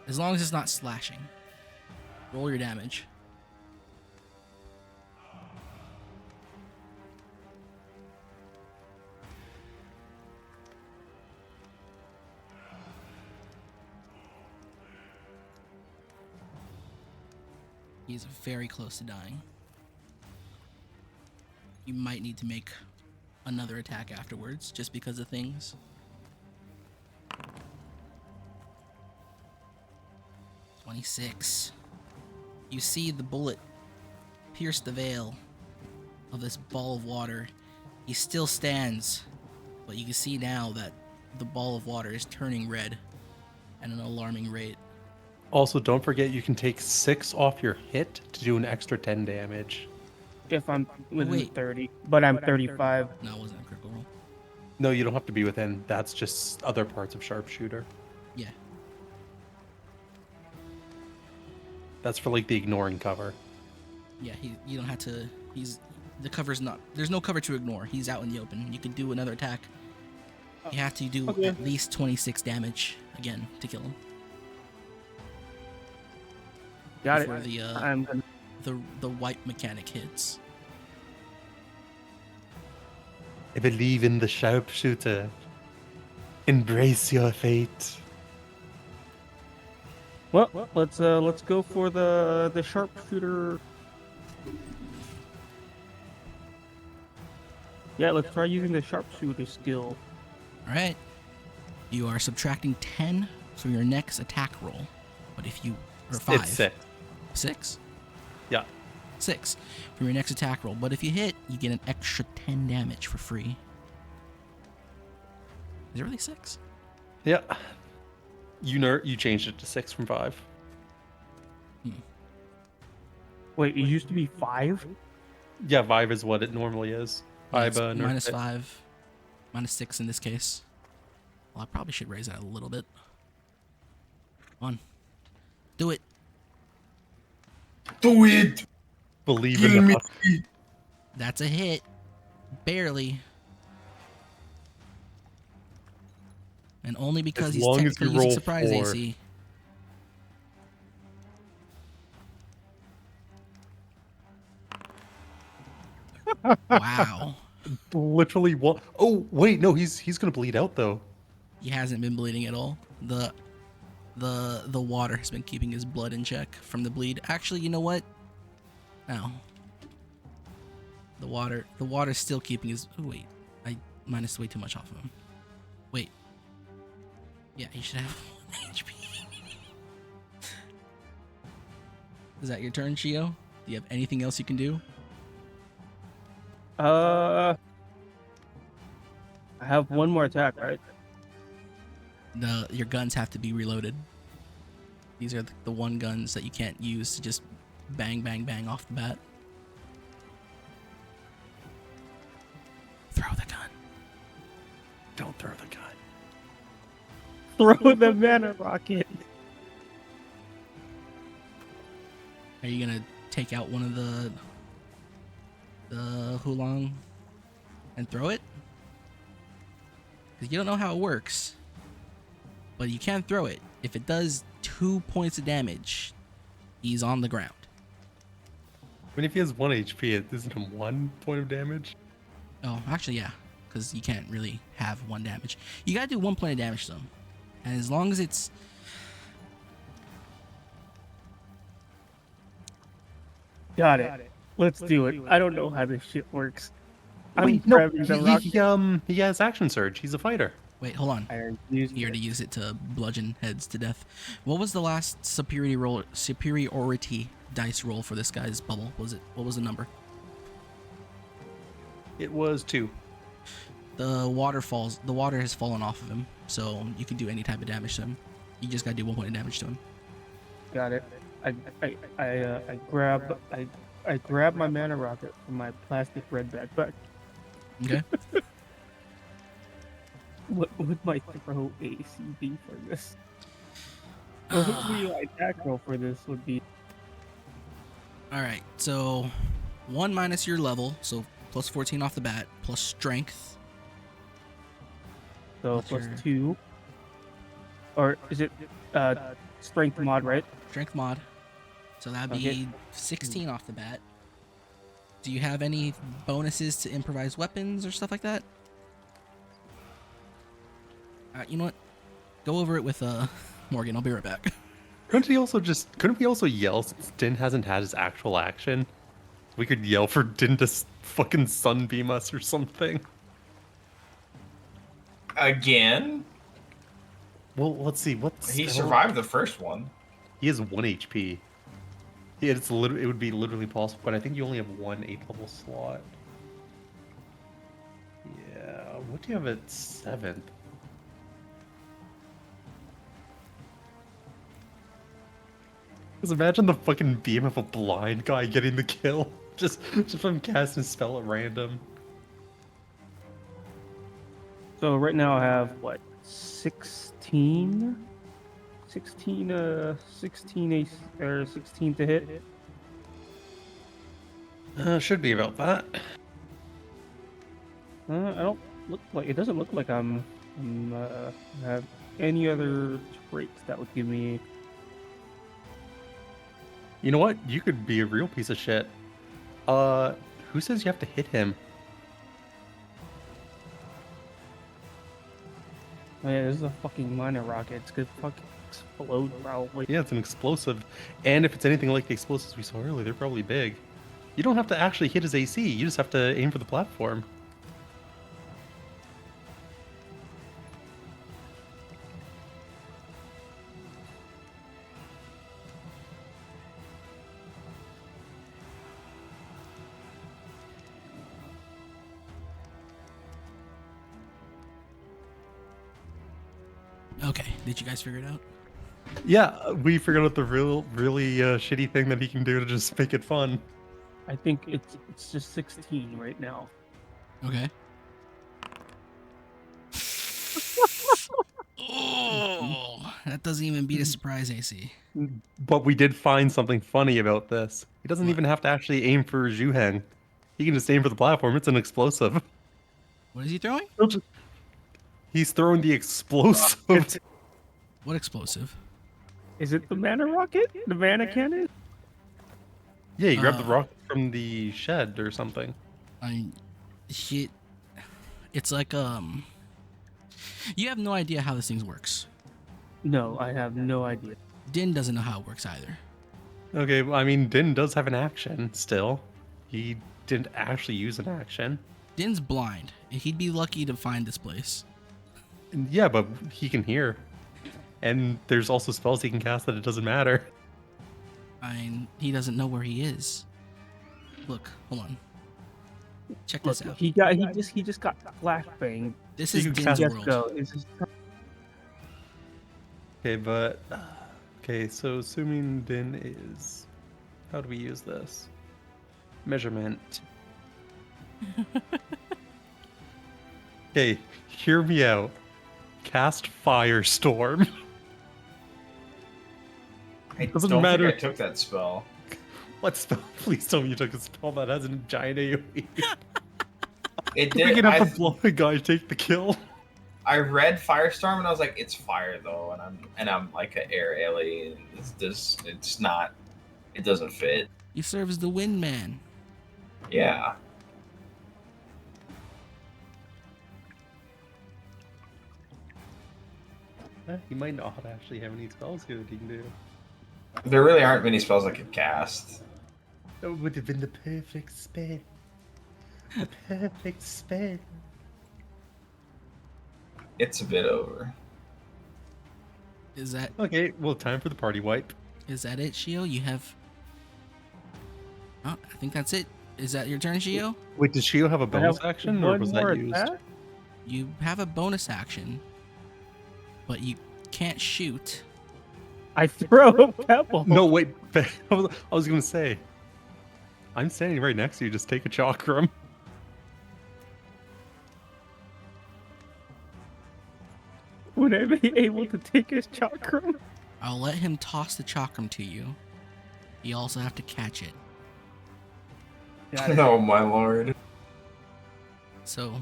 As long as it's not slashing. Roll your damage. He's very close to dying. You might need to make another attack afterwards, just because of things. 26. You see the bullet pierce the veil of this ball of water. He still stands, but you can see now that the ball of water is turning red at an alarming rate. Also, don't forget you can take 6 off your hit to do an extra 10 damage. If I'm within Wait. 30, but I'm 35. No, it wasn't a critical roll. No, you don't have to be within. That's just other parts of sharpshooter. Yeah. That's for like the ignoring cover. Yeah, you don't have to. The cover's not. There's no cover to ignore. He's out in the open. You can do another attack. You have to do Okay. at least 26 damage again to kill him. Got before it. the I'm gonna. the white mechanic hits. I believe in the sharpshooter. Embrace your fate. Well, let's go for the sharpshooter. Yeah, let's try using the sharpshooter skill. All right. You are subtracting 10 from your next attack roll, but if you or 5, It's 6. 6, Yeah. 6 from your next attack roll. But if you hit, you get an extra 10 damage for free. Is it really 6? Yeah. You changed it to 6 from 5. Wait, it used to be 5. Yeah, 5 is what it normally is. Yeah, it's nerfed minus it. 5, minus 6 in this case. Well, I probably should raise that a little bit. Come on. Do it. Do it! Believe Kill in me! the That's a hit. Barely. And only because As he's long as technically you using roll surprise 4. AC. Wow. literally what? Oh wait, no, he's gonna bleed out though. He hasn't been bleeding at all. The water has been keeping his blood in check from the bleed. Actually, you know what? No. The water's still keeping his. Oh wait, I minus way too much off of him. Wait. Yeah, he should have 1 HP. Is that your turn, Shio? Do you have anything else you can do? I have one more attack, right? Your guns have to be reloaded. These are the one guns that you can't use to just bang, bang, bang off the bat. Throw the gun. Don't throw the gun. Throw the mana rocket. Are you gonna take out one of the Hulao and throw it? Because you don't know how it works. But you can throw it. If it does 2 points of damage, he's on the ground. I mean, if he has 1 HP, it isn't him 1 point of damage. Oh, actually, yeah. Because you can't really have 1 damage. You gotta do 1 point of damage to him. And as long as it's... Got it. Let's do it. I don't know how this shit works. I'm Wait, no, grabbing the rocket. he has action surge. He's a fighter. Wait, hold on. I used You already use it to bludgeon heads to death. What was the last superiority dice roll for this guy's bubble? What was the number? It was 2. The water has fallen off of him, so you can do any type of damage to him. You just gotta do 1 point of damage to him. Got it. I grab my mana rocket from my plastic red backpack. Okay. What would my throw AC be for this? What would be my attack roll for this would be? Alright, so 1 minus your level, so plus 14 off the bat, plus strength. So What's plus your- 2. Or is it strength mod, right? Strength mod. So that'd be Okay. 16 off the bat. Do you have any bonuses to improvised weapons or stuff like that? You know what? Go over it with Morgan. I'll be right back. Couldn't we also yell since Din hasn't had his actual action? We could yell for Din to fucking sunbeam us or something. Again? Well, let's see. He survived the first one. He has 1 HP. Yeah, it would be literally possible, but I think you only have 1 8th level slot. Yeah, what do you have at 7th? Just imagine the fucking beam of a blind guy getting the kill. Just from casting a spell at random. So right now I have what 16 ace or 16 to hit. Should be about that. I don't look like it doesn't look like I'm have any other traits that would give me. You know what? You could be a real piece of shit. Who says you have to hit him? Oh yeah, this is a fucking miner rocket. It's gonna fucking explode probably. Yeah, it's an explosive. And if it's anything like the explosives we saw earlier, they're probably big. You don't have to actually hit his AC. You just have to aim for the platform. Okay, did you guys figure it out? Yeah, we figured out the really shitty thing that he can do to just make it fun. I think it's just 16 right now. Okay. Oh, that doesn't even beat a surprise AC. But we did find something funny about this. He doesn't What? even have to actually aim for Zhuheng. He can just aim for the platform. It's an explosive. What is he throwing? He's throwing the explosive. What explosive? Is it the mana rocket? The mana cannon? Yeah, you grab the Uh, rocket from the shed or something. It's like you have no idea how this thing works. No, I have no idea. Din doesn't know how it works either. Okay, well, I mean, Din does have an action still. He didn't actually use an action. Din's blind. He'd be lucky to find this place. Yeah, but he can hear. And there's also spells he can cast that it doesn't matter. He doesn't know where he is. Look, hold on. Check Look, this out. he just got flashbang. This You is can Din's cast- Just world. go. It's just, Okay, but... Okay, so assuming Din is... How do we use this? Measurement. Okay, hear me out. Cast Firestorm. I Doesn't don't matter. think I took that spell. What spell? Please tell me you took a spell that has a giant AoE. It We did. can have the blind guy take the kill. I read Firestorm and I was like, it's fire though, and I'm like an air alien. It's not. It doesn't fit. You serve as the wind man. Yeah. He might not actually have any spells here that he can do. There really aren't many spells I could cast. That would have been the perfect spell. The perfect spell. It's a bit over. Is that Okay, well, time for the party wipe. it, Shio? You have. Oh, I think that's it. Is that your turn, Gio? Wait, does Shio have a I bonus have action, or one was more that used? attack? You have a bonus action, but you can't shoot. I throw a pebble. No, wait. I was gonna say. I'm standing right next to you. Just take a chakram. Would I be able to take his chakram? I'll let him toss the chakram to you. You also have to catch it. Oh my lord. So,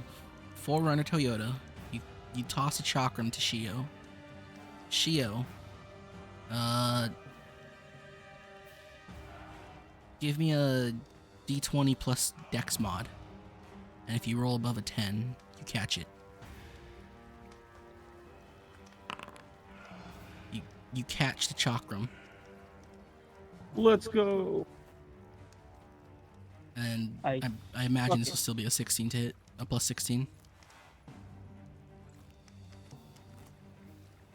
Forerunner Toyota, you toss a chakram to Shio. Shio, give me a d20 plus dex mod. And if you roll above a 10, you catch it. You catch the chakram. Let's go. And I I imagine this will still be a 16 to hit. A plus 16.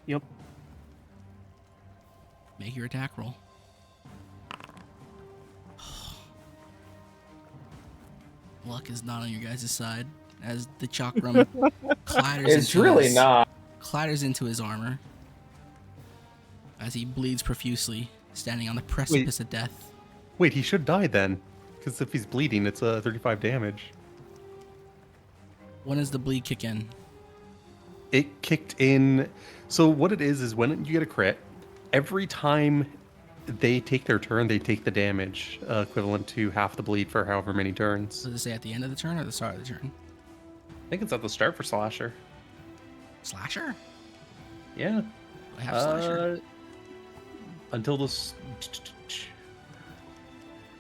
Yep. Make your attack roll. Luck is not on your guys' side as the chakram clatters It's into really his, not. clatters into his armor as he bleeds profusely, standing on the precipice of death. Wait, he should die then, because if he's bleeding, it's 35 damage. When does the bleed kick in? It kicked in. So what it is when you get a crit, every time they take their turn, they take the damage, equivalent to half the bleed for however many turns. Does it say at the end of the turn or the start of the turn? I think it's at the start for Slasher. Slasher? Yeah. I have Slasher. Until this.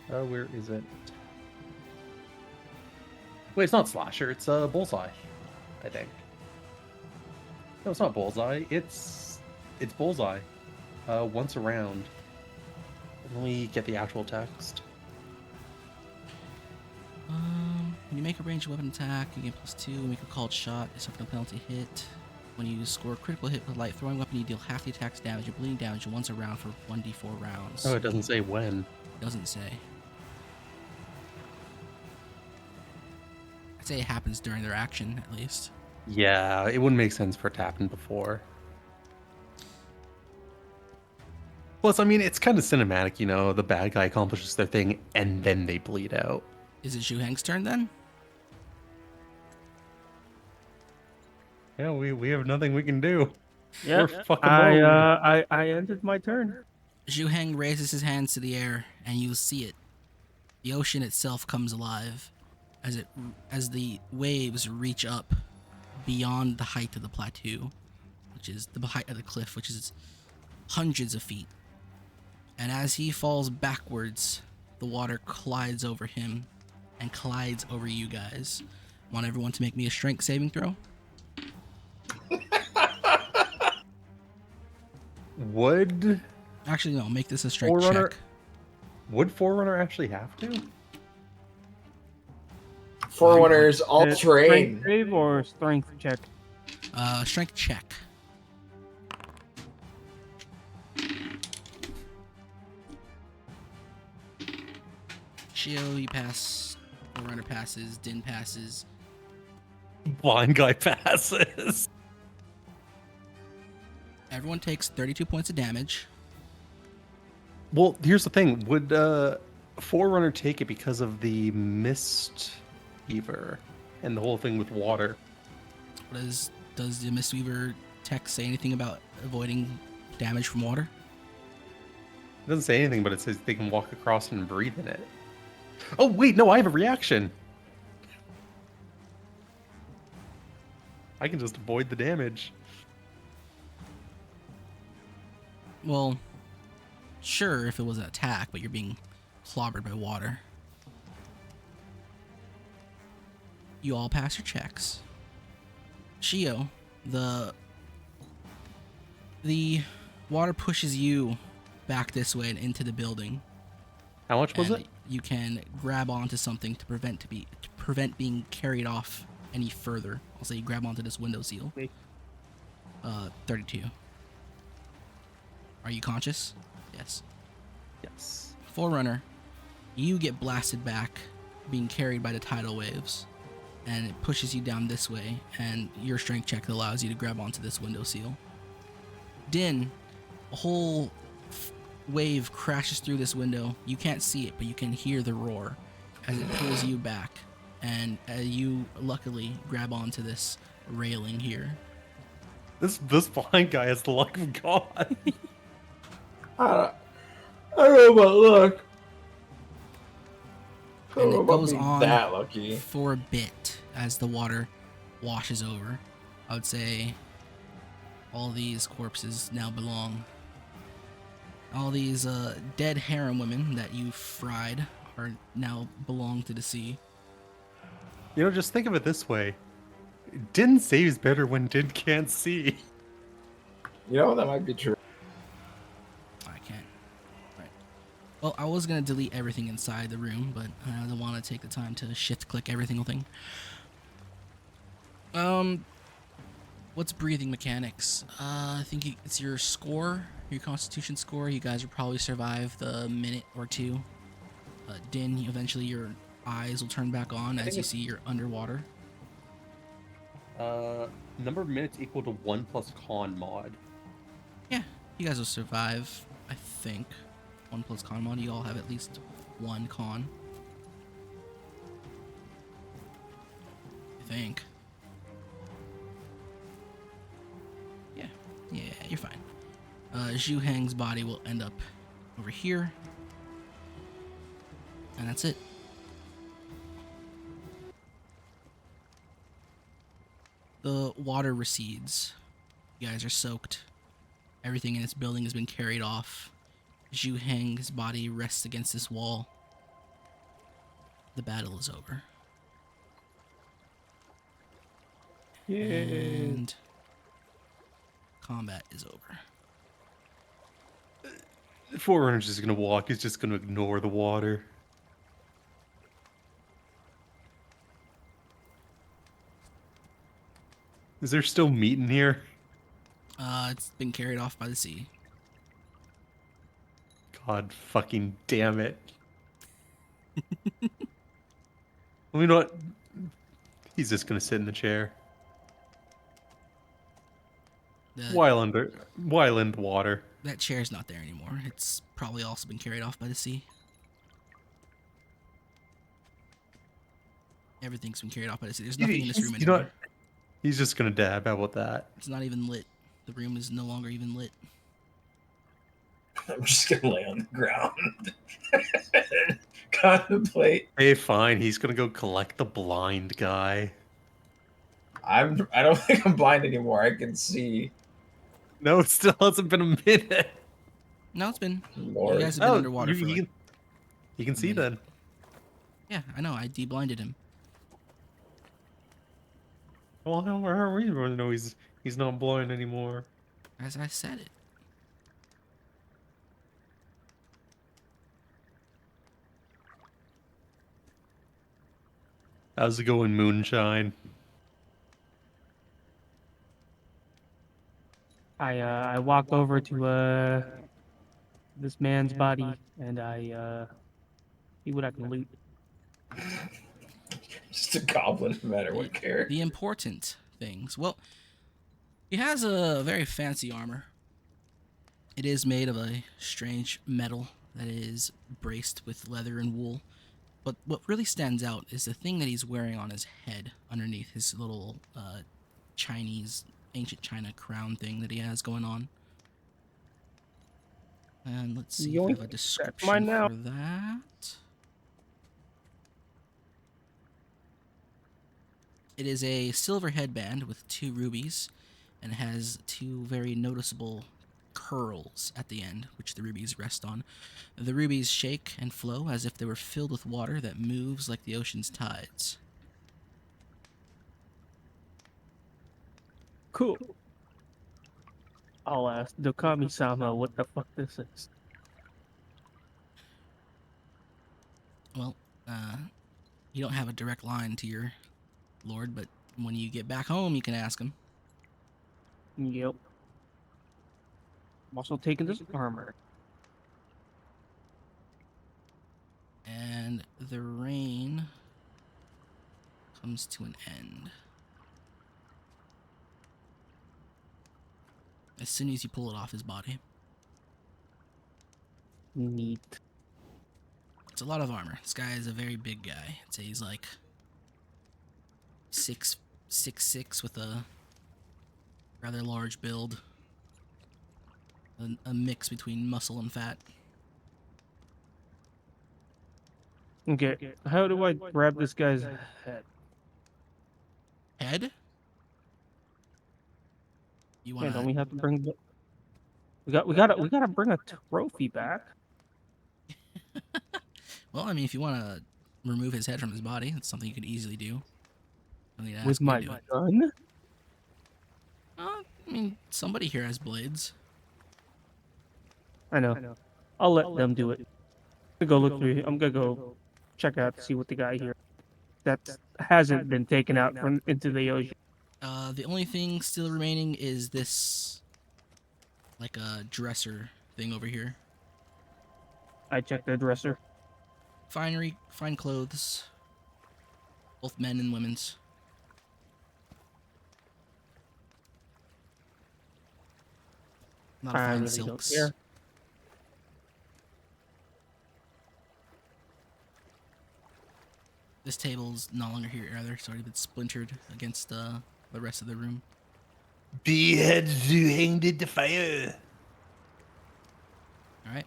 Where is it? Wait, it's not Slasher. It's Bullseye, I think. No, it's not Bullseye. It's Bullseye. Once around. Let me get the actual text. When you make a ranged weapon attack, you get +2. Make a called shot. You suffer no penalty hit. When you score a critical hit with a light throwing weapon, you deal half the attack's damage and bleeding damage once a round for 1d4 rounds. Oh, it doesn't say when. Doesn't say. I'd say it happens during their action, at least. Yeah, it wouldn't make sense for it to happen before. Plus, I mean, it's kind of cinematic, you know, the bad guy accomplishes their thing and then they bleed out. Is it Zhuheng's turn then? Yeah, we have nothing we can do. Yeah. We're fucking I ended my turn. Zhuheng raises his hands to the air, and you see it. The ocean itself comes alive as the waves reach up beyond the height of the plateau, which is the height of the cliff, which is hundreds of feet. And as he falls backwards, the water collides over him and collides over you guys. Want everyone to make me a strength saving throw? Would Actually, no. Make this a strength Forerunner- check. would Forerunner actually have to? Forerunners all Strength terrain. save or strength check? Strength check. Shio, you pass. Forerunner passes. Din passes. Blind guy passes. Everyone takes 32 points of damage. Well, here's the thing. Would Forerunner take it because of the Mist Weaver and the whole thing with water? Does the Mistweaver text say anything about avoiding damage from water? It doesn't say anything, but it says they can walk across and breathe in it. Oh, wait, no, I have a reaction. I can just avoid the damage. Well, sure, if it was an attack, but you're being clobbered by water. You all pass your checks. Shio, the water pushes you back this way and into the building. How much was and it? You can grab onto something to prevent being carried off any further. I'll say you grab onto this window seal. 32. Are you conscious? Yes. Yes. Forerunner, you get blasted back being carried by the tidal waves, and it pushes you down this way, and your strength check allows you to grab onto this window seal. Din, a whole wave crashes through this window. You can't see it, but you can hear the roar as it pulls you back, and you luckily grab onto this railing here. This blind guy has the luck of God. I don't know about luck. I don't And know it about goes being on that lucky. for a bit as the water washes over. I would say all these corpses now belong. All these dead harem women that you fried are now belong to the sea. You know, just think of it this way. Din saves better when Din can't see. You know, that might be true. I can't. Right. Well, I was going to delete everything inside the room, but I don't want to take the time to shift-click every single thing. What's breathing mechanics? I think it's your score, your constitution score. You guys will probably survive the minute or two. Din, eventually your eyes will turn back on as you see you're underwater. Number of minutes equal to 1 plus con mod. Yeah, you guys will survive, I think. 1 plus con mod. You all have at least 1 con. I think. Yeah, you're fine. Zhu Heng's body will end up over here. And that's it. The water recedes. You guys are soaked. Everything in this building has been carried off. Zhu Heng's body rests against this wall. The battle is over. Yay. And combat is over. Forerunner's just gonna walk. He's just gonna ignore the water. Is there still meat in here? It's been carried off by the sea. God fucking damn it. Well, you know what? He's just gonna sit in the chair. While in the water. That chair's not there anymore. It's probably also been carried off by the sea. Everything's been carried off by the sea. There's nothing in this room You know anymore. what? He's just gonna dab. How about that? It's not even lit. The room is no longer even lit. I'm just gonna lay on the ground. Contemplate. Hey, fine. He's gonna go collect the blind guy. I don't think I'm blind anymore. I can see. No, it still hasn't been a minute. No, it's been. Lord. You guys have been underwater for you can see minute. then. Yeah, I know. I de-blinded him. Well, how are we going to know he's not blind anymore? As I said it. How's it going, Moonshine? I walk over to this man's body and I see what I can loot. Just a goblin, no matter what character. The important things. Well, he has a very fancy armor. It is made of a strange metal that is braced with leather and wool. But what really stands out is the thing that he's wearing on his head underneath his little Chinese, ancient China crown thing that he has going on. And let's see if I have a description mine now. for that. It is a silver headband with 2 rubies and has 2 very noticeable curls at the end, which the rubies rest on. The rubies shake and flow as if they were filled with water that moves like the ocean's tides. Cool. I'll ask Dokami-sama what the fuck this is. Well, you don't have a direct line to your lord, but when you get back home, you can ask him. Yep. I'm also taking this armor. And And the rain comes to an end. As soon as you pull it off his body. Neat. It's a lot of armor. This guy is a very big guy. I'd say he's like 6'6" with a rather large build. A mix between muscle and fat. Okay, how do I grab this guy's head? Head? You Man, don't wanna... we have to bring the... we gotta bring a trophy back. Well, I mean, if you wanna remove his head from his body, that's something you could easily do. Don't need to With ask me to my do it. gun? I mean, somebody here has blades. I know. I'll let them do it. I'm gonna go look through. I'm gonna go check out, see what the guy here that hasn't been taken out from into the ocean. The only thing still remaining is this, like a dresser thing over here. I checked the dresser. Finery, fine clothes. Both men and women's. A lot of I fine really silks. don't care. This table's no longer here either. It's already been splintered against the rest of the room. Behead Zuheng the Defier. Alright.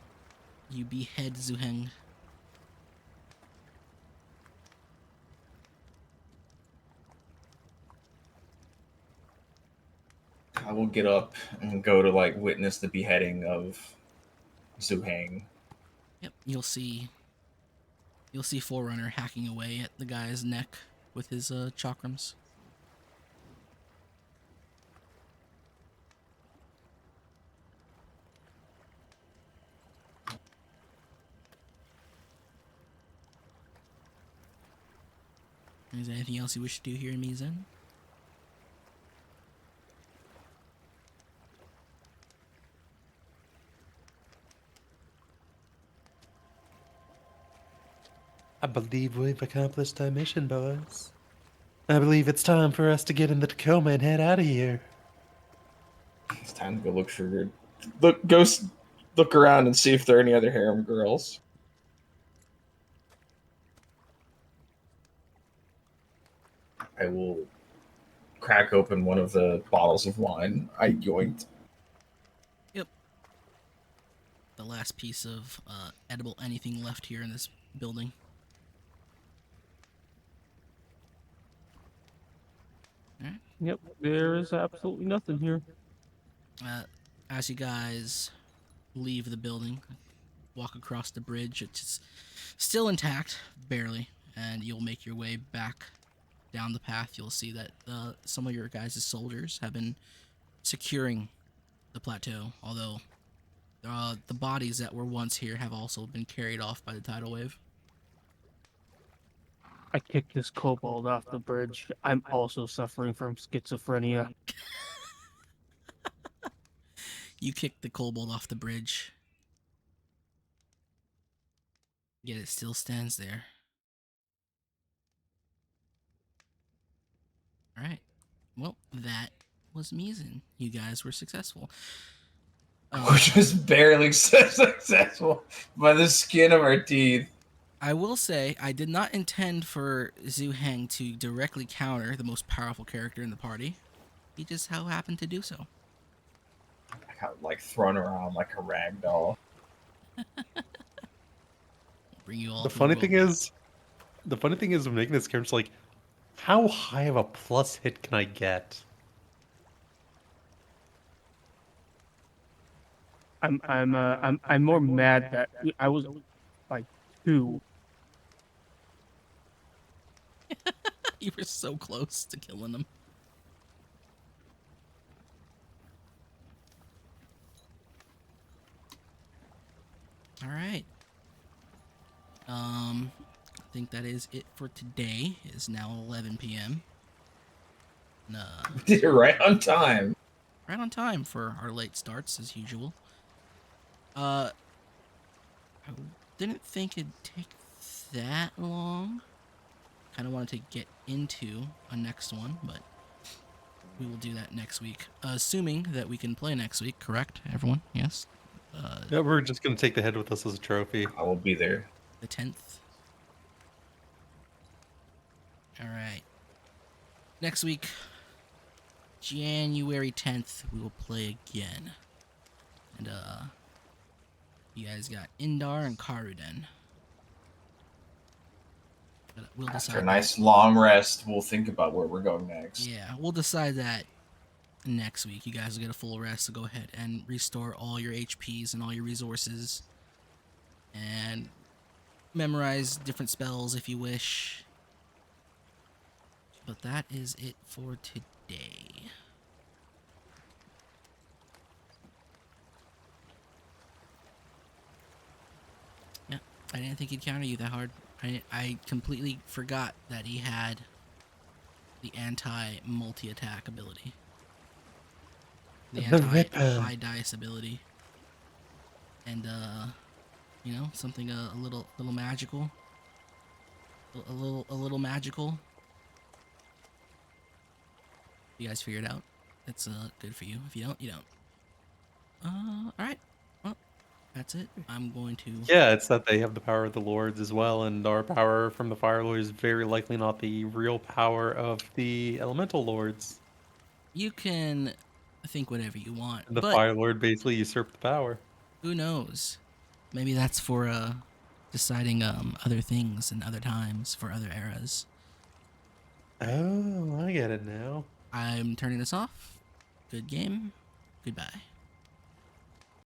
You behead Zuheng. I will get up and go to like witness the beheading of Zuhang. Yep, you'll see Forerunner hacking away at the guy's neck with his chakrams. Is there anything else you wish to do here in Mizen? I believe we've accomplished our mission, boys. I believe it's time for us to get in the Tacoma and head out of here. It's time to go look for look around and see if there are any other harem girls. I will crack open one of the bottles of wine I yoinked. Yep. The last piece of edible anything left here in this building. Alright. Yep, there is absolutely nothing here. As you guys leave the building, walk across the bridge, it's still intact, barely, and you'll make your way back down the path. You'll see that some of your guys' soldiers have been securing the plateau, although the bodies that were once here have also been carried off by the tidal wave. I kicked this kobold off the bridge. I'm also suffering from schizophrenia. You kick the kobold off the bridge, yet it still stands there. Alright. Well, that was Mizen. You guys were successful. Which was barely successful by the skin of our teeth. I will say, I did not intend for Zuheng to directly counter the most powerful character in the party. He just so happened to do so. I got like thrown around like a rag doll. Bring you all The to funny world. thing is, when making this character, it's like, how high of a plus hit can I get? I'm more mad that I was like 2. You were so close to killing him. All right. I think that is it for today. It is now 11 p.m. We did it right on time. Right on time for our late starts, as usual. I didn't think it'd take that long. Kind of wanted to get into a next one, but we will do that next week. Assuming that we can play next week, correct, everyone? Yes? Yeah, we're just gonna take the head with us as a trophy. I will be there. The 10th. Alright. Next week, January 10th, we will play again. And, you guys got Indar and Karuden. But we'll decide After a that. nice long rest, we'll think about where we're going next. Yeah, we'll decide that next week. You guys will get a full rest, so go ahead and restore all your HPs and all your resources. And memorize different spells if you wish. But that is it for today. Yeah, I didn't think he'd counter you that hard. I completely forgot that he had the anti-multi-attack ability. The The Ripper. anti-high dice ability. And, you know, something a little magical. A little magical. You guys figure it out. That's good for you. If you don't, you don't. Alright. Well, that's it. I'm going to... Yeah, it's that they have the power of the lords as well, and our power from the Fire Lord is very likely not the real power of the Elemental Lords. You can think whatever you want, And the but Fire Lord basically usurped the power. who knows? Maybe that's for deciding other things and other times for other eras. Oh, I get it now. I'm turning this off. Good game. Goodbye.